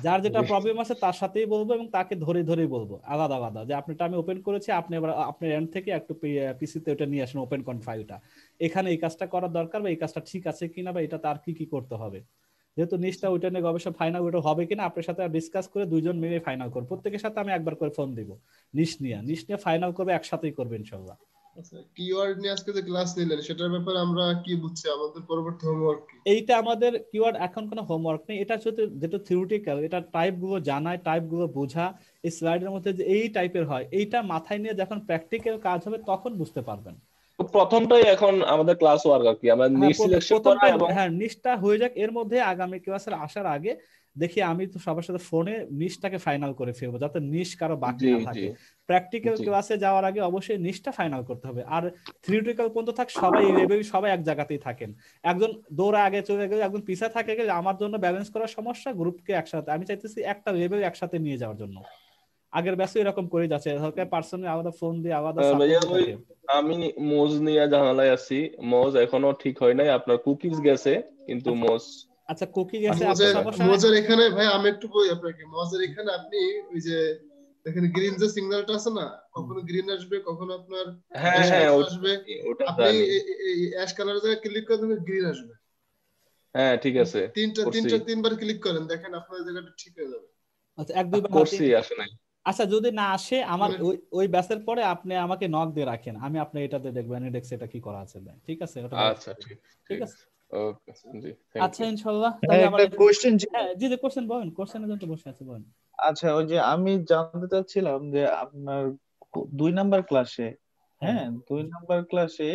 যার যেটা প্রবলেম আছে তার সাথেই বলবো, এবং তাকে ধরে ধরে বলবো আলাদা আলাদা, যে আপনারটা আমি ওপেন করেছি, আপনি এবার আপনার এন্ড থেকে একটু পিসিতে ওটা নিয়ে আসেন, ওপেন কোন ফাইলটা, এখানে এই কাজটা করার দরকার, বা এই কাজটা ঠিক আছে কিনা, বা এটা তার কি কি করতে হবে। যেহেতু নিশটা ওইটা নিয়ে গবেষণা ফাইনাল, ওইটা হবে কিনা আপনার সাথে ডিসকাস করে 2 জন মিলে ফাইনাল করব। প্রত্যেকের সাথে আমি একবার করে ফোন দিব, নিশ নিয়ে ফাইনাল করবে, একসাথেই করবে ইনশাআল্লাহ। আচ্ছা, কিওয়ার্ড নিয়ে আজকে যে ক্লাস নিলেন সেটার ব্যাপারে আমরা কি বুঝছি, আমাদের পরবর্তী হোমওয়ার্ক কি? এইটা আমাদের কিওয়ার্ড এখন কোনো হোমওয়ার্ক নেই, এটা যেটা থিওরিটিক্যাল, এটা টাইপ গুলো জানায়, টাইপ গুলো বোঝা, এই স্লাইডের মধ্যে যে এই টাইপের হয়, এইটা মাথায় নিয়ে যখন প্র্যাকটিক্যাল কাজ হবে তখন বুঝতে পারবেন। প্রথমটাই এখন আমাদের ক্লাস ওয়ার্ক আর কি, আমরা নিশ সিলেকশন করা, এবং হ্যাঁ নিশটা হয়ে যাক, এর মধ্যে আগামী ক্লাসের আসার আগে দেখি আমি তো সবার সাথে ফোনে নিশটাকে ফাইনাল করে ফেলবো, যাতে নিশ কারো বাকি না থাকে। প্র্যাকটিক্যাল ক্লাসে যাওয়ার আগে অবশ্যই নিশটা ফাইনাল করতে হবে। আর থিওরিটিক্যাল পর্যন্ত থাক সবাই লেভেল, সবাই এক জায়গাতেই থাকেন। একজন দৌড়ে আগে চলে গেলে, একজন পিছে থাকে গেলে আমার জন্য ব্যালেন্স করার সমস্যা। গ্রুপকে একসাথে আমি চাইতেছি একটা লেভেল একসাথে নিয়ে যাওয়ার জন্য। আগের ব্যাচে এরকম করে যাচ্ছে, হয়তো পার্সোনালি আলাদা ফোন দিয়ে আলাদা সাপোর্ট থাকে। আমি মোজ নিয়ে ঝামেলায় আছি, মোজ এখনো ঠিক হয় নাই। আপনার কুকিজ গেছে কিন্তু মোজ, আচ্ছা কুকি গেছে আপনার সমস্যা। মোজের এখানে ভাই আমি একটু বলি আপনাকে, মোজের এখানে আপনি ওই যে দেখেন গ্রিন যে সিগন্যালটা আছে না, কখনো গ্রিন আসবে, কখনো আপনার আসবে, আপনি এই অ্যাশ কালারের জায়গায় ক্লিক করে দেবেন, গ্রিন আসবে। হ্যাঁ ঠিক আছে, তিনবার ক্লিক করেন, দেখেন আপনার জায়গাটা ঠিক হয়ে যাবে। আচ্ছা এক দুইবার করছি, আসে নাই। আচ্ছা যদি না আসে আমার ওই ব্যাচের পরে আপনি আমাকে নক দিয়ে রাখেন, আমি আপনি এটাতে দেখব এনিডেক্স এটা কি করা আছে। ঠিক আছে, আচ্ছা ঠিক আছে, ওকে জি। আচ্ছা ইনশাআল্লাহ। তাহলে আবার একটা কোশ্চেন ছিল। জি জি কোশ্চেন বলেন, কোশ্চেনের জন্য বসে আছে বলেন। আচ্ছা ওই যে আমি জানতে চাচ্ছিলাম যে আপনার 2 নাম্বার ক্লাসে, হ্যাঁ 2 নাম্বার ক্লাসে